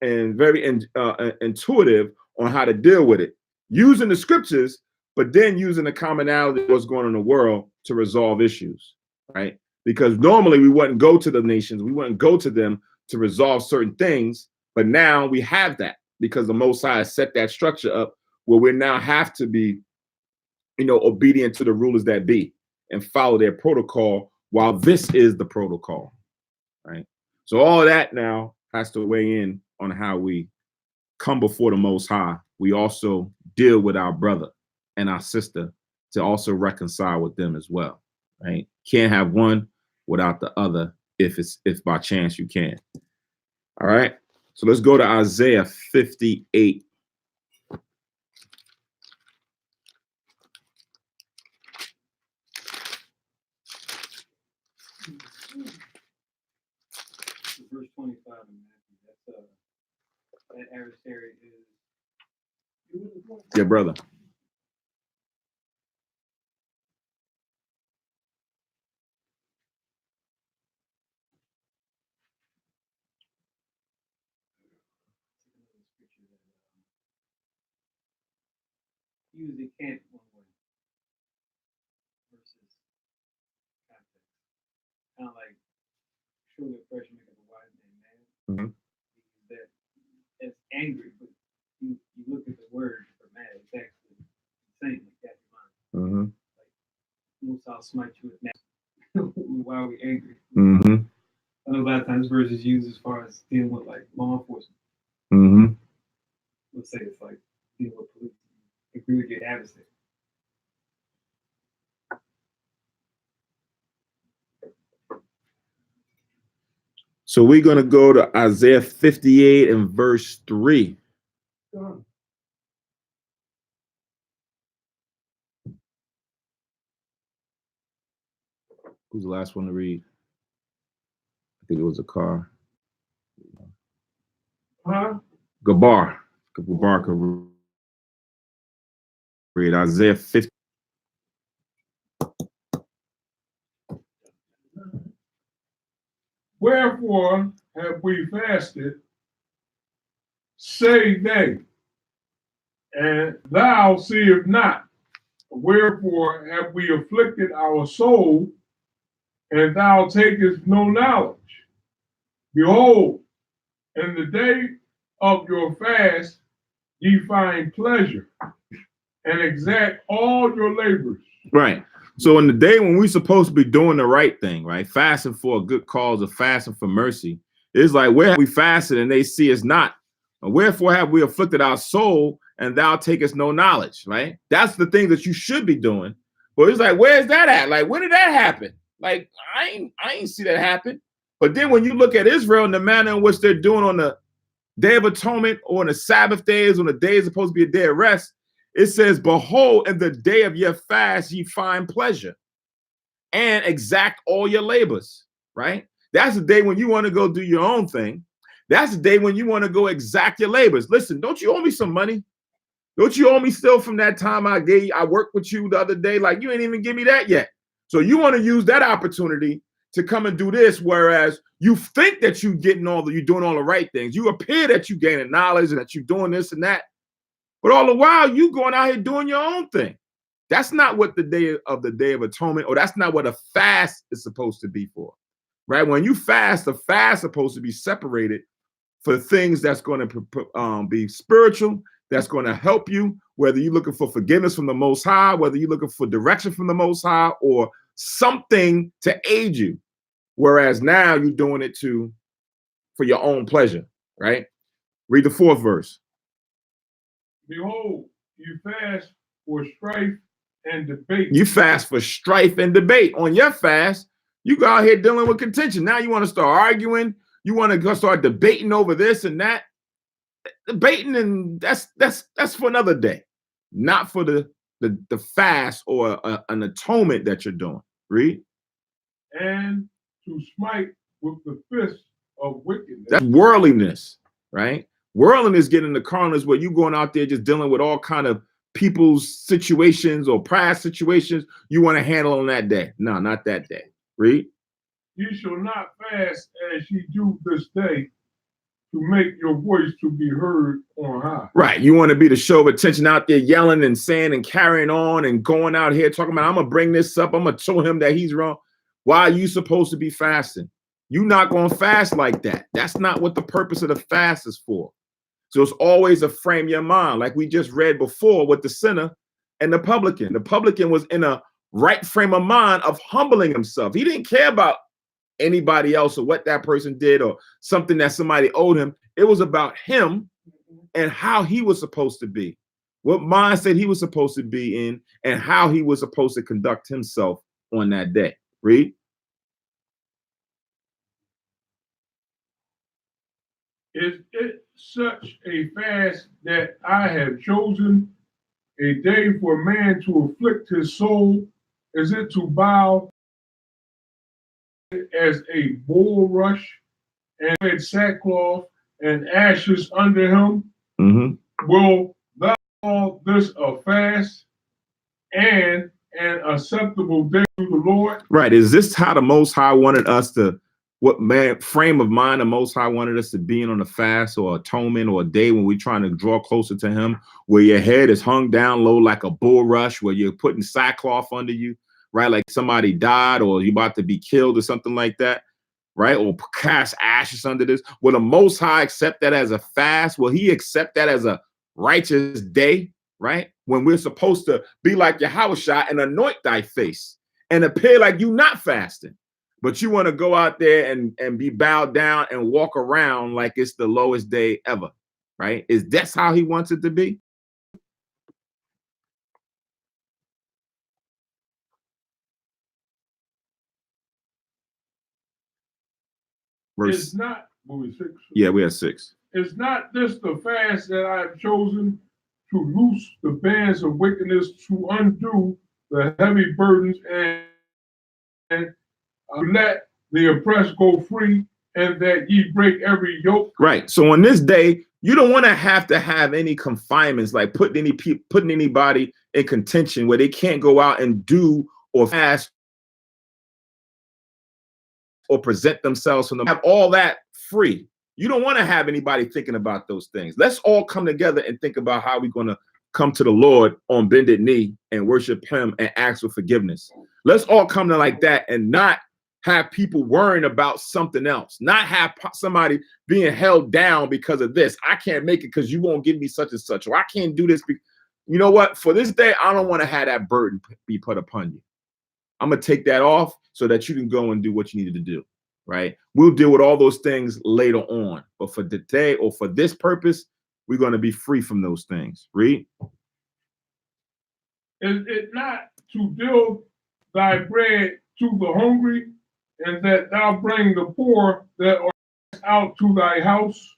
and very intuitive on how to deal with it, using the scriptures, but then using the commonality of what's going on in the world to resolve issues, right? Because normally we wouldn't go to the nations, we wouldn't go to them to resolve certain things, but now we have that because the Most High has set that structure up where we now have to be, obedient to the rulers that be and follow their protocol while this is the protocol, right? So all of that now has to weigh in on how we come before the Most High. We also deal with our brother and our sister to also reconcile with them as well, right? Can't have one without the other if by chance you can. All right. So let's go to Isaiah 58. Verse 25 in Matthew. That adversary is. Yeah, brother. Usually can't one way versus context. Kind of like surely a person maketh a wise man mad. Mm-hmm. That it's angry, but you look at the word for mad, it's actually saying like that in mind. Mm-hmm. Like most I'll smite you with mad. Why are we angry? Mm-hmm. I know a lot of times verses used as far as dealing with like law enforcement. Mm-hmm. Let's say it's like dealing with police. Agree with your adversary. So we're going to go to Isaiah 58 and verse 3. Who's the last one to read? I think it was a car. Gabar could read Isaiah 50. Wherefore have we fasted, say they, and thou seest not. Wherefore have we afflicted our soul, and thou takest no knowledge. Behold, in the day of your fast ye find pleasure, and exact all your labors. Right. So in the day when we're supposed to be doing the right thing, right, fasting for a good cause or fasting for mercy, it's like, where have we fasted and they see us not? And wherefore have we afflicted our soul and thou takest no knowledge, right? That's the thing that you should be doing. But it's like, where's that at? Like, when did that happen? Like, I ain't see that happen. But then when you look at Israel and the manner in which they're doing on the Day of Atonement or on the Sabbath days, on the day is supposed to be a day of rest, it says, behold, in the day of your fast, ye find pleasure and exact all your labors, right? That's the day when you want to go do your own thing. That's the day when you want to go exact your labors. Listen, don't you owe me some money? Don't you owe me still from that time I worked with you the other day? Like, you ain't even give me that yet. So you want to use that opportunity to come and do this, whereas you think that you're doing all the right things. You appear that you're gaining knowledge and that you're doing this and that. But all the while, you going out here doing your own thing. That's not what the Day of Atonement, or that's not what a fast is supposed to be for, right? When you fast, the fast is supposed to be separated for things that's going to be spiritual, that's going to help you, whether you're looking for forgiveness from the Most High, whether you're looking for direction from the Most High, or something to aid you. Whereas now you're doing it for your own pleasure, right? Read the 4th verse. Behold, you fast for strife and debate. You fast for strife and debate. On your fast, you go out here dealing with contention. Now you want to start arguing. You want to go start debating over this and that. Debating, and that's for another day, not for the fast or an atonement that you're doing. Read. And to smite with the fist of wickedness. That's worldliness, right? Worldliness getting the carnal where you going out there just dealing with all kind of people's situations or past situations you want to handle on that day. No, not that day. Read. You shall not fast as ye do this day, to make your voice to be heard on high. Right. You want to be the show of attention out there yelling and saying and carrying on and going out here talking about, I'm going to bring this up. I'm going to show him that he's wrong. Why are you supposed to be fasting? You're not going to fast like that. That's not what the purpose of the fast is for. So it's always a frame your mind, like we just read before with the sinner and the publican. The publican was in a right frame of mind of humbling himself. He didn't care about anybody else or what that person did or something that somebody owed him. It was about him and how he was supposed to be, what mindset he was supposed to be in, and how he was supposed to conduct himself on that day. Read. Is it such a fast that I have chosen, a day for man to afflict his soul? Is it to bow as a bulrush and add sackcloth and ashes under him? Mm-hmm. Will thou call this a fast and an acceptable day to the Lord? Right. Is this how the Most High wanted us to, what frame of mind the Most High wanted us to be in on a fast or atonement or a day when we're trying to draw closer to him, where your head is hung down low like a bulrush, where you're putting sackcloth under you, right? Like somebody died or you're about to be killed or something like that, right? Or cast ashes under this. Will the Most High accept that as a fast? Will he accept that as a righteous day, right? When we're supposed to be like Yahushua and anoint thy face and appear like you not fasting. But you want to go out there and be bowed down and walk around like it's the lowest day ever, right? Is that's how he wants it to be? It's not, we 6. Yeah, we have 6. Is not this the fast that I have chosen, to loose the bands of wickedness, to undo the heavy burdens, and let the oppressed go free, and that ye break every yoke? Right. So on this day, you don't want to have any confinements, like putting anybody in contention where they can't go out and do or fast or present themselves from them. Have all that free. You don't want to have anybody thinking about those things. Let's all come together and think about how we're going to come to the Lord on bended knee and worship him and ask for forgiveness. Let's all come to like that and not have people worrying about something else, not have somebody being held down because of this. I can't make it because you won't give me such and such, or I can't do this. you know what? For this day, I don't want to have that burden be put upon you. I'm going to take that off so that you can go and do what you needed to do, right? We'll deal with all those things later on. But for today or for this purpose, we're going to be free from those things. Read. Is it not to deal thy bread to the hungry, and that thou bring the poor that are out to thy house?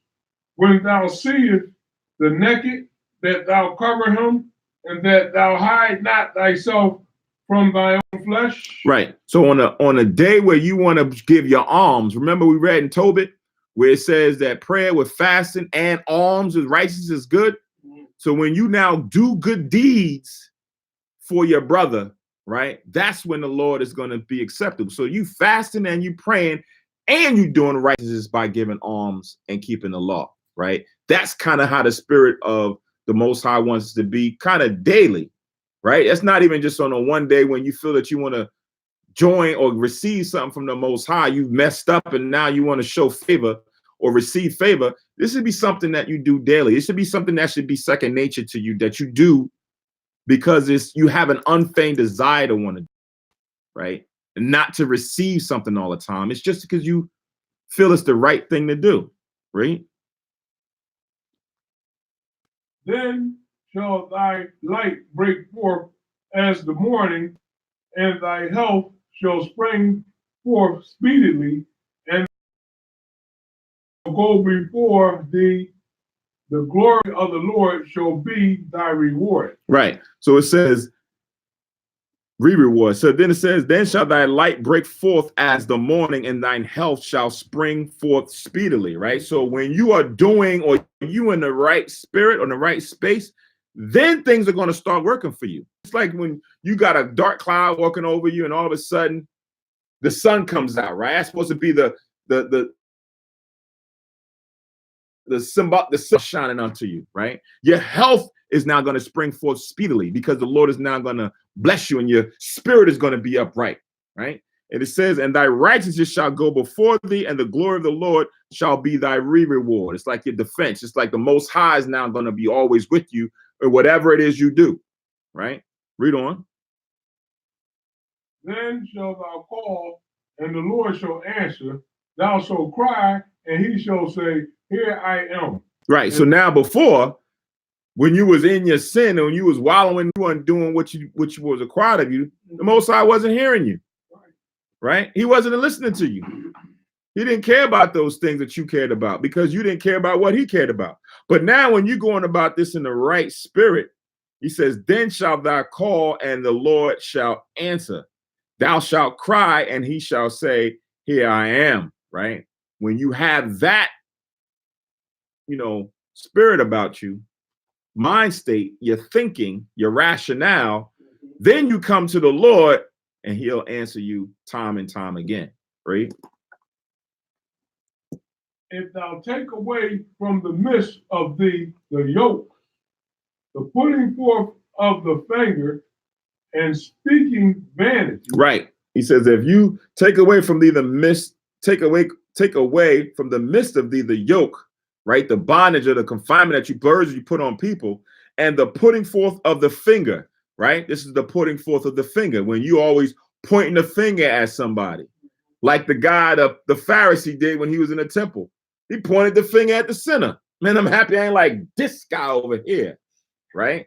When thou seest the naked, that thou cover him, and that thou hide not thyself from thy own flesh? Right. So on a day where you want to give your alms, remember we read in Tobit where it says that prayer with fasting and alms with righteousness is good. So when you now do good deeds for your brother, right, that's when the Lord is going to be acceptable. So you fasting and you praying and you doing righteousness by giving alms and keeping the law, right? That's kind of how the spirit of the Most High wants us to be, kind of daily, right? It's not even just on a one day when you feel that you want to join or receive something from the Most High. You've messed up and now you want to show favor or receive favor. This should be something that you do daily. It should be something that should be second nature to you, that you do because you have an unfeigned desire to want to do, right? And not to receive something all the time. It's just because you feel it's the right thing to do, right? Then shall thy light break forth as the morning, and thy health shall spring forth speedily, and go before thee. The glory of the Lord shall be thy reward. Right. So it says, reward. So then it says, then shall thy light break forth as the morning, and thine health shall spring forth speedily. Right. So when you are doing, or you in the right spirit or the right space, then things are going to start working for you. It's like when you got a dark cloud walking over you, and all of a sudden the sun comes out. Right. That's supposed to be the symbol, the sun shining onto you. Right. Your health is now going to spring forth speedily because the Lord is now going to bless you and your spirit is going to be upright, right? And it says, and thy righteousness shall go before thee, and the glory of the Lord shall be thy reward. It's like your defense. It's like the Most High is now going to be always with you or whatever it is you do, right? Read on. Then shalt thou call, and the Lord shall answer. Thou shalt cry, and he shall say, here I am. Right. So now before, when you was in your sin and when you was wallowing, you weren't doing what you was required of you, the Most High wasn't hearing you, right? He wasn't listening to you. He didn't care about those things that you cared about because you didn't care about what he cared about. But now when you're going about this in the right spirit, he says, then shalt thou call, and the Lord shall answer. Thou shalt cry, and he shall say, here I am, right? When you have that, spirit about you, mind state, your thinking, your rationale, then you come to the Lord and he'll answer you time and time again, right? If thou take away from the midst of thee the yoke, the putting forth of the finger, and speaking vanity. Right. He says, if you take away from thee the midst, take away from the midst of thee the yoke, right? The bondage or the confinement that you put on people, and the putting forth of the finger, right? This is the putting forth of the finger when you always pointing the finger at somebody, like the guy, the Pharisee did when he was in the temple. He pointed the finger at the sinner. Man, I'm happy I ain't like this guy over here, right?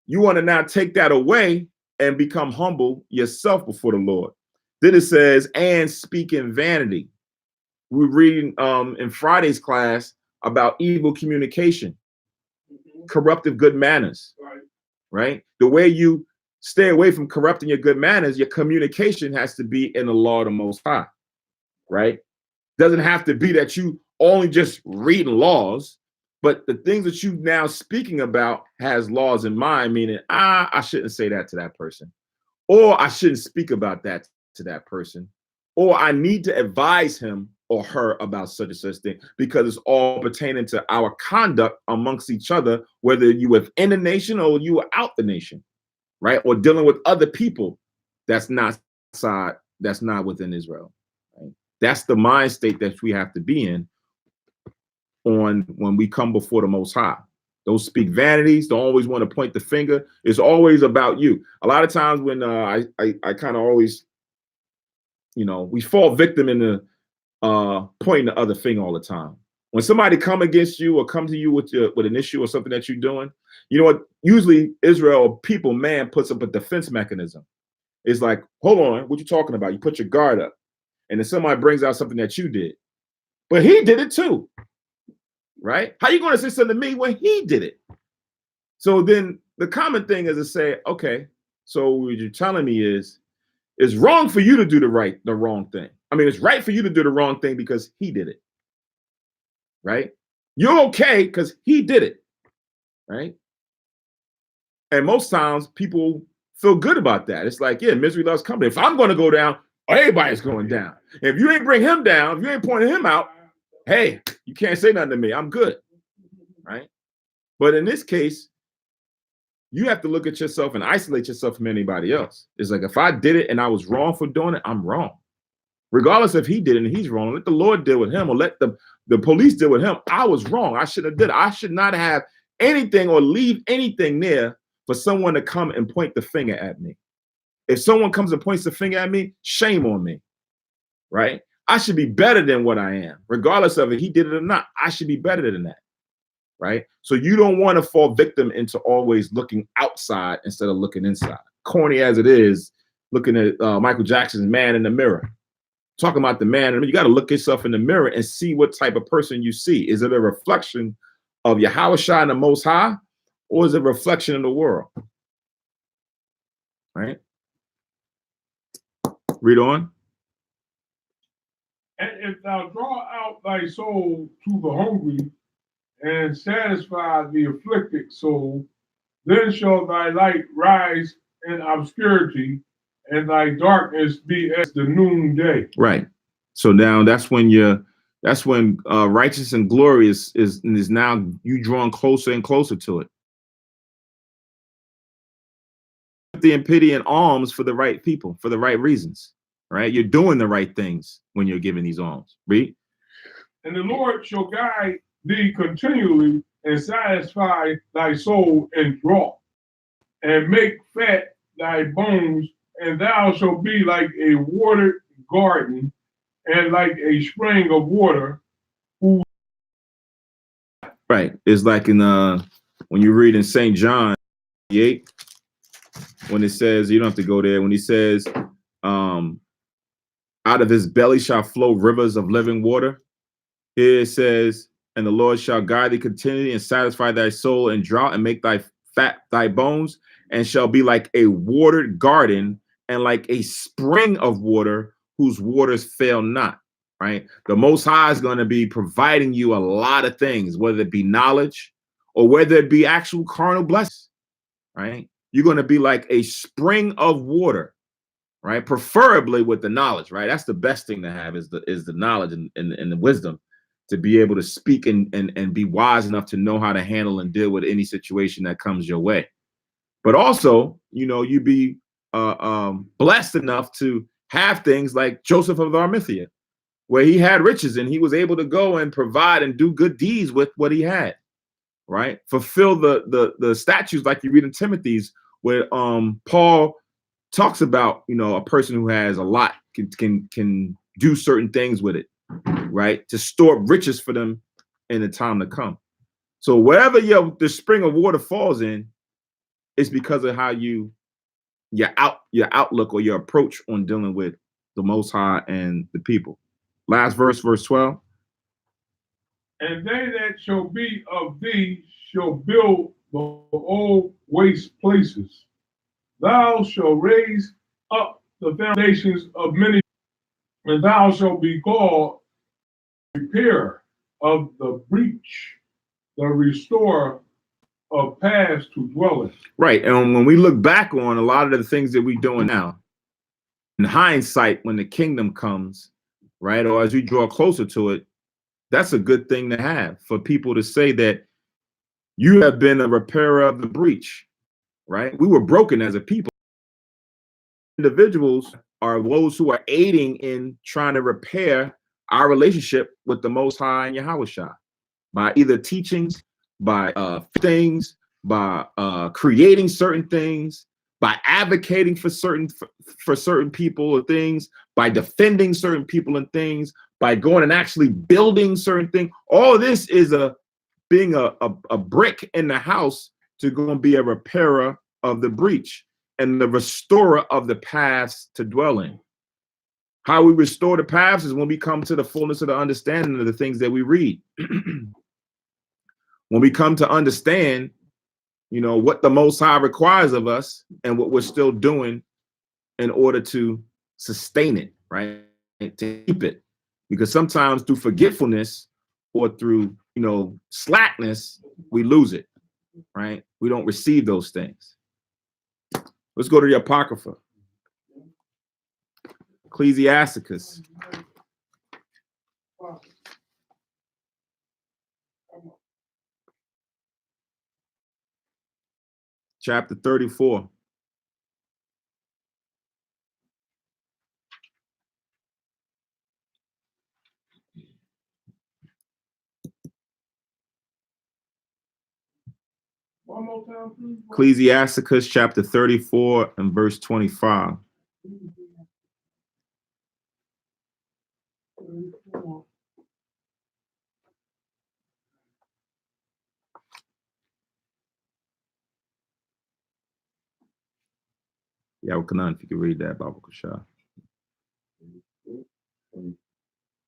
You want to now take that away and become humble yourself before the Lord. Then it says, and speak in vanity. We're reading in Friday's class about evil communication, corruptive good manners, right? The way you stay away from corrupting your good manners, your communication has to be in the law of the Most High, right? Doesn't have to be that you only just reading laws, but the things that you now speaking about has laws in mind, meaning, I shouldn't say that to that person, or I shouldn't speak about that to that person, or I need to advise him or her about such and such thing, because it's all pertaining to our conduct amongst each other, whether you within the nation or you are out the nation, right? Or dealing with other people that's not within Israel. Right? That's the mind state that we have to be in when we come before the Most High. Don't speak vanities. Don't always want to point the finger. It's always about you. A lot of times when I kind of always, we fall victim in the pointing the other finger all the time. When somebody come against you or come to you with an issue or something that you're doing, you know what? Usually Israel people, man, puts up a defense mechanism. It's like, hold on, what you talking about? You put your guard up, and then somebody brings out something that you did, but he did it too, right? How you going to say something to me when he did it? So then the common thing is to say, okay, so what you're telling me is it's wrong for you to do the wrong thing. I mean, it's right for you to do the wrong thing because he did it, right? You're okay because he did it, right? And most times people feel good about that. It's like, yeah, misery loves company. If I'm going to go down, everybody's going down. If you ain't bring him down, if you ain't pointing him out, hey, you can't say nothing to me. I'm good, right? But in this case, you have to look at yourself and isolate yourself from anybody else. It's like, if I did it and I was wrong for doing it, I'm wrong. Regardless if he did it and he's wrong, let the Lord deal with him or let the police deal with him. I was wrong. I should have did it. I should not have anything or leave anything there for someone to come and point the finger at me. If someone comes and points the finger at me, shame on me, right? I should be better than what I am. Regardless of if he did it or not, I should be better than that, right? So you don't want to fall victim into always looking outside instead of looking inside. Corny as it is, looking at Michael Jackson's Man in the Mirror. Talking about the man, I mean, you got to look yourself in the mirror and see what type of person you see. Is it a reflection of Yahushua and the Most High, or is it a reflection of the world? Right? Read on. And if thou draw out thy soul to the hungry and satisfy the afflicted soul, then shall thy light rise in obscurity, and thy darkness be as the noonday. Right. So now that's when righteous and glory is now you drawing closer and closer to it. Sympathy and pity and alms for the right people, for the right reasons. Right? You're doing the right things when you're giving these alms. Read. And the Lord shall guide thee continually and satisfy thy soul in drought, and make fat thy bones, and thou shalt be like a watered garden and like a spring of water. Right. It's like in when you read in St. John 8, when it says, you don't have to go there, when he says, out of his belly shall flow rivers of living water. Here it says, and the Lord shall guide thee continually and satisfy thy soul in drought and make thy fat thy bones, and shall be like a watered garden and like a spring of water whose waters fail not, right? The Most High is going to be providing you a lot of things, whether it be knowledge or whether it be actual carnal blessings, right? You're going to be like a spring of water, right? Preferably with the knowledge, right? That's the best thing to have is the knowledge and the wisdom to be able to speak and be wise enough to know how to handle and deal with any situation that comes your way. But also, you be blessed enough to have things like Joseph of Arimathea, where he had riches and he was able to go and provide and do good deeds with what he had, right? Fulfill the statutes like you read in Timothy's, where Paul talks about, a person who has a lot can do certain things with it, right? To store up riches for them in the time to come. So wherever the spring of water falls in, it's because of how your outlook or your approach on dealing with the Most High and the people. Last verse 12. And they that shall be of thee shall build the old waste places. Thou shalt raise up the foundations of many, and thou shalt be called repairer of the breach, the restorer of paths to dwellings. Right. And when we look back on a lot of the things that we're doing now, in hindsight, when the kingdom comes, right, or as we draw closer to it, that's a good thing to have for people to say that you have been a repairer of the breach, right? We were broken as a people. Individuals are those who are aiding in trying to repair our relationship with the Most High and Yahushua by either teachings by things, by creating certain things, by advocating for certain people or things, by defending certain people and things, by going and actually building certain things. All of this is being a brick in the house to go and be a repairer of the breach and the restorer of the paths to dwell in. How we restore the paths is when we come to the fullness of the understanding of the things that we read. When we come to understand, you know, what the Most High requires of us and what we're still doing in order to sustain it, right? And to keep it. Because sometimes through forgetfulness or through, you know, slackness, we lose it, right? We don't receive those things. Let's go to the Apocrypha. Ecclesiasticus. Chapter 34. One more time, please. Ecclesiasticus chapter 34 and verse 25. Yeah, well, Kanan, if you could read that, Baba Kushah.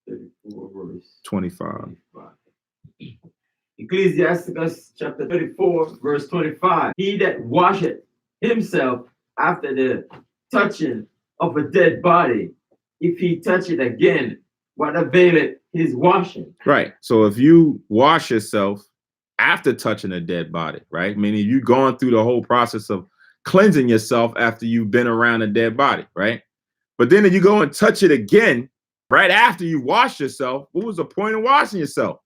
34 verse 25. Ecclesiasticus chapter 34, verse 25. He that washeth himself after the touching of a dead body, if he touch it again, what availeth his washing? Right. So if you wash yourself after touching a dead body, right? Meaning you've gone through the whole process of cleansing yourself after you've been around a dead body, right? But then if you go and touch it again, right after you wash yourself, what was the point of washing yourself?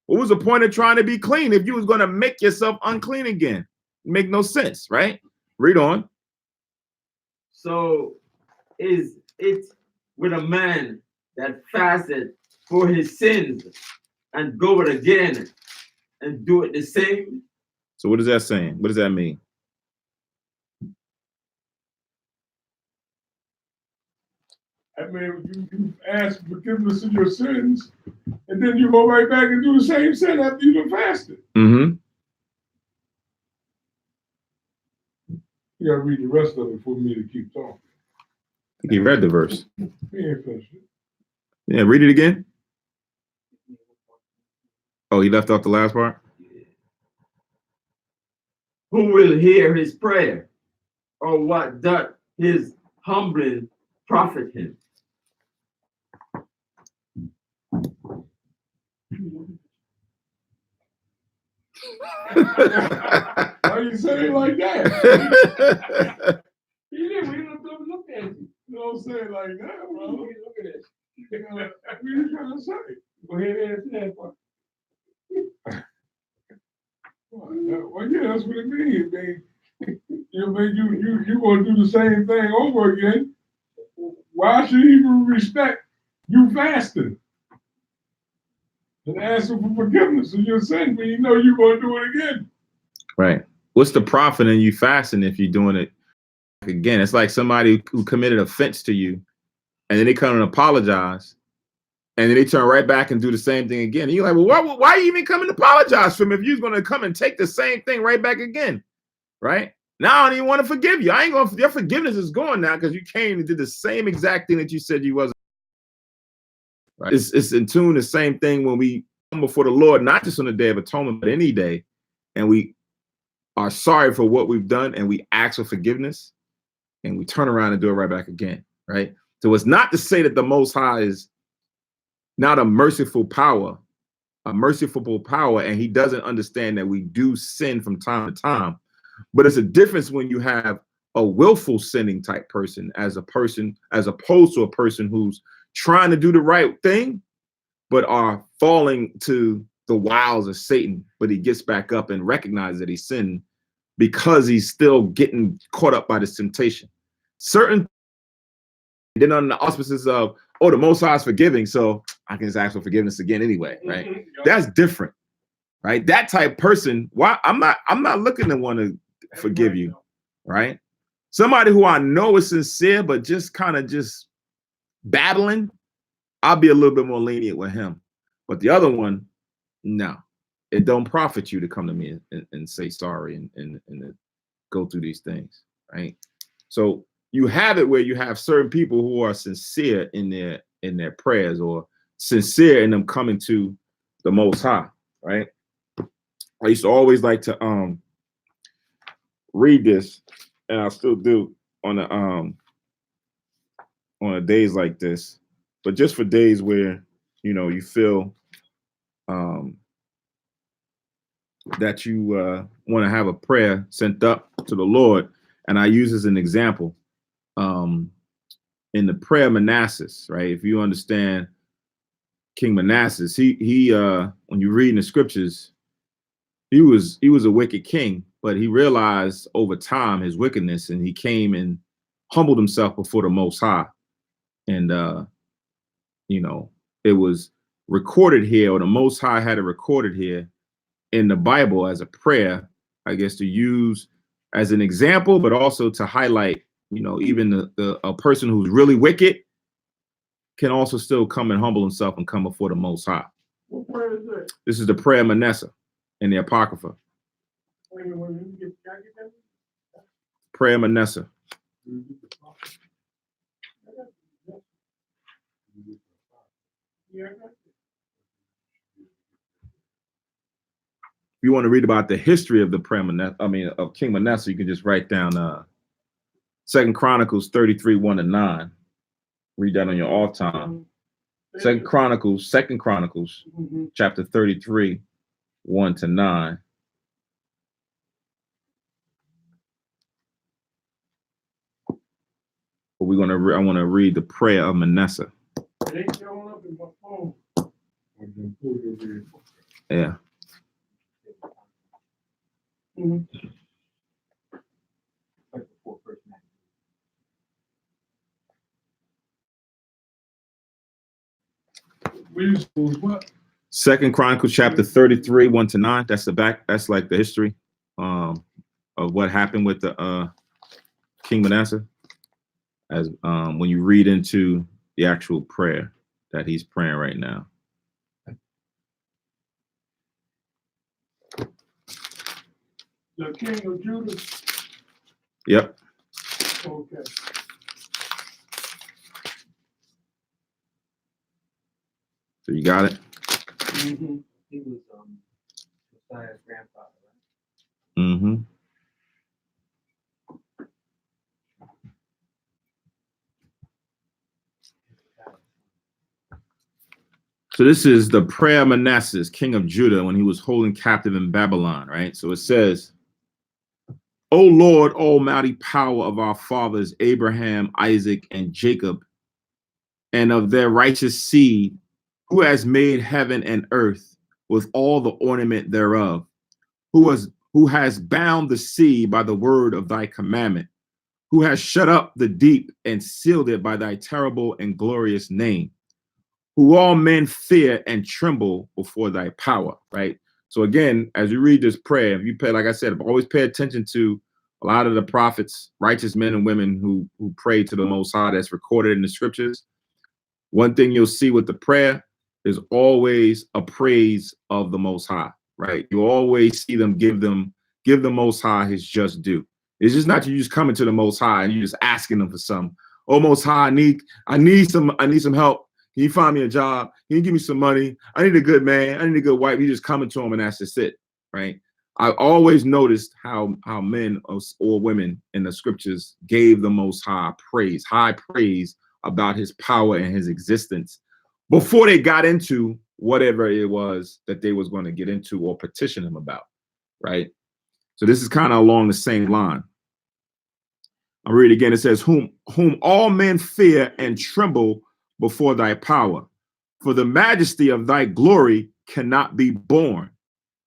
What was the point of trying to be clean if you was going to make yourself unclean again? Make no sense, right? Read on. So is it with a man that fasted for his sins and go it again and do it the same? So what is that saying? What does that mean? I mean, you ask forgiveness of your sins, and then you go right back and do the same sin after you've been fasted. Mm-hmm. You gotta read the rest of it for me to keep talking. I think he read the verse. He ain't finished it. Yeah, read it again. Oh, he left off the last part? Who will hear his prayer? Or what doth his humbling profit him? Why you say it like that? He didn't. We don't look at you. You don't say it like that, bro. Look at it. What are you trying to say? Go ahead and answer that part. Well, yeah, that's what it means. You gonna do the same thing over again. Why should he even respect you fasting and asking for forgiveness of your sin when you know you're gonna do it again? Right. What's the profit in you fasting if you're doing it again? It's like somebody who committed offense to you, and then they come and apologize, and then they turn right back and do the same thing again. And you're like, well, why are you even coming to apologize for him if you're going to come and take the same thing right back again? Right? Now I don't even want to forgive you. I ain't going to, your forgiveness is gone now because you came and did the same exact thing that you said you wasn't. Right? It's in tune the same thing when we come before the Lord, not just on the Day of Atonement, but any day, and we are sorry for what we've done and we ask for forgiveness and we turn around and do it right back again, right? So it's not to say that the Most High is not a merciful power, and he doesn't understand that we do sin from time to time, but it's a difference when you have a willful sinning type person as opposed to a person who's trying to do the right thing, but are falling to the wiles of Satan, but he gets back up and recognizes that he sinned because he's still getting caught up by this temptation. Certain, then on the auspices of, oh, the Most High is forgiving, so I can just ask for forgiveness again anyway, right? That's different. right? That type person, why I'm not looking to want to forgive you, right? Somebody who I know is sincere, but just kind of just babbling, I'll be a little bit more lenient with him. But the other one, no, it don't profit you to come to me and say sorry and go through these things, right? So you have it where you have certain people who are sincere in their prayers or sincere in them coming to the Most High, right? I used to always like to read this, and I still do on a days like this, but just for days where you feel that you want to have a prayer sent up to the Lord, and I use as an example in the prayer of Manasseh, right? If you understand King Manasseh, he when you read in the scriptures, he was a wicked king, but he realized over time his wickedness, and he came and humbled himself before the Most High. And it was recorded here, or the Most High had it recorded here in the Bible as a prayer, I guess, to use as an example, but also to highlight, even a person who's really wicked can also still come and humble himself and come before the Most High. What prayer is that? This is the prayer of Manasseh in the Apocrypha. Prayer of Manasseh. If you want to read about the history of the prayer of King Manasseh, you can just write down 2 Chronicles 33, 1-9. Read that on your off time. Second Chronicles, chapter 33, 1-9. But I want to read the prayer of Manasseh. Yeah. What? 2 Chronicles chapter 33, 1-9. That's like the history of what happened with the King Manasseh, as when you read into the actual prayer that he's praying right now. The King of Judah? Yep. Okay. So you got it? Mm-hmm. He was Messiah's grandfather, right? Mm-hmm. So this is the prayer of Manasseh, king of Judah, when he was holding captive in Babylon, right? So it says, O Lord, almighty power of our fathers, Abraham, Isaac, and Jacob, and of their righteous seed, who has made heaven and earth with all the ornament thereof, who has bound the sea by the word of thy commandment, who has shut up the deep and sealed it by thy terrible and glorious name, who all men fear and tremble before thy power, right? So again, as you read this prayer, if you pay, like I said, always pay attention to a lot of the prophets, righteous men and women who pray to the Most High that's recorded in the scriptures. One thing you'll see with the prayer is always a praise of the Most High, right? You always see them give the Most High his just due. It's just not you just coming to the Most High and you just asking them for something. Oh, Most High, I need some help. Can you find me a job? Can you give me some money? I need a good man. I need a good wife. You just coming to him and that's just it, right? I've always noticed how men or women in the scriptures gave the Most High praise about his power and his existence before they got into whatever it was that they was going to get into or petition him about, right? So this is kind of along the same line. I'll read it again. It says, whom all men fear and tremble before thy power, for the majesty of thy glory cannot be borne,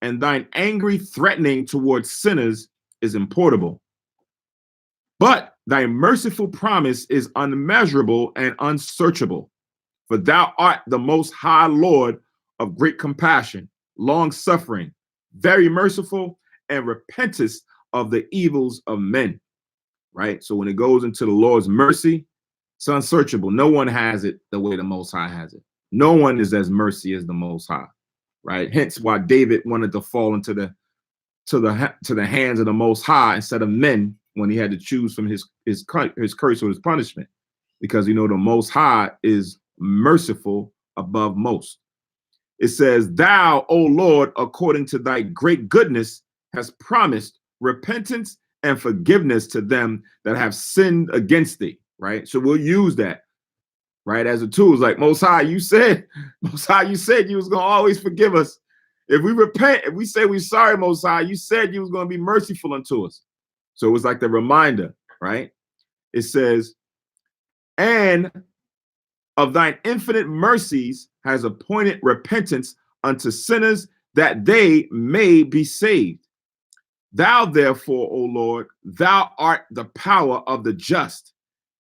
and thine angry threatening towards sinners is importable. But thy merciful promise is unmeasurable and unsearchable, for thou art the most high Lord of great compassion, long suffering, very merciful, and repentest of the evils of men. Right? So when it goes into the Lord's mercy, it's unsearchable. No one has it the way the Most High has it. No one is as mercy as the Most High. Right? Hence why David wanted to fall into the hands of the Most High instead of men when he had to choose from his curse or his punishment, because the Most High is merciful above most. It says, "Thou, O Lord, according to thy great goodness, has promised repentance and forgiveness to them that have sinned against thee." Right? So we'll use that, right, as a tool. It's like, Most High, you said you was gonna always forgive us. If we repent, if we say we're sorry, Most High, you said you was gonna be merciful unto us. So it was like the reminder, right? It says, "And of thine infinite mercies has appointed repentance unto sinners, that they may be saved. Thou therefore, O Lord, thou art the power of the just,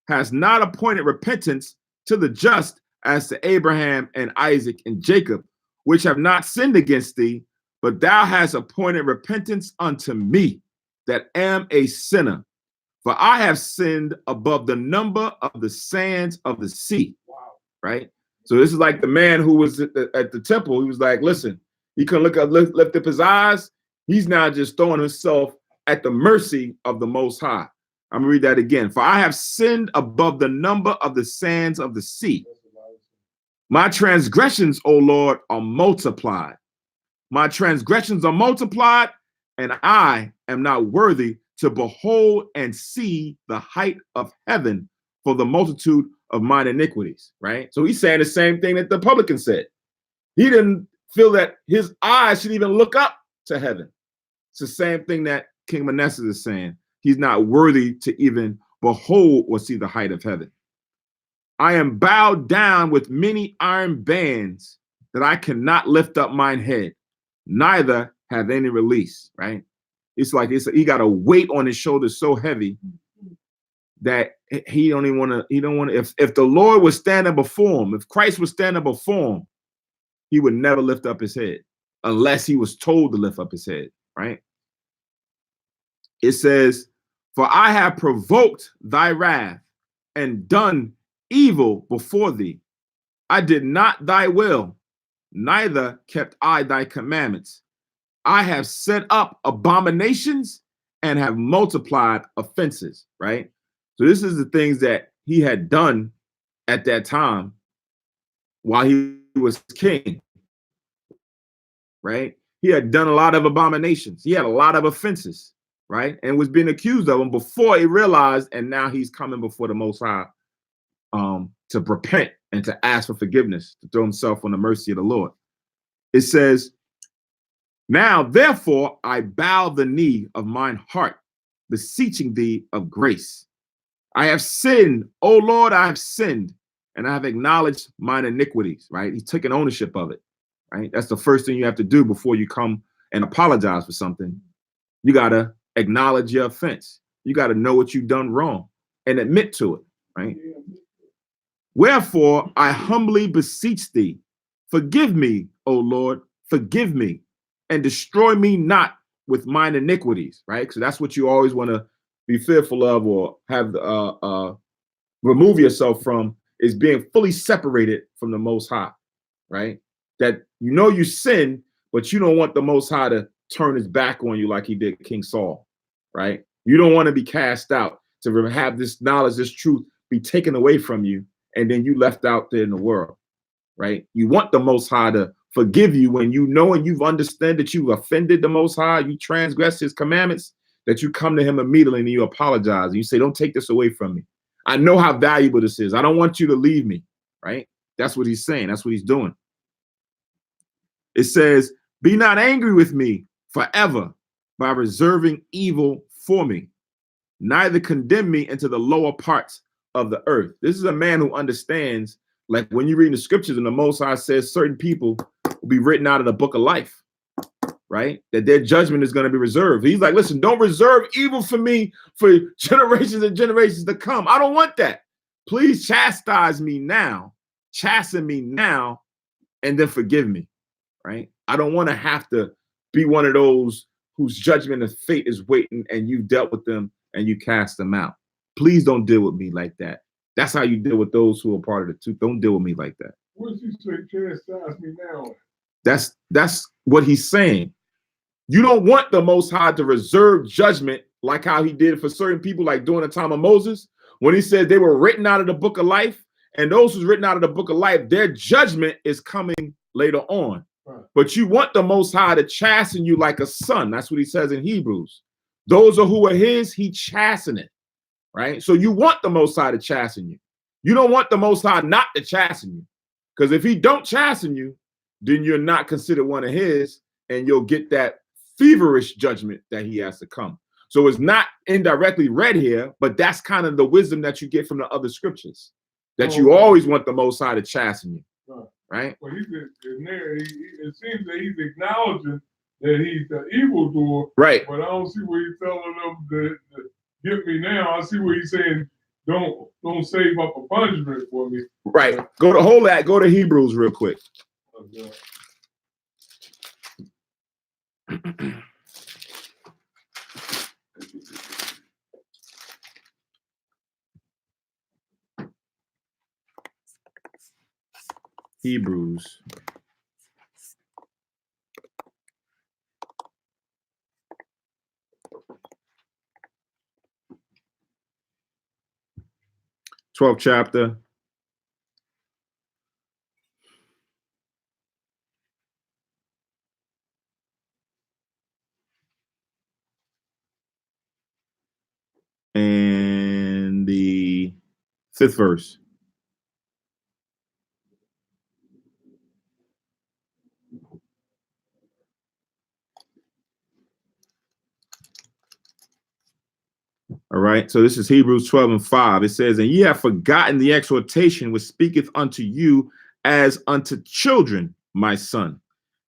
has not appointed repentance to the just as to Abraham and Isaac and Jacob, which have not sinned against thee, but thou hast appointed repentance unto me, that am a sinner. For I have sinned above the number of the sands of the sea." Wow. Right? So this is like the man who was at the temple. He was like, listen, he couldn't lift up his eyes. He's now just throwing himself at the mercy of the Most High. I'm gonna read that again. "For I have sinned above the number of the sands of the sea. My transgressions, O Lord, are multiplied. My transgressions are multiplied, and I am not worthy to behold and see the height of heaven for the multitude of mine iniquities." Right? So he's saying the same thing that the publican said. He didn't feel that his eyes should even look up to heaven. It's the same thing that King Manasseh is saying. He's not worthy to even behold or see the height of heaven. "I am bowed down with many iron bands, that I cannot lift up mine head, neither have any release." Right? It's like he got a weight on his shoulders so heavy that he don't want to. If the Lord was standing before him, if Christ was standing before him, he would never lift up his head unless he was told to lift up his head. Right? It says, "For I have provoked thy wrath and done evil before thee. I did not thy will, neither kept I thy commandments. I have set up abominations and have multiplied offenses." Right? So this is the things that he had done at that time while he was king. Right? He had done a lot of abominations. He had a lot of offenses, right? And was being accused of them before he realized, and now he's coming before the Most High to repent and to ask for forgiveness, to throw himself on the mercy of the Lord. It says, "Now therefore I bow the knee of mine heart, beseeching thee of grace. I have sinned, O Lord, I have sinned, and I have acknowledged mine iniquities." Right? He's taking ownership of it. Right? That's the first thing you have to do before you come and apologize for something. You got to acknowledge your offense. You got to know what you've done wrong and admit to it. Right? "Wherefore I humbly beseech thee, forgive me, O Lord, forgive me, and destroy me not with mine iniquities." Right? So that's what you always want to be fearful of, or have remove yourself from, is being fully separated from the Most High. Right? That you sin, but you don't want the Most High to turn his back on you like he did King Saul. Right? You don't want to be cast out, to have this knowledge, this truth be taken away from you, and then you left out there in the world. Right? You want the Most High to forgive you when you know and you've understood that you've offended the Most High, you transgressed his commandments, that you come to him immediately and you apologize. And you say, "Don't take this away from me. I know how valuable this is. I don't want you to leave me." Right? That's what he's saying. That's what he's doing. It says, "Be not angry with me forever by reserving evil for me, neither condemn me into the lower parts of the earth." This is a man who understands, like when you read the scriptures and the Most High says certain people will be written out of the book of life, right? That their judgment is going to be reserved. He's like, listen, don't reserve evil for me for generations and generations to come. I don't want that. Please chastise me now, chasten me now, and then forgive me, right? I don't want to have to be one of those whose judgment and fate is waiting, and you dealt with them and you cast them out. Please don't deal with me like that. That's how you deal with those who are part of the truth. Don't deal with me like that. What does he say? Chastise me now. That's what he's saying. You don't want the Most High to reserve judgment like how he did for certain people, like during the time of Moses, when he said they were written out of the book of life, and those who's written out of the book of life, their judgment is coming later on. Right. But you want the Most High to chasten you like a son. That's what he says in Hebrews. Those are who are his, he chasteneth. Right? So you want the Most High to chasten you. You don't want the Most High not to chasten you. Because if he don't chasten you, then you're not considered one of his, and you'll get that feverish judgment that he has to come. So it's not indirectly read here, but that's kind of the wisdom that you get from the other scriptures, that you always want the Most High to chasten you, right? Well, he's in there. It seems that he's acknowledging that he's the evildoer, right? But I don't see where he's telling them that get me now. I see where he's saying don't save up a punishment for me. Right. Go to Hebrews real quick. Okay. Hebrews. Twelfth chapter. And the 5th verse. All right, so this is Hebrews 12:5. It says, and ye have forgotten the exhortation which speaketh unto you as unto children, my son.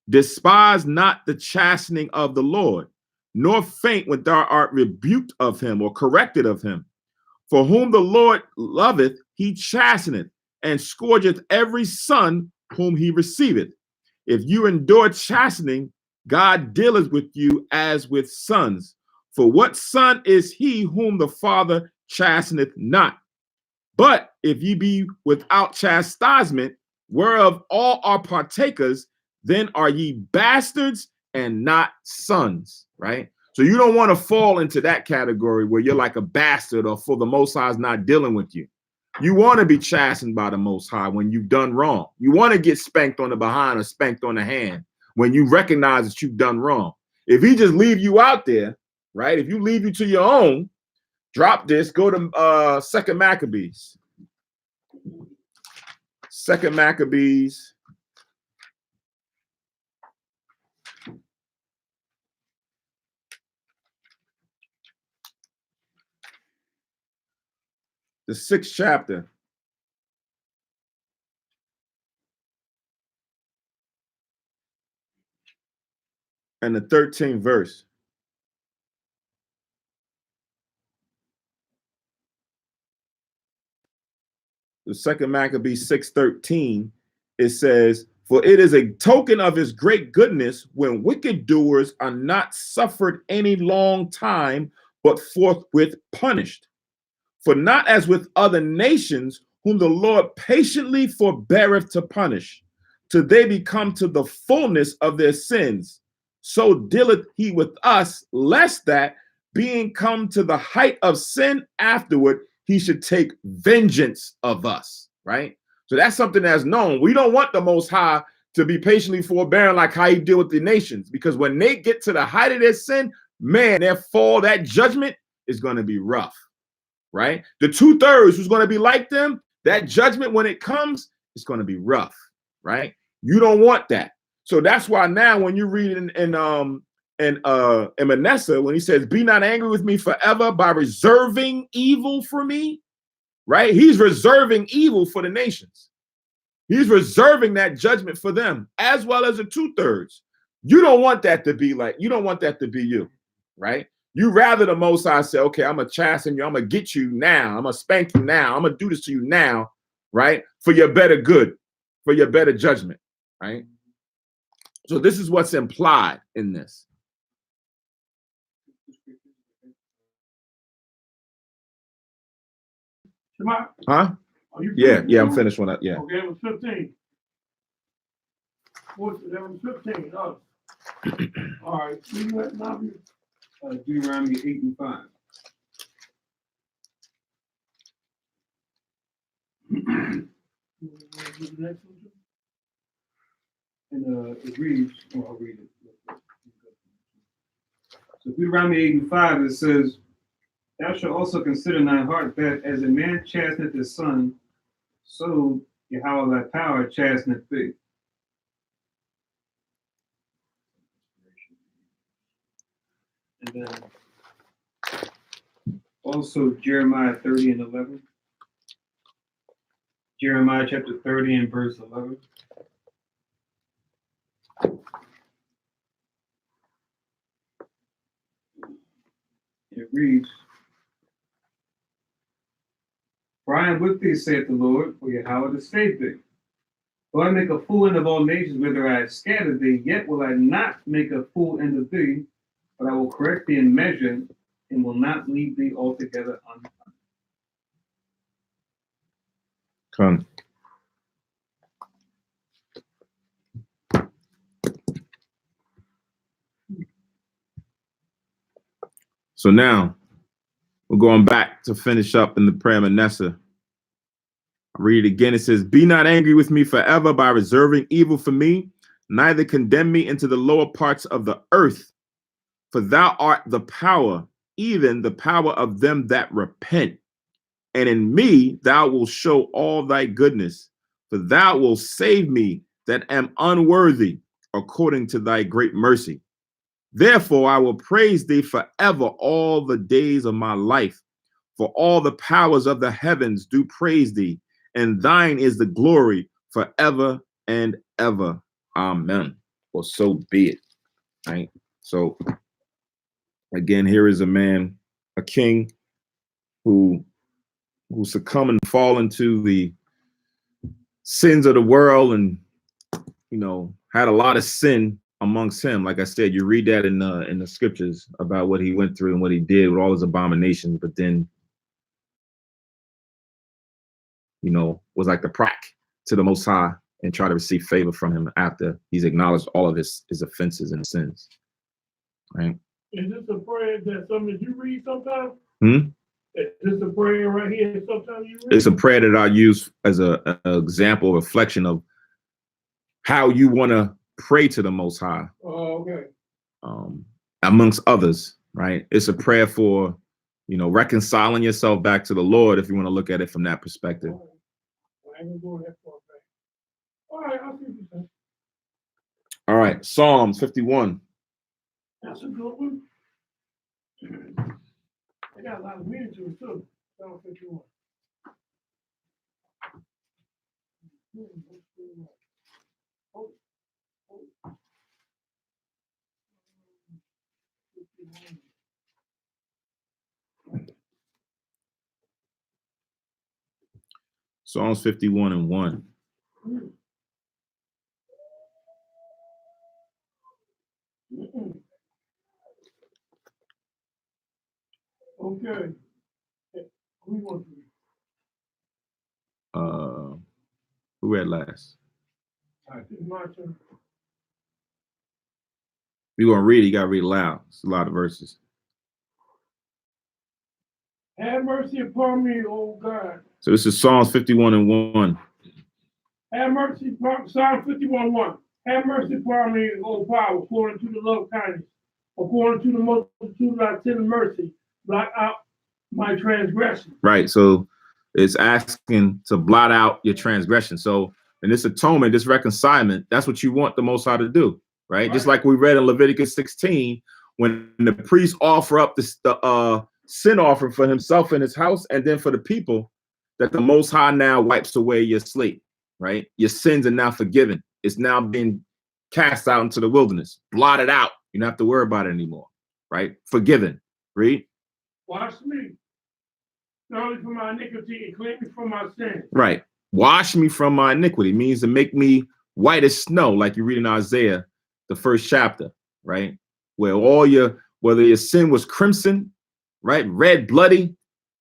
Despise not the chastening of the Lord, nor faint when thou art rebuked of him or corrected of him. For whom the Lord loveth, he chasteneth, and scourgeth every son whom he receiveth. If you endure chastening, God dealeth with you as with sons. For what son is he whom the Father chasteneth not? But if ye be without chastisement, whereof all are partakers, then are ye bastards and not sons, right? So you don't want to fall into that category where you're like a bastard or for the Most High is not dealing with you. You want to be chastened by the Most High when you've done wrong. You want to get spanked on the behind or spanked on the hand when you recognize that you've done wrong. If he just leave you out there, right? If you leave you to your own, drop this, go to 2nd Maccabees. 2nd Maccabees. The 6th chapter. And the 13th verse. The 2nd Maccabees 6:13, it says, for it is a token of his great goodness when wicked doers are not suffered any long time, but forthwith punished. For not as with other nations, whom the Lord patiently forbeareth to punish, till they become to the fullness of their sins, so dealeth he with us, lest that, being come to the height of sin afterward, he should take vengeance of us, right? So that's something that's known. We don't want the Most High to be patiently forbearing like how he deal with the nations, because when they get to the height of their sin, man, their fall, that judgment is going to be rough, right? The 2/3 who's going to be like them, that judgment when it comes, it's going to be rough, right? You don't want that. So that's why now when you read in Manasseh, when he says, be not angry with me forever by reserving evil for me, right? He's reserving evil for the nations. He's reserving that judgment for them, as well as the 2/3. You don't want that to be like, you don't want that to be you, right? You rather the Most High say, okay, I'm going to chasten you. I'm going to get you now. I'm going to spank you now. I'm going to do this to you now, right? For your better good, for your better judgment, right? So this is what's implied in this. Shema, Huh? are you Yeah, finished? yeah, I'm finished with that. Yeah. Okay, that was 15. That was 15. Oh. All right. You let now. Deuteronomy 8 and 5. And it reads, well, I'll read it. So Deuteronomy 8 and 5, it says, "Thou shalt also consider in thy heart that as a man chasteneth his son, so Yahweh thy power chasteneth thee." And then also Jeremiah 30 and 11. Jeremiah chapter 30 and verse 11. It reads, "For I am with thee, saith the Lord, for Yahweh to save thee. Though I make a fool end of all nations, whither I have scattered thee, yet will I not make a fool end of thee, but I will correct thee in measure, and will not leave thee altogether unpunished." Come. So now we're going back to finish up in the prayer of Manasseh. I'll read it again. It says, "Be not angry with me forever by reserving evil for me, neither condemn me into the lower parts of the earth. For thou art the power, even the power of them that repent. And in me thou wilt show all thy goodness, for thou wilt save me that am unworthy, according to thy great mercy. Therefore I will praise thee forever all the days of my life. For all the powers of the heavens do praise thee, and thine is the glory forever and ever. Amen." Well, so be it. Right? So again, here is a man, a king, who succumb and fall into the sins of the world, and had a lot of sin amongst him. Like I said, you read that in the scriptures about what he went through and what he did with all his abominations, but then was like the prack to the Most High and try to receive favor from him after he's acknowledged all of his offenses and sins. Right? Is this a prayer that some of you read sometimes? Hmm? Is this a prayer right here sometimes you read? It's a prayer that I use as an example, reflection of how you want to pray to the Most High. Oh, okay. Amongst others, right? It's a prayer for, reconciling yourself back to the Lord, if you want to look at it from that perspective. I ain't going that far back. All right, I'll see what you say. All right, Psalms 51. That's a good one. I got a lot of meaning to it too. Psalm 51. Psalms 51 and 1. Okay. Who wants to Who read last? read? It's my turn. If you're gonna read it, you gotta read loud. It's a lot of verses. Have mercy upon me, O God. So this is Psalms 51 and 1. Have mercy, Psalm 51:1. Have mercy upon me, O power, according to the love kindness, according to the multitude of thy tender mercy, blot out my transgression. Right. So it's asking to blot out your transgression. So in this atonement, this reconcilement, that's what you want the Most High to do, right? Just like we read in Leviticus 16, when the priest offer up the sin offering for himself and his house, and then for the people, that the Most High now wipes away your slate, right? Your sins are now forgiven. It's now been cast out into the wilderness, blotted out. You don't have to worry about it anymore, right? Forgiven. Read. Wash me, thoroughly from my iniquity, and cleanse me from my sin. Right. Wash me from my iniquity means to make me white as snow, like you read in Isaiah, the first chapter, right? Where whether your sin was crimson, right? Red, bloody,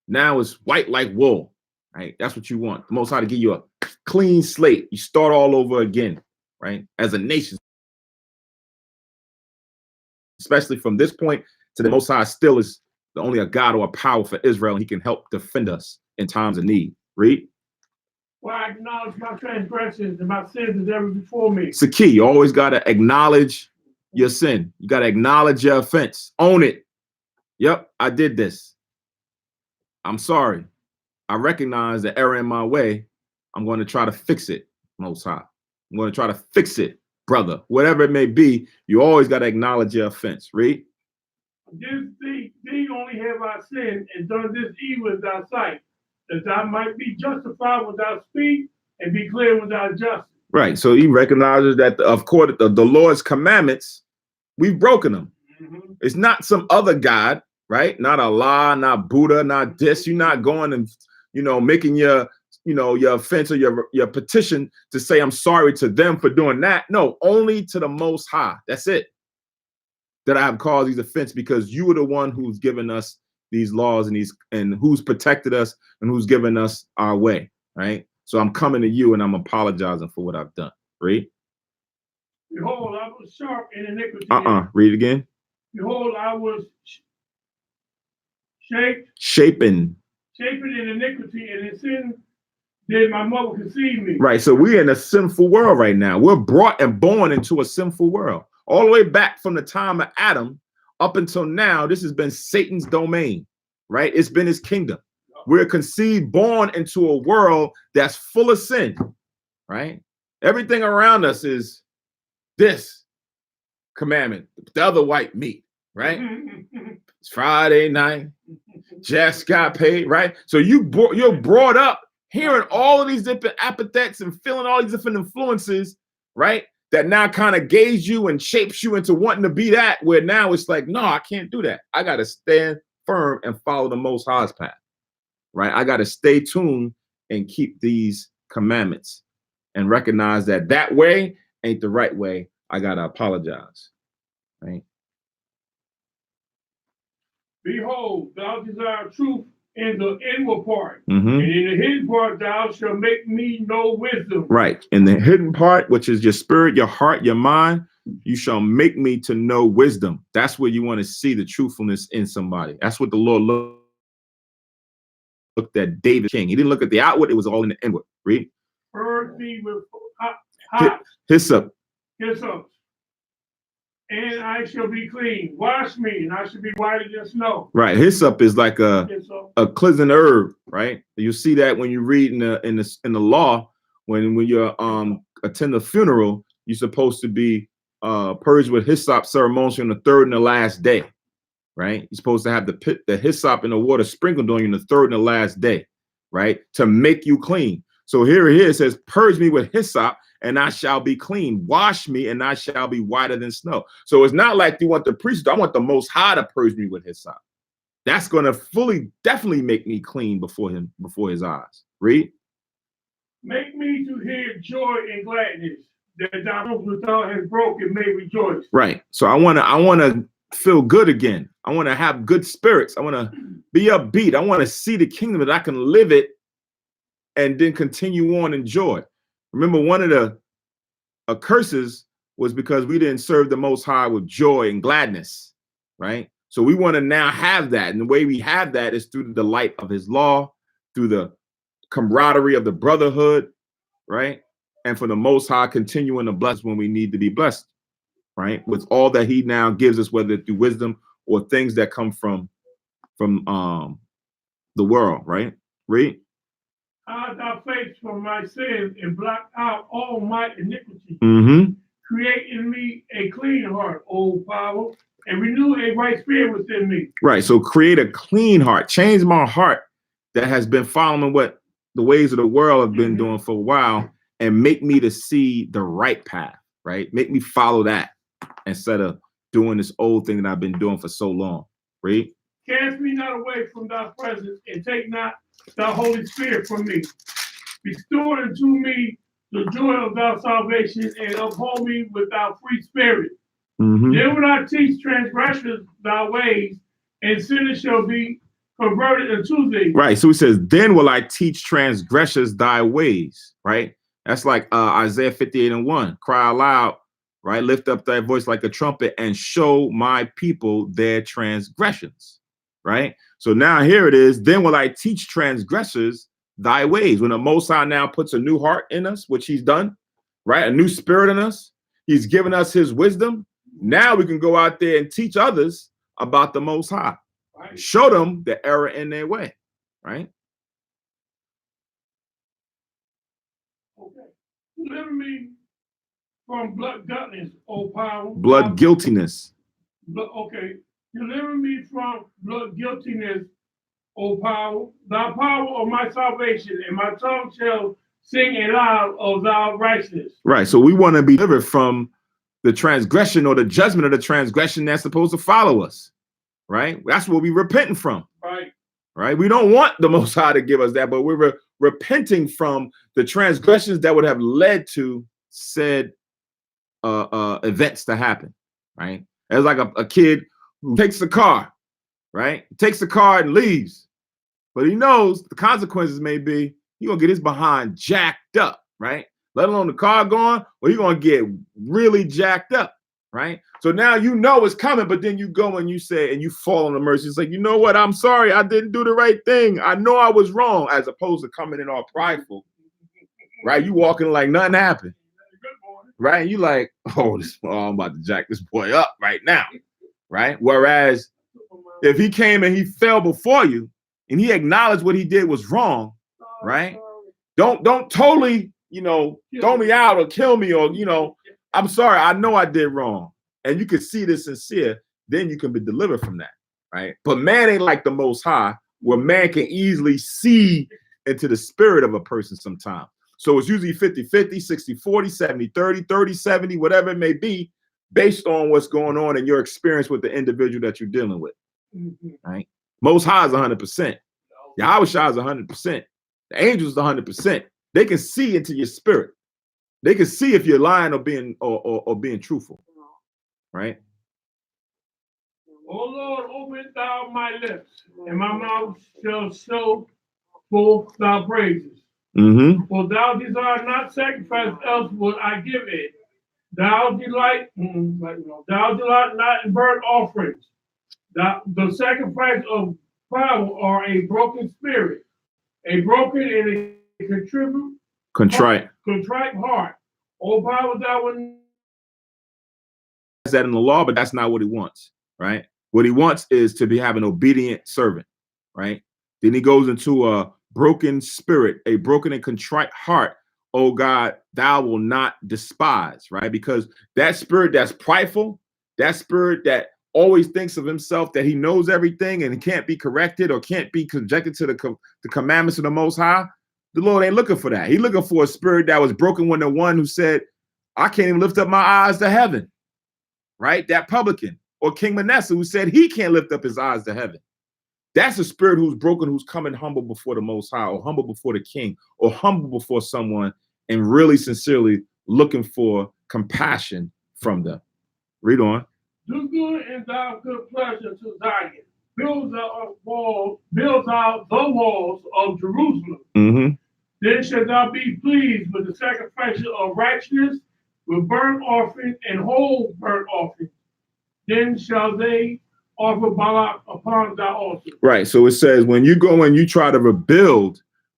now it's white like wool, right? That's what you want. The Most High to give you a clean slate. You start all over again, right? As a nation, especially from this point to the Most High still is only a God or a power for Israel, and he can help defend us in times of need. Read. For I acknowledge my transgressions and my sins is ever before me. It's the key. You always got to acknowledge your sin. You got to acknowledge your offense. Own it. Yep, I did this. I'm sorry. I recognize the error in my way. I'm going to try to fix it, Most High. I'm going to try to fix it, brother. Whatever it may be, you always got to acknowledge your offense. Read. This thee only have I sinned and done this evil in thy sight, that thou might be justified without speech and be clear without justice. Right. So he recognizes that, of course, the Lord's commandments, we've broken them. Mm-hmm. It's not some other God, right? Not Allah, not Buddha, not this. You're not going and, making your offense or your petition to say I'm sorry to them for doing that. No, only to the Most High. That's it. That I have caused these offenses, because you were the one who's given us these laws and who's protected us and who's given us our way, right? So I'm coming to you and I'm apologizing for what I've done. Read. Behold, I was sharp in iniquity. Read again. Behold, I was shapen in iniquity, and in sin did my mother conceive me. Right. So we're in a sinful world right now. We're brought and born into a sinful world. All the way back from the time of Adam up until now, this has been Satan's domain, right? It's been his kingdom. We're conceived, born into a world that's full of sin, right? Everything around us is this commandment, the other white meat, right? It's Friday night, just got paid, right? So you're brought up hearing all of these different epithets and feeling all these different influences, right? That now kind of gauge you and shapes you into wanting to be that, where now it's like, no, I can't do that. I got to stand firm and follow the Most High's path, right? I got to stay tuned and keep these commandments and recognize that way ain't the right way. I got to apologize, right? Behold, thou desire truth in the inward part, Mm-hmm. and in the hidden part thou shalt make me know wisdom. Right. In the hidden part, which is your spirit, your heart, your mind, you shall make me to know wisdom. That's where you want to see the truthfulness in somebody. That's what the Lord looked at David King. He didn't look at the outward, it was all in the inward. Read. Purge me with hyssop, and I shall be clean. Wash me, and I shall be whiter than snow. Right. Hyssop is like a cleansing herb, right? You see that when you read in the law, when you attend a funeral, you're supposed to be purged with hyssop ceremony on the third and the last day, right? You're supposed to have the hyssop in the water sprinkled on you on the third and the last day, right? To make you clean. So here it says, purge me with hyssop, and I shall be clean. Wash me, and I shall be whiter than snow. So it's not like you want the priest. I want the Most High to purge me with hyssop. That's going to definitely make me clean before his eyes. Read. Make me to hear joy and gladness, that thou hast broken may rejoice. Right. So I want to feel good again. I want to have good spirits. I want to be upbeat. I want to see the kingdom that I can live it and then continue on in joy. Remember, one of the curses was because we didn't serve the Most High with joy and gladness, right? So we want to now have that. And the way we have that is through the delight of his law, through the camaraderie of the brotherhood, right? And for the Most High continuing to bless when we need to be blessed, right? With all that he now gives us, whether through wisdom or things that come from the world, right? Read. Hide thy face from my sins and blot out all my iniquity. Mm-hmm. Create in me a clean heart, O power, and renew a right spirit within me. Right. So create a clean heart. Change my heart that has been following what the ways of the world have been doing for a while, and make me to see the right path, right? Make me follow that instead of doing this old thing that I've been doing for so long. Read. Cast me not away from thy presence, and take not thy Holy Spirit from me. Restore unto me the joy of thy salvation, and uphold me with thy free spirit. Mhm. Then will I teach transgressors thy ways, and sinners shall be converted unto thee. Right. So he says, then will I teach transgressors thy ways. Right. That's like Isaiah 58:1. Cry aloud, right? Lift up thy voice like a trumpet and show my people their transgressions. Right. So now here it is. Then will I teach transgressors thy ways. When the Most High now puts a new heart in us, which he's done, right? A new spirit in us. He's given us his wisdom. Now we can go out there and teach others about the Most High. Right? Show them the error in their way, right? Okay. Deliver me from blood guiltiness, O power. Blood guiltiness. Okay. Deliver me from blood guiltiness, O power. Thy power of my salvation, and my tongue shall sing aloud of thy righteousness. Right. So we want to be delivered from the transgression or the judgment of the transgression that's supposed to follow us. Right. That's what we're repenting from. Right. Right. We don't want the Most High to give us that, but we're repenting from the transgressions that would have led to said events to happen. Right. It's like a kid who takes the car, right? Takes the car and leaves, but he knows the consequences may be he's gonna get his behind jacked up, right? Let alone the car going, or he's gonna get really jacked up, right? So now you know it's coming, but then you go and you say, and you fall on the mercy. It's like, you know what? I'm sorry, I didn't do the right thing. I know I was wrong, as opposed to coming in all prideful, right? You walking like nothing happened, right? And you like, oh, I'm about to jack this boy up right now, right? Whereas if he came and he fell before you and he acknowledged what he did was wrong, right? Don't totally, throw me out or kill me, or, I'm sorry, I know I did wrong. And you can see this sincere, then you can be delivered from that, right? But man ain't like the Most High, where man can easily see into the spirit of a person sometimes. So it's usually 50-50, 60-40, 70-30, 30-70, whatever it may be, based on what's going on in your experience with the individual that you're dealing with, right? Most High is 100%. Yahweh Shai is 100%. The angels is 100%. They can see into your spirit. They can see if you're lying or being truthful, right? O Lord, open thou my lips, and my mouth shall show forth thy praises. For thou desire not sacrifice, else would I give it. Thou delight not in burnt offerings. The sacrifice of power are a broken spirit, a broken and a contrite heart. O power, thou would that in the law, but that's not what he wants, right? What he wants is to have an obedient servant, right? Then he goes into a broken spirit, a broken and contrite heart. Oh God, thou will not despise, right? Because that spirit that's prideful, that spirit that always thinks of himself that he knows everything and can't be corrected or can't be subjected to the commandments of the Most High, the Lord ain't looking for that. He's looking for a spirit that was broken when the one who said, I can't even lift up my eyes to heaven, right? That publican, or King Manasseh, who said he can't lift up his eyes to heaven. That's a spirit who's broken, who's coming humble before the Most High, or humble before the King, or humble before someone, and really sincerely looking for compassion from them. Read on. do good in thy good pleasure to Zion. Build out the walls of Jerusalem. Then shalt thou be pleased with the sacrifice of righteousness, with burnt offering and whole burnt offering. Then shall they offer Balak upon thy altar. Right. So it says, when you go and you try to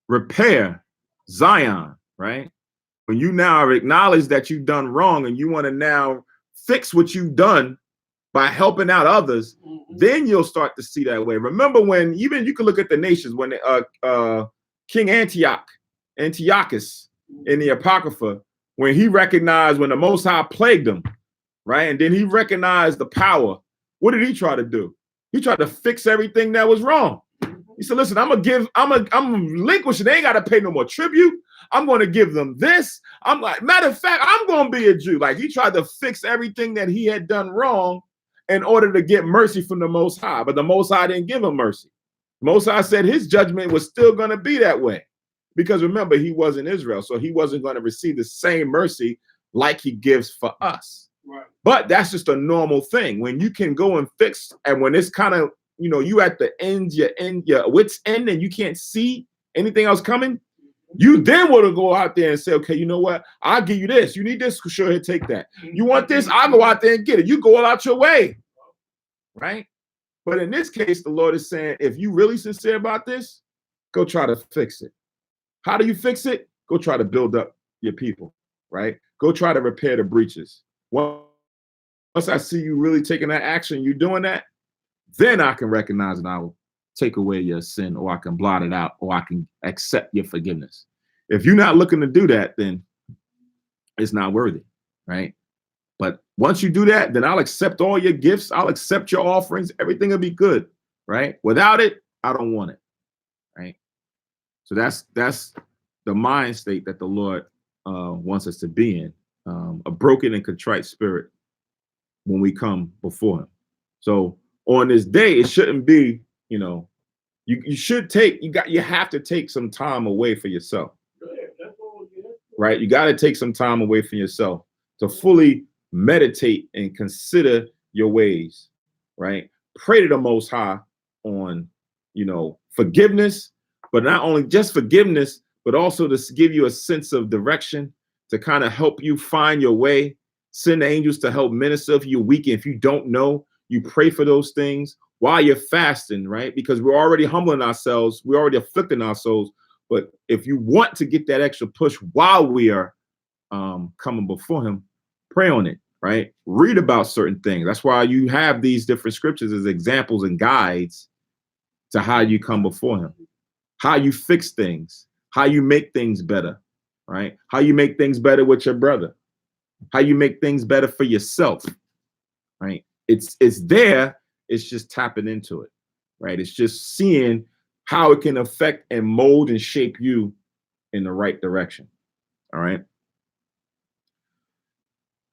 repair Zion, right? When you now acknowledge that you've done wrong and you want to now fix what you've done by helping out others, then you'll start to see that way. Remember when, even you can look at the nations, when King Antiochus in the Apocrypha, when he recognized when the Most High plagued him, right? And then he recognized the power. What did he try to do? He tried to fix everything that was wrong. He said, listen, I'm relinquishing. They ain't got to pay no more tribute. I'm going to give them this. I'm like, matter of fact, I'm going to be a Jew. Like, he tried to fix everything that he had done wrong in order to get mercy from the Most High. But the Most High didn't give him mercy. The Most High said his judgment was still going to be that way. Because remember, he was in Israel, so he wasn't going to receive the same mercy like he gives for us. Right. But that's just a normal thing. When you can go and fix, and when it's kind of, you know, you at the end, your wit's end, and you can't see anything else coming, you then want to go out there and say, okay, you know what? I'll give you this. You need this? Sure, take that. You want this? I'll go out there and get it. You go out your way, right? But in this case, the Lord is saying, if you really sincere about this, go try to fix it. How do you fix it? Go try to build up your people, right? Go try to repair the breaches. Once I see you really taking that action, you doing that, then I can recognize and I will take away your sin, or I can blot it out, or I can accept your forgiveness. If you're not looking to do that, then it's not worthy, right? But once you do that, then I'll accept all your gifts. I'll accept your offerings. Everything will be good, right? Without it, I don't want it, right? So that's the mind state that the Lord wants us to be in, a broken and contrite spirit when we come before him. So on this day, it shouldn't be, you know, you have to take some time away for yourself, right? You got to take some time away from yourself to fully meditate and consider your ways, right? Pray to the Most High on, you know, forgiveness, but not only just forgiveness, but also to give you a sense of direction, to kind of help you find your way. Send angels to help minister if you're weak. If you don't know, you pray for those things while you're fasting, right? Because we're already humbling ourselves. We're already afflicting our souls. But if you want to get that extra push while we are coming before him, pray on it, right? Read about certain things. That's why you have these different scriptures as examples and guides to how you come before him, how you fix things, how you make things better, right? How you make things better with your brother, how you make things better for yourself, right? It's there. It's just tapping into it, right? It's just seeing how it can affect and mold and shape you in the right direction. All right.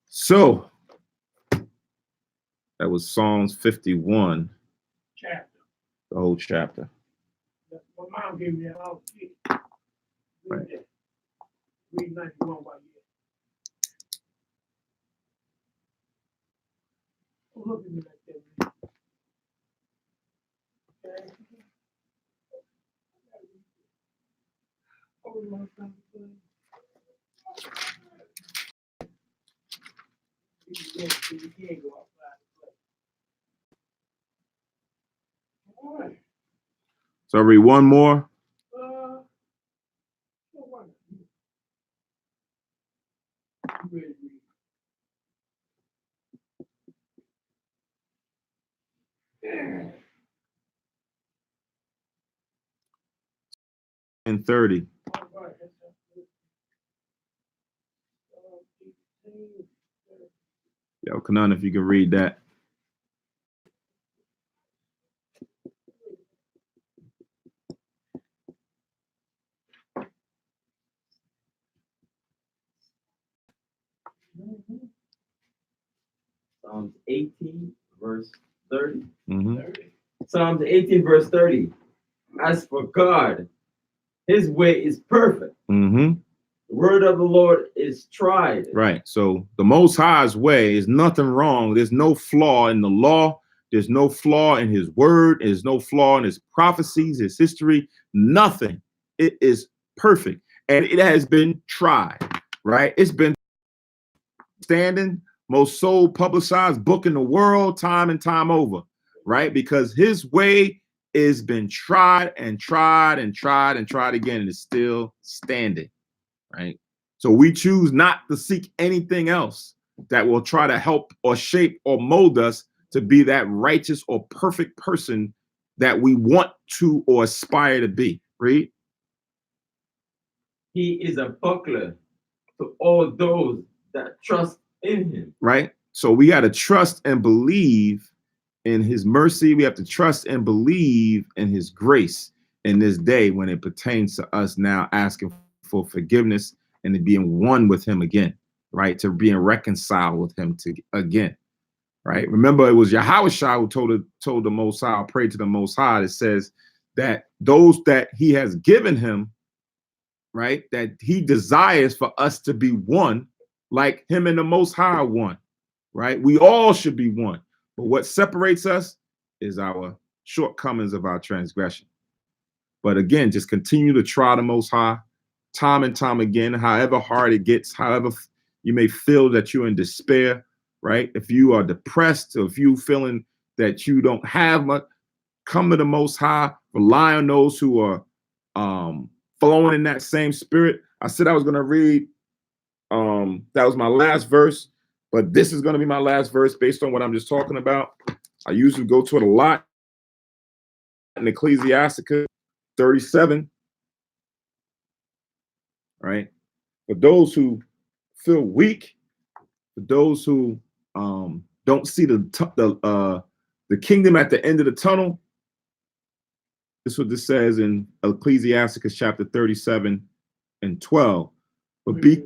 So that was Psalms 51, Chapter. the whole chapter. My mom gave me that all. Right. Read 91 while you're. Look at me like that. Okay. Oh, my God. You can't go outside and play. All right. So read one more. No wonder. You ready to read? And 30. All right. Yo, Kanan, if you can read that. Psalms 18, verse 30. Mm-hmm. Psalms 18, verse 30. As for God, his way is perfect. Mm-hmm. The word of the Lord is tried. Right. So the Most High's way is nothing wrong. There's no flaw in the law. There's no flaw in his word. There's no flaw in his prophecies, his history, nothing. It is perfect. And it has been tried, right? It's been standing, most sold, publicized book in the world, time and time over, right? Because his way has been tried and tried and tried and tried again, and is still standing, right? So we choose not to seek anything else that will try to help or shape or mold us to be that righteous or perfect person that we want to or aspire to be. Read. He is a buckler to all those that trust in him. Right. So we got to trust and believe in his mercy. We have to trust and believe in his grace in this day when it pertains to us now asking for forgiveness and to being one with him again, right? To being reconciled with him again, right? Remember, it was Yahushua who told the Most High, prayed to the Most High. It says that those that he has given him, right, that he desires for us to be one, like him and the Most High one, right? We all should be one. But what separates us is our shortcomings of our transgression. But again, just continue to try the Most High time and time again, however hard it gets, however you may feel that you're in despair, right? If you are depressed, or if you feeling that you don't have much, come to the Most High, rely on those who are flowing in that same spirit. I said I was going to read, that was my last verse, but this is going to be my last verse based on what I'm just talking about. I usually go to it a lot in Ecclesiasticus 37, right? For those who feel weak, for those who don't see the kingdom at the end of the tunnel, this is what this says in Ecclesiasticus chapter 37 and 12. But be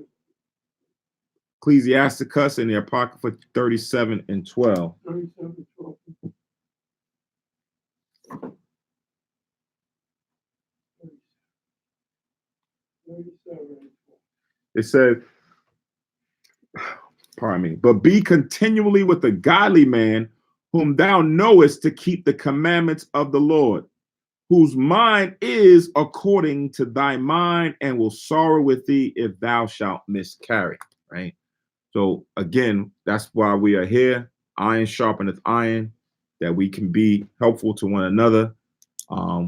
Ecclesiasticus in the Apocrypha 37 and 12. 37, 12. It says, pardon me, but be continually with a godly man whom thou knowest to keep the commandments of the Lord, whose mind is according to thy mind, and will sorrow with thee if thou shalt miscarry, right? So again, that's why we are here. Iron sharpeneth iron, that we can be helpful to one another.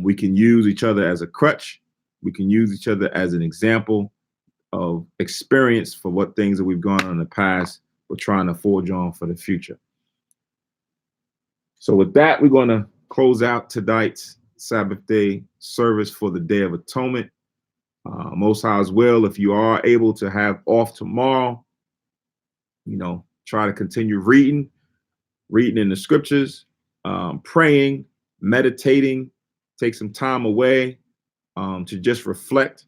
We can use each other as a crutch. We can use each other as an example of experience for what things that we've gone on in the past. We're trying to forge on for the future. So with that, we're going to close out tonight's Sabbath day service for the Day of Atonement. Most High's will, if you are able to have off tomorrow, try to continue reading in the scriptures, praying, meditating, take some time away to just reflect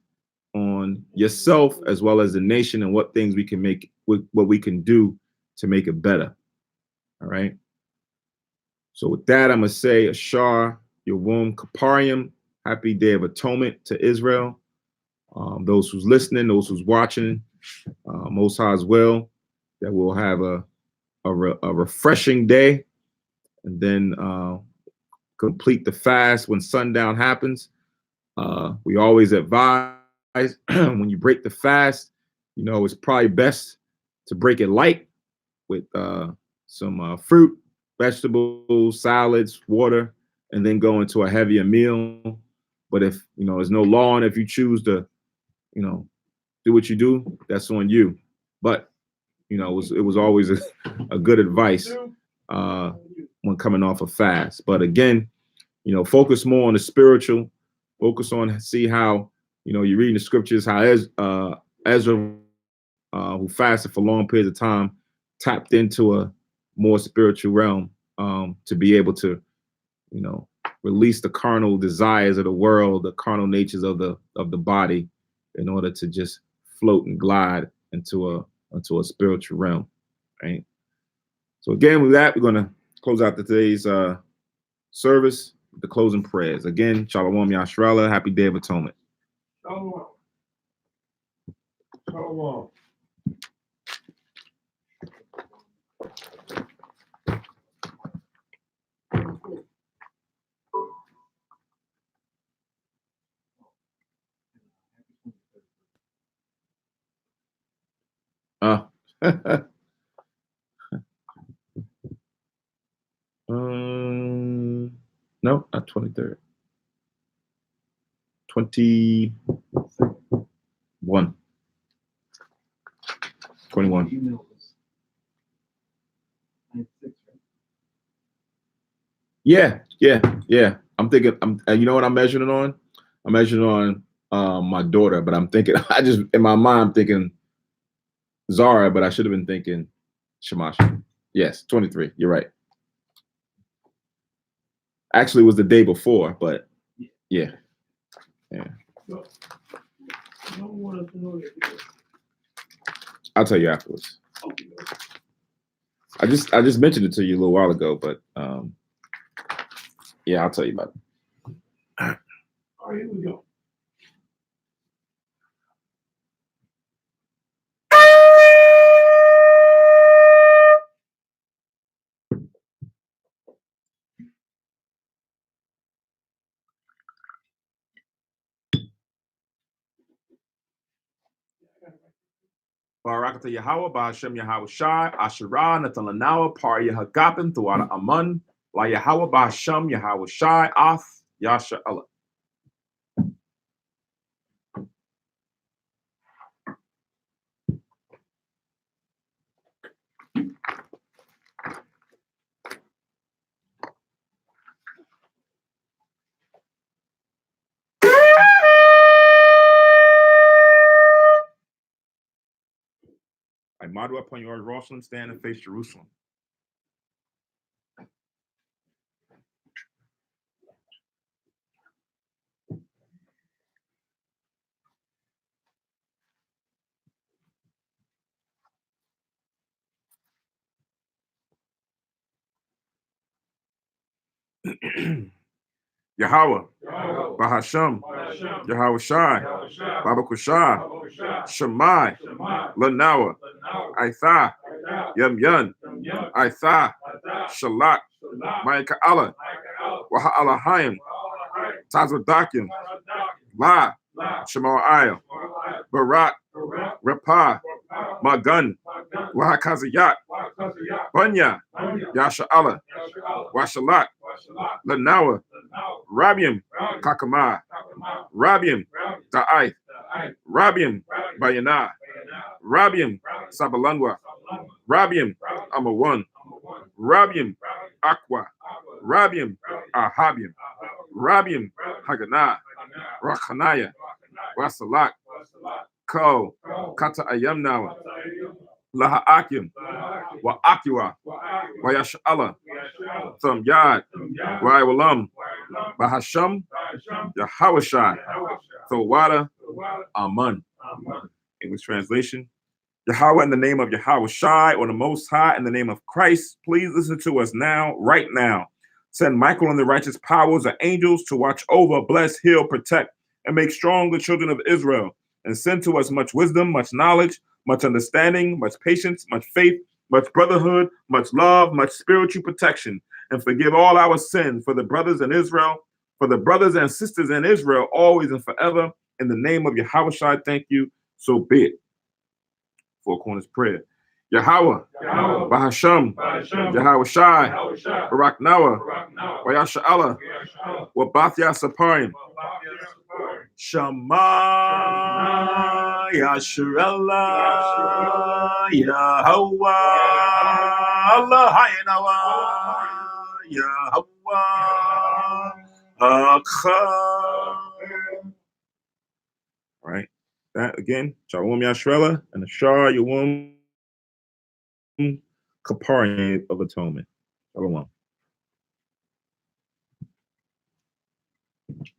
on yourself as well as the nation and what things we can make, what we can do to make it better. All right. So with that, I'm going to say Ashar, Yawum, Kaparium, happy Day of Atonement to Israel. Those who's listening, those who's watching, Most High's will, that we'll have a refreshing day, and then complete the fast when sundown happens. We always advise when you break the fast, it's probably best to break it light with some fruit, vegetables, salads, water, and then go into a heavier meal. But if there's no law on, if you choose to do what you do, that's on you. But it was always a good advice when coming off a fast. But again, focus more on the spiritual. Focus on see how you're reading the scriptures, how Ezra, who fasted for long periods of time, tapped into a more spiritual realm to be able to release the carnal desires of the world, the carnal natures of the body, in order to just float and glide into a spiritual realm, right? So again, with that, we're going to close out today's service with the closing prayers. Again, Shalom Yashrala, happy Day of Atonement. Shalom. Shalom. No, not 23rd. 21. 21. Yeah. I'm thinking, you know what I'm measuring on? I'm measuring on my daughter, but I'm thinking, in my mind, I'm thinking Zara, but I should have been thinking Shamash. Yes, 23. You're right. Actually, it was the day before, but yeah. I'll tell you afterwards. I just mentioned it to you a little while ago, but yeah, I'll tell you about it. All right, here we go. Barakata Yahweh, Bahashem Yahweh Shai, Asherah, Natalanawa, Par Yahagapim, Thuata Amun, La Yahweh, Bahashem Yahweh Shai, Ath, Yasha Allah. I model upon your Jerusalem, stand and face Jerusalem. Yahweh, Bahasham, Yahweh Shai, Baba Kushah, Shemai, Lanawa, Aitha, Yum Yun, Aitha, Shalak, Maika Allah, Waha Alahayim, Tazadakim, La, Shemaiah, Barak, Rapah, Magun, Wahakazayat, Bunya, Yasha Allah, Washalak, Lanawa, Rabiam, Kakama, Rabiam, Ta'ai, Rabiam, Bayana, Rabiam, Sabalanwa, Rabiam, Amawan, Rabiam, Aqua, Rabiam, Ahabiam, Rabiam, Haganah, Rakhanaya, Wasalak, Ko, Kata Ayamnawa, Laha Akim, Wa Akiwa, Wayashala, Thum Yad, Waiwalam, Bahasham, Yahawashai, Thawada, Amun. English translation. Yahweh, in the name of Yahweh Shai, or the Most High, in the name of Christ, please listen to us now, right now. Send Michael and the righteous powers of angels to watch over, bless, heal, protect, and make strong the children of Israel. And send to us much wisdom, much knowledge, much understanding, much patience, much faith, much brotherhood, much love, much spiritual protection. And forgive all our sins for the brothers in Israel, for the brothers and sisters in Israel, always and forever. In the name of Yahweh Shai, thank you. So be it. Four Corners Prayer. Yahweh, Bahasham, Yahweh Shai, Barak Nawa, Wayasha Allah, Wabathya Saparim, Shema, Yasharallah, Yahweh, Allah Hayanawa, Yahweh, Achad. All right. That again, Shalom Yashrella and the Shah Yawum Kapar of Atonement. Shalom.